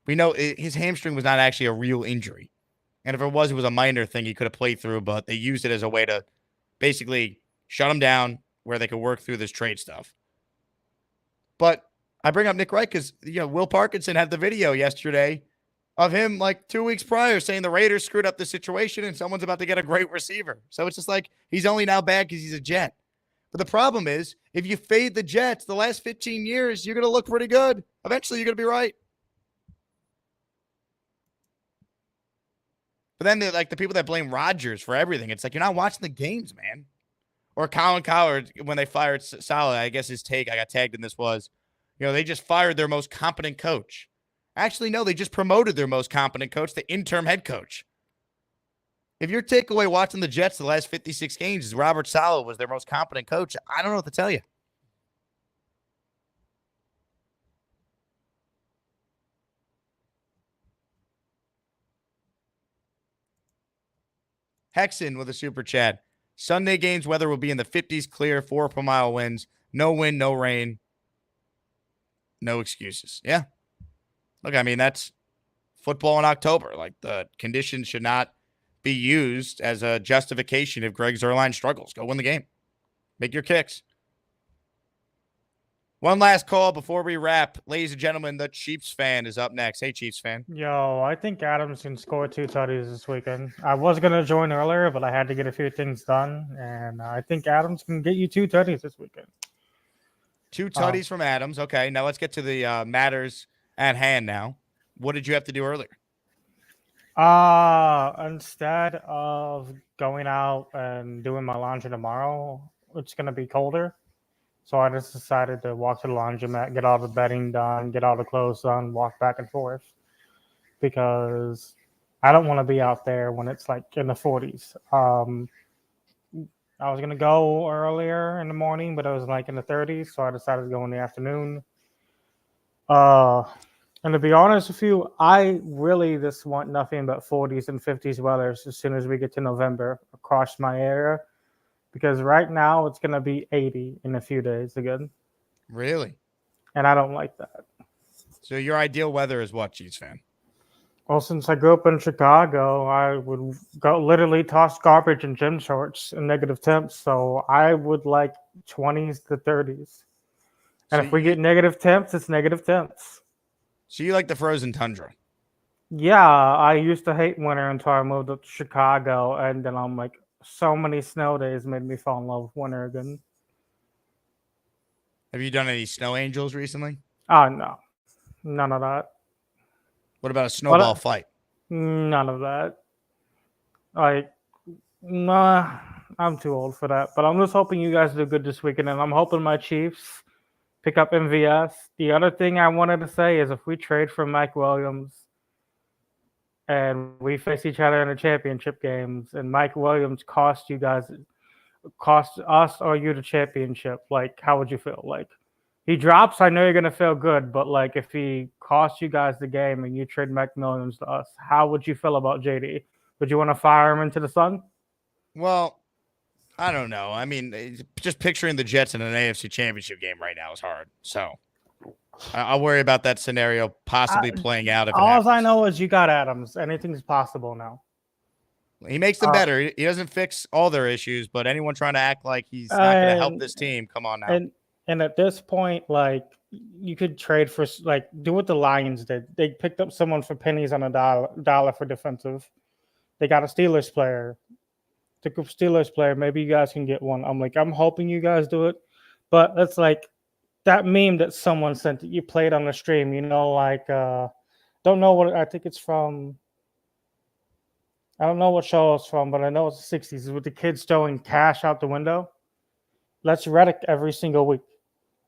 [SPEAKER 7] We know his hamstring was not actually a real injury. And if it was a minor thing he could have played through, but they used it as a way to basically shut him down where they could work through this trade stuff. But I bring up Nick Wright because, Will Parkinson had the video yesterday of him like 2 weeks prior saying the Raiders screwed up the situation and someone's about to get a great receiver. So it's just like he's only now bad because he's a Jet. But the problem is, if you fade the Jets the last 15 years, you're going to look pretty good. Eventually, you're going to be right. But then the people that blame Rodgers for everything, it's like you're not watching the games, man. Or Colin Cowherd, when they fired Saleh, I guess his take, I got tagged in this was, they just fired their most competent coach. Actually, no, they just promoted their most competent coach, the interim head coach. If your takeaway watching the Jets the last 56 games is Robert Saleh was their most competent coach, I don't know what to tell you. Hexen with a super chat. Sunday games weather will be in the 50s, clear, 4 per mile winds. No wind, no rain. No excuses. Yeah. Look, I mean, that's football in October. Like, the conditions should not be used as a justification if Greg Zuerlein struggles. Go win the game. Make your kicks. One last call before we wrap. Ladies and gentlemen, the Chiefs fan is up next. Hey, Chiefs fan.
[SPEAKER 5] Yo, I think Adams can score 2 tutties this weekend. I was going to join earlier, but I had to get a few things done, and I think Adams can get you 2 tutties this weekend.
[SPEAKER 7] 2 tutties from Adams. Okay, now let's get to the matters at hand now. What did you have to do earlier?
[SPEAKER 5] Instead of going out and doing my laundry tomorrow, it's going to be colder. So I just decided to walk to the laundromat, get all the bedding done, get all the clothes done, walk back and forth. Because I don't want to be out there when it's like in the 40s. I was going to go earlier in the morning, but it was like in the 30s. So I decided to go in the afternoon. And to be honest with you, I really just want nothing but 40s and 50s weather as soon as we get to November across my area. Because right now it's going to be 80 in a few days again.
[SPEAKER 7] Really?
[SPEAKER 5] And I don't like that.
[SPEAKER 7] So your ideal weather is what, Chiefs fan?
[SPEAKER 5] Well, since I grew up in Chicago, I would literally toss garbage in gym shorts in negative temps. So I would like 20s to 30s. And if we get negative temps, it's negative temps.
[SPEAKER 7] So you like the frozen tundra?
[SPEAKER 5] Yeah, I used to hate winter until I moved up to Chicago. And then I'm like, so many snow days made me fall in love with winter again.
[SPEAKER 7] Have you done any snow angels recently?
[SPEAKER 5] Oh, no. None of that.
[SPEAKER 7] What about a snowball fight?
[SPEAKER 5] None of that. Like, nah, I'm too old for that. But I'm just hoping you guys do good this weekend. And I'm hoping my Chiefs pick up MVS. The other thing I wanted to say is if we trade for Mike Williams and we face each other in the championship games, and Mike Williams cost us or you the championship, like, how would you feel? Like, he drops, I know you're going to feel good, but, like, if he costs you guys the game and you trade Mike Williams to us, how would you feel about JD? Would you want to fire him into the sun?
[SPEAKER 7] Well, I don't know. I mean, just picturing the Jets in an AFC championship game right now is hard. So I'll worry about that scenario possibly playing out. If
[SPEAKER 5] all I know is you got Adams. Anything's possible now.
[SPEAKER 7] He makes them better. He doesn't fix all their issues, but anyone trying to act like he's not going to help this team, come on now.
[SPEAKER 5] And at this point, like, you could trade for, like, do what the Lions did. They picked up someone for pennies on a dollar for defensive. They got a Steelers player. Took a Steelers player. Maybe you guys can get one. I'm hoping you guys do it. But it's like that meme that someone sent that you played on the stream, like, don't know what, I think it's from, I don't know what show it's from, but I know it's the 60s with the kids throwing cash out the window. Let's Reddick every single week.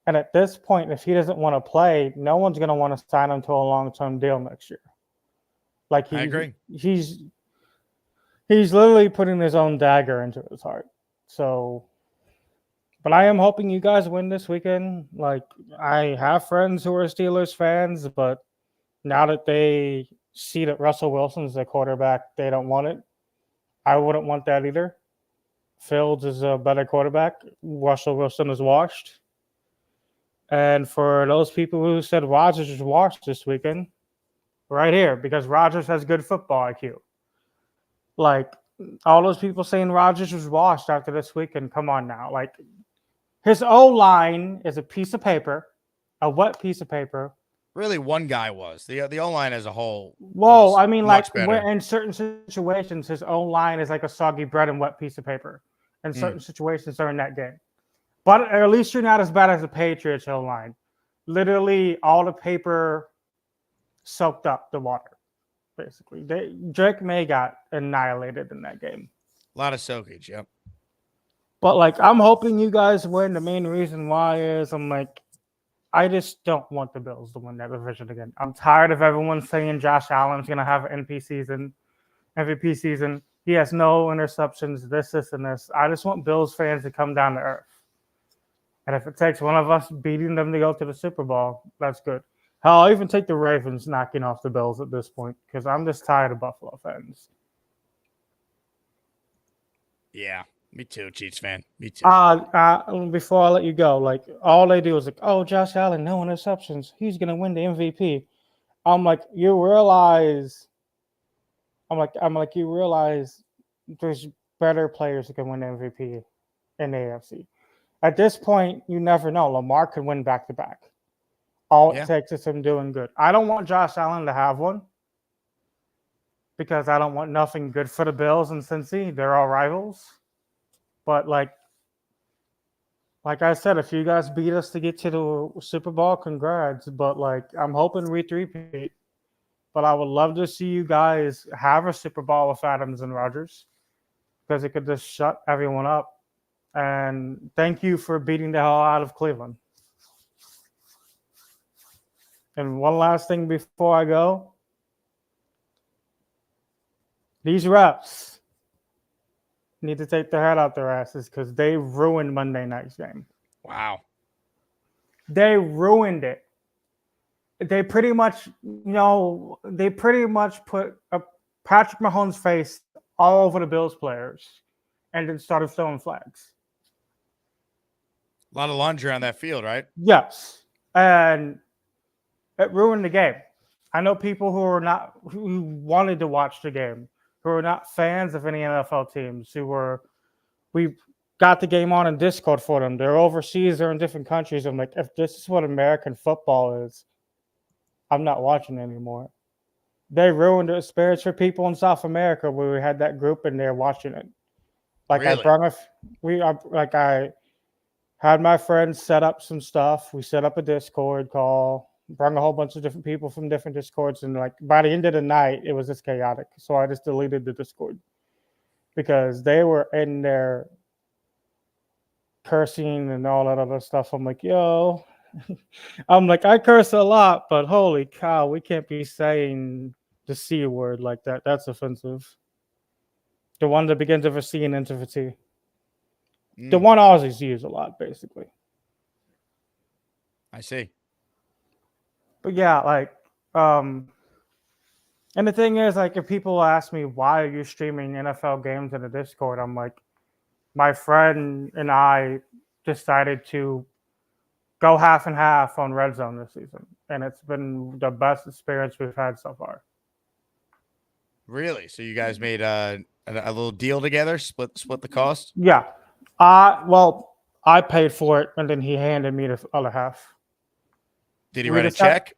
[SPEAKER 5] And at this point, if he doesn't want to play, no one's going to want to sign him to a long-term deal next year. Like,
[SPEAKER 7] I agree.
[SPEAKER 5] He's literally putting his own dagger into his heart. So, but I am hoping you guys win this weekend. Like, I have friends who are Steelers fans, but now that they see that Russell Wilson's their quarterback, they don't want it. I wouldn't want that either. Fields is a better quarterback. Russell Wilson is washed. And for those people who said Rodgers is washed this weekend, right here, because Rodgers has good football IQ. Like, all those people saying Rodgers was washed after this weekend, come on now. Like, his O-line is a piece of paper, a wet piece of paper.
[SPEAKER 7] Really, one guy was. The O-line as a whole.
[SPEAKER 5] Whoa, I mean, like,
[SPEAKER 7] better.
[SPEAKER 5] in certain situations, his O-line is like a soggy bread and wet piece of paper. In certain situations during that game. But at least you're not as bad as the Patriots O-line. Literally, all the paper soaked up the water. Basically, Drake May got annihilated in that game.
[SPEAKER 7] A lot of soakage, yep.
[SPEAKER 5] But like, I'm hoping you guys win. The main reason why is I just don't want the Bills to win that division again. I'm tired of everyone saying Josh Allen's gonna have an MVP season. He has no interceptions, this, and this. I just want Bills fans to come down to earth. And if it takes one of us beating them to go to the Super Bowl, that's good. Hell, I'll even take the Ravens knocking off the Bills at this point because I'm just tired of Buffalo fans.
[SPEAKER 7] Yeah, me too, Chiefs fan. Me too.
[SPEAKER 5] Before I let you go, like all they do is like, oh, Josh Allen, no interceptions. He's gonna win the MVP. I'm like, you realize there's better players who can win the MVP in the AFC. At this point, you never know. Lamar could win back-to-back. All it takes is him doing good. I don't want Josh Allen to have one because I don't want nothing good for the Bills and Cincy. They're all rivals. But like I said, if you guys beat us to get to the Super Bowl, congrats. But like, I'm hoping we three-peat. But I would love to see you guys have a Super Bowl with Adams and Rodgers because it could just shut everyone up. And thank you for beating the hell out of Cleveland. And one last thing before I go. These refs need to take their head out their asses because they ruined Monday night's game.
[SPEAKER 7] Wow.
[SPEAKER 5] They ruined it. They pretty much, put Patrick Mahomes' face all over the Bills players and then started throwing flags.
[SPEAKER 7] A lot of laundry on that field, right?
[SPEAKER 5] Yes. And it ruined the game. I know people who wanted to watch the game, who are not fans of any NFL teams, we got the game on in Discord for them. They're overseas, they're in different countries. I'm like, if this is what American football is, I'm not watching anymore. They ruined the spirits for people in South America where we had that group in there watching it. Like really? I had my friends set up some stuff. We set up a Discord call, brought a whole bunch of different people from different Discords, and like by the end of the night, it was just chaotic. So I just deleted the Discord because they were in there cursing and all that other stuff. I'm like, yo. I curse a lot, but holy cow, we can't be saying the C word like that. That's offensive. The one that begins with a C and ends with a T. The one Aussies use a lot, basically.
[SPEAKER 7] I see.
[SPEAKER 5] But yeah, and the thing is, if people ask me, why are you streaming NFL games in the Discord? I'm like, my friend and I decided to go half and half on Red Zone this season, and it's been the best experience we've had so far.
[SPEAKER 7] Really? So you guys made a little deal together, split the cost?
[SPEAKER 5] Yeah. I paid for it, and then he handed me the other half.
[SPEAKER 7] Did he write a check?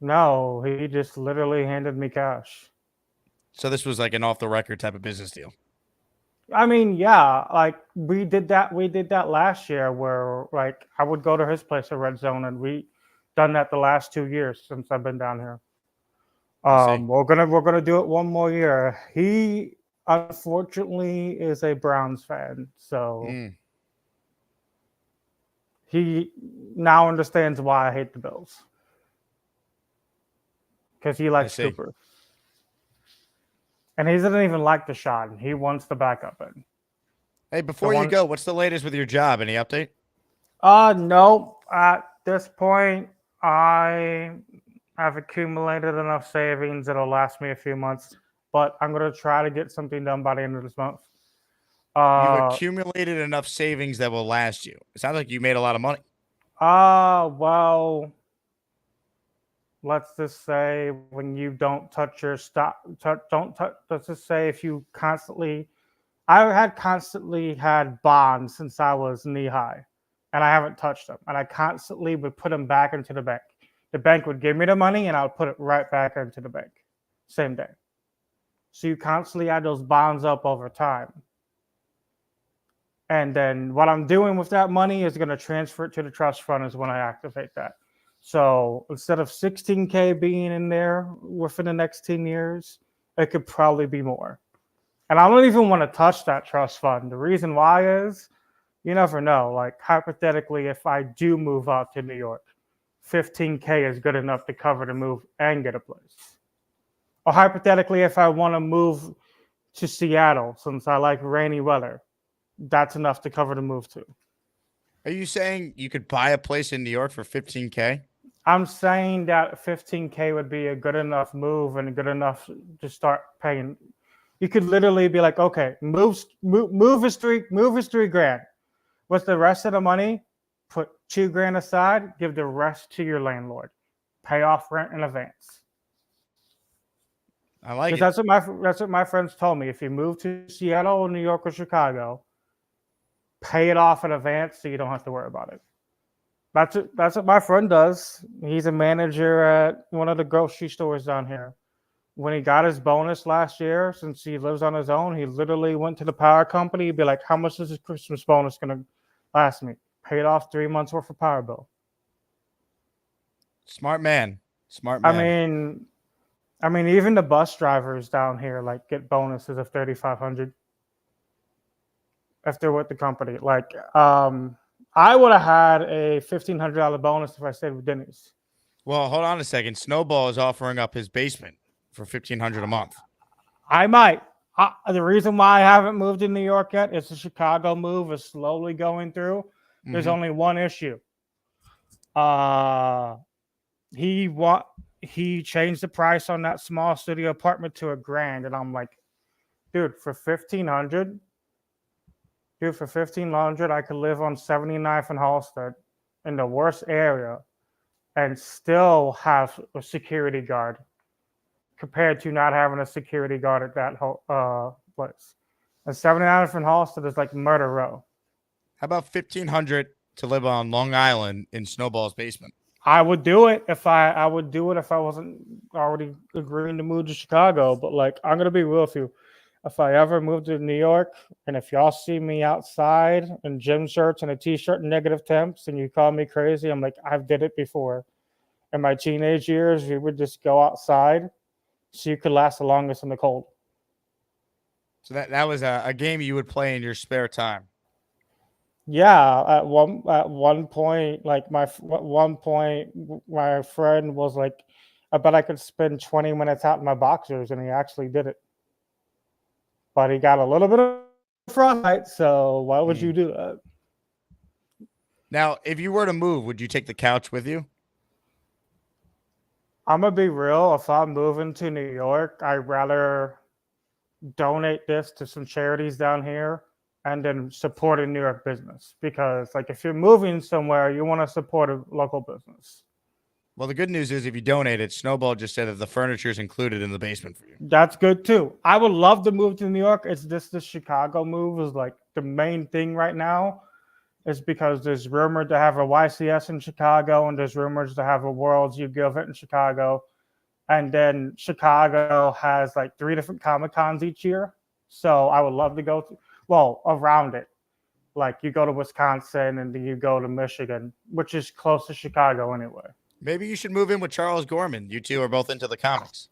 [SPEAKER 5] No, he just literally handed me cash.
[SPEAKER 7] So this was like an off-the-record type of business deal.
[SPEAKER 5] I mean, yeah, we did that last year where I would go to his place at Red Zone, and we done that the last 2 years since I've been down here. We're gonna do it one more year. He unfortunately is a Browns fan, so he now understands why I hate the Bills because he likes Cooper. And he doesn't even like Deshaun. He wants the backup in.
[SPEAKER 7] Hey, before you go, what's the latest with your job? Any update?
[SPEAKER 5] No. At this point, I have accumulated enough savings that'll last me a few months. But I'm going to try to get something done by the end of this month.
[SPEAKER 7] You've accumulated enough savings that will last you. It sounds like you made a lot of money.
[SPEAKER 5] Well, let's just say when you don't touch your stock, let's just say if you I constantly had bonds since I was knee high, and I haven't touched them. And I constantly would put them back into the bank. The bank would give me the money, and I would put it right back into the bank, same day. So you constantly add those bonds up over time. And then what I'm doing with that money is going to transfer it to the trust fund is when I activate that. So instead of 16K being in there within the next 10 years, it could probably be more. And I don't even want to touch that trust fund. The reason why is you never know. Like hypothetically, if I do move out to New York, 15K is good enough to cover the move and get a place. Or hypothetically, if I want to move to Seattle, since I like rainy weather, that's enough to cover the move too.
[SPEAKER 7] Are you saying you could buy a place in New York for 15K?
[SPEAKER 5] I'm saying that 15K would be a good enough move and good enough to start paying. You could literally be like, okay, move is $3,000. What's the rest of the money? Put $2,000 aside. Give the rest to your landlord. Pay off rent in advance.
[SPEAKER 7] I like it.
[SPEAKER 5] That's what my friends told me. If you move to Seattle or New York or Chicago, pay it off in advance so you don't have to worry about it. That's what my friend does. He's a manager at one of the grocery stores down here. When he got his bonus last year, since he lives on his own, he literally went to the power company. He'd be like, how much is this Christmas bonus going to last me? Paid off 3 months worth of power bill.
[SPEAKER 7] Smart man. Smart man.
[SPEAKER 5] I mean, even the bus drivers down here like get bonuses of $3,500 if they're with the company. Like, I would have had a $1,500 bonus if I stayed with Denny's.
[SPEAKER 7] Well, hold on a second. Snowball is offering up his basement for $1,500 a month.
[SPEAKER 5] I might. The reason why I haven't moved to New York yet is the Chicago move is slowly going through. There's only one issue. He changed the price on that small studio apartment to $1,000, and I'm like, dude, for $1,500, I could live on 79th and Halsted in the worst area and still have a security guard compared to not having a security guard at that place. And 79th and Halsted is like murder row.
[SPEAKER 7] How about $1,500 to live on Long Island in Snowball's basement?
[SPEAKER 5] I would do it if I wasn't already agreeing to move to Chicago. But like, I'm gonna be real with you. If I ever move to New York, and if y'all see me outside in gym shirts and a t-shirt and negative temps, and you call me crazy, I'm like, I've did it before. In my teenage years, we would just go outside so you could last the longest in the cold.
[SPEAKER 7] So that was a game you would play in your spare time.
[SPEAKER 5] Yeah, at one point, my friend was like, I bet I could spend 20 minutes out in my boxers, and he actually did it. But he got a little bit of frostbite, so why would you do that?
[SPEAKER 7] Now, if you were to move, would you take the couch with you?
[SPEAKER 5] I'm gonna be real. If I'm moving to New York, I'd rather donate this to some charities down here and then support a New York business. Because like if you're moving somewhere, you want to support a local business.
[SPEAKER 7] Well, the good news is if you donate it, Snowball just said that the furniture is included in the basement for you.
[SPEAKER 5] That's good too. I would love to move to New York. It's just the Chicago move is like the main thing right now. Is because there's rumored to have a YCS in Chicago and there's rumors to have a World's Yu-Gi-Oh event in Chicago. And then Chicago has like 3 different Comic-Cons each year. So I would love to go to, around it. Like you go to Wisconsin and then you go to Michigan, which is close to Chicago anyway.
[SPEAKER 7] Maybe you should move in with Charles Gorman. You two are both into the comics.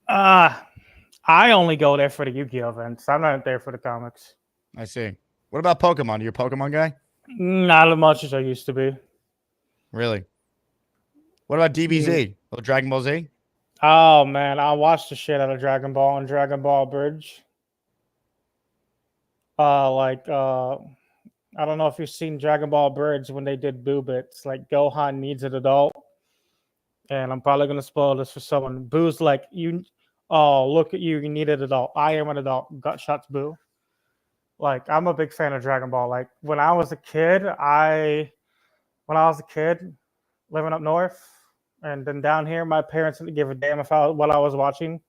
[SPEAKER 5] I only go there for the Yu-Gi-Oh events. I'm not there for the comics.
[SPEAKER 7] I see. What about Pokemon? You're a Pokemon guy?
[SPEAKER 5] Not as much as I used to be.
[SPEAKER 7] Really? What about DBZ? Or Dragon Ball Z?
[SPEAKER 5] Oh, man. I watched the shit out of Dragon Ball and Dragon Ball Bridge. I don't know if you've seen Dragon Ball Bridge when they did Boo Bits. Like, Gohan needs an adult. And I'm probably going to spoil this for someone. Boo's like, look at you. You need an adult. I am an adult. Gut shots, Boo. Like, I'm a big fan of Dragon Ball. Like, when I was a kid, living up north, and then down here, my parents didn't give a damn what I was watching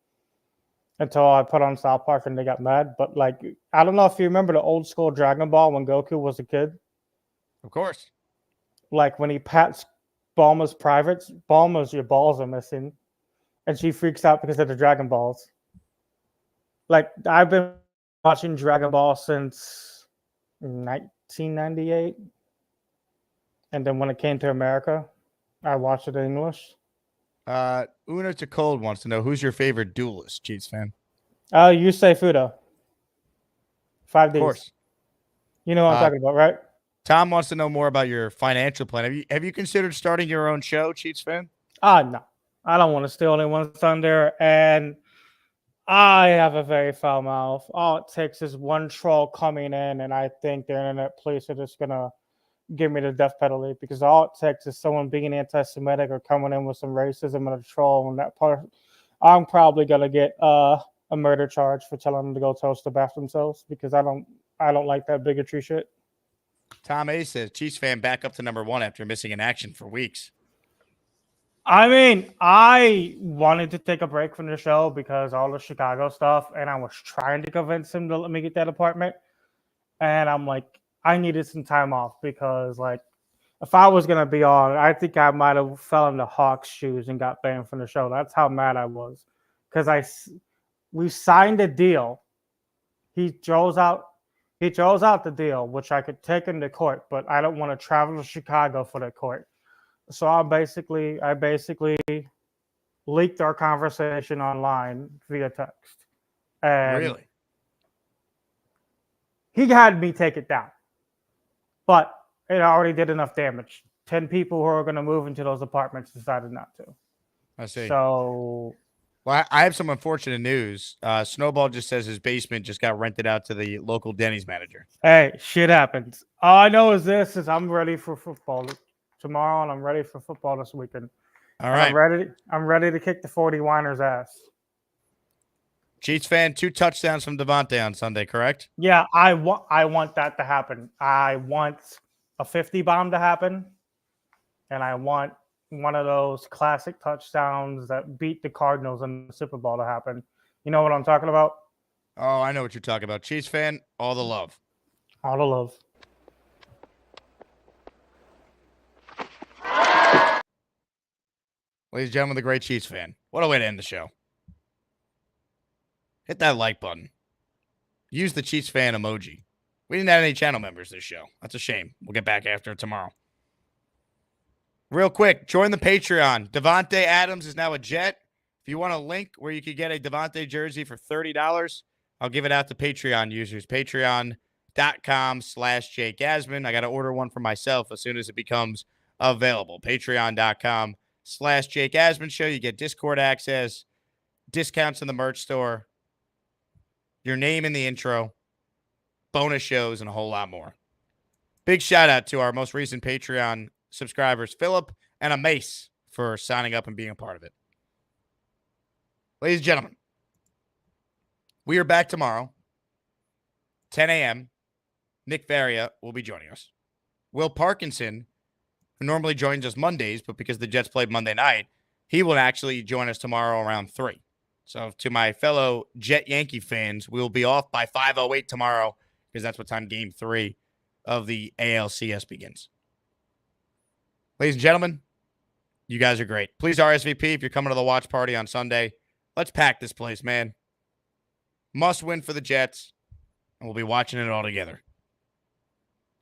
[SPEAKER 5] until I put on South Park and they got mad. But, like, I don't know if you remember the old school Dragon Ball when Goku was a kid.
[SPEAKER 7] Of course.
[SPEAKER 5] Like, when he pats Bulma's privates, Bulma's your balls are missing. And she freaks out because of the Dragon Balls. Like, I've been watching Dragon Ball since 1998. And then when it came to America, I watched it in English.
[SPEAKER 7] Una to Cold wants to know who's your favorite duelist, Chiefs fan.
[SPEAKER 5] You say Fudo. 5 days.
[SPEAKER 7] Of course.
[SPEAKER 5] You know what I'm talking about, right?
[SPEAKER 7] Tom wants to know more about your financial plan. Have you considered starting your own show, Chiefs fan?
[SPEAKER 5] No. I don't want to steal anyone's thunder, and I have a very foul mouth. All it takes is one troll coming in, and I think the internet police are just going to give me the death penalty, because all it takes is someone being anti-Semitic or coming in with some racism and a troll, and that part, I'm probably going to get a murder charge for telling them to go toast to bath themselves, because I don't like that bigotry shit.
[SPEAKER 7] Tom A says, Chiefs fan back up to number 1 after missing in action for weeks.
[SPEAKER 5] I mean, I wanted to take a break from the show because all the Chicago stuff, and I was trying to convince him to let me get that apartment. And I'm like, I needed some time off because, like, if I was going to be on, I think I might have fell into Hawk's shoes and got banned from the show. That's how mad I was. Because we signed a deal. He throws out the deal, which I could take him to court, but I don't want to travel to Chicago for the court. So I basically leaked our conversation online via text. And
[SPEAKER 7] really?
[SPEAKER 5] He had me take it down. But it already did enough damage. 10 people who are going to move into those apartments decided not to.
[SPEAKER 7] I see.
[SPEAKER 5] So,
[SPEAKER 7] well, I have some unfortunate news. Snowball just says his basement just got rented out to the local Denny's manager.
[SPEAKER 5] Hey, shit happens. All I know is I'm ready for football tomorrow, and I'm ready for football this weekend.
[SPEAKER 7] All right.
[SPEAKER 5] I'm ready to kick the 40-winers ass.
[SPEAKER 7] Chiefs fan, 2 touchdowns from Davante on Sunday, correct?
[SPEAKER 5] Yeah, I want that to happen. I want a 50 bomb to happen, and I want one of those classic touchdowns that beat the Cardinals in the Super Bowl to happen. You know what I'm talking about?
[SPEAKER 7] Oh, I know what you're talking about. Chiefs fan, all the love.
[SPEAKER 5] All the love.
[SPEAKER 7] Ladies and gentlemen, the great Chiefs fan. What a way to end the show. Hit that like button. Use the Chiefs fan emoji. We didn't have any channel members this show. That's a shame. We'll get back after it tomorrow. Real quick, join the Patreon. Davante Adams is now a Jet. If you want a link where you could get a Davante jersey for $30, I'll give it out to Patreon users. Patreon.com/Jake Asman. I got to order one for myself as soon as it becomes available. Patreon.com/Jake Asman Show. You get Discord access, discounts in the merch store, your name in the intro, bonus shows, and a whole lot more. Big shout out to our most recent Patreon subscribers, Philip and Amace, for signing up and being a part of it. Ladies and gentlemen, we are back tomorrow, 10 a.m. Nick Varia will be joining us. Will Parkinson, who normally joins us Mondays, but because the Jets played Monday night, he will actually join us tomorrow around 3. So to my fellow Jet Yankee fans, we will be off by 5:08 tomorrow because that's what time Game 3 of the ALCS begins. Ladies and gentlemen, you guys are great. Please RSVP if you're coming to the watch party on Sunday. Let's pack this place, man. Must win for the Jets, and we'll be watching it all together.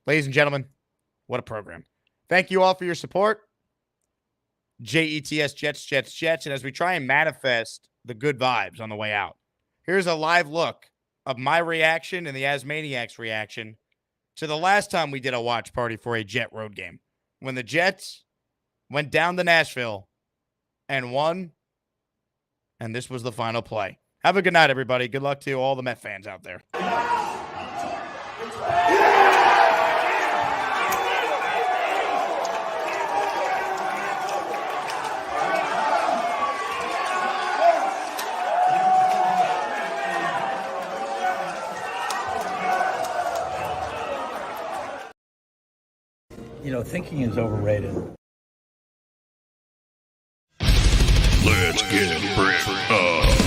[SPEAKER 7] Ladies and gentlemen, what a program. Thank you all for your support. JETS, Jets, Jets, Jets. And as we try and manifest the good vibes on the way out, here's a live look of my reaction and the Asmaniacs' reaction to the last time we did a watch party for a Jet road game, when the Jets went down to Nashville and won, and this was the final play. Have a good night, everybody. Good luck to all the Met fans out there.
[SPEAKER 21] You know, thinking is overrated.
[SPEAKER 1] Let's get brick up.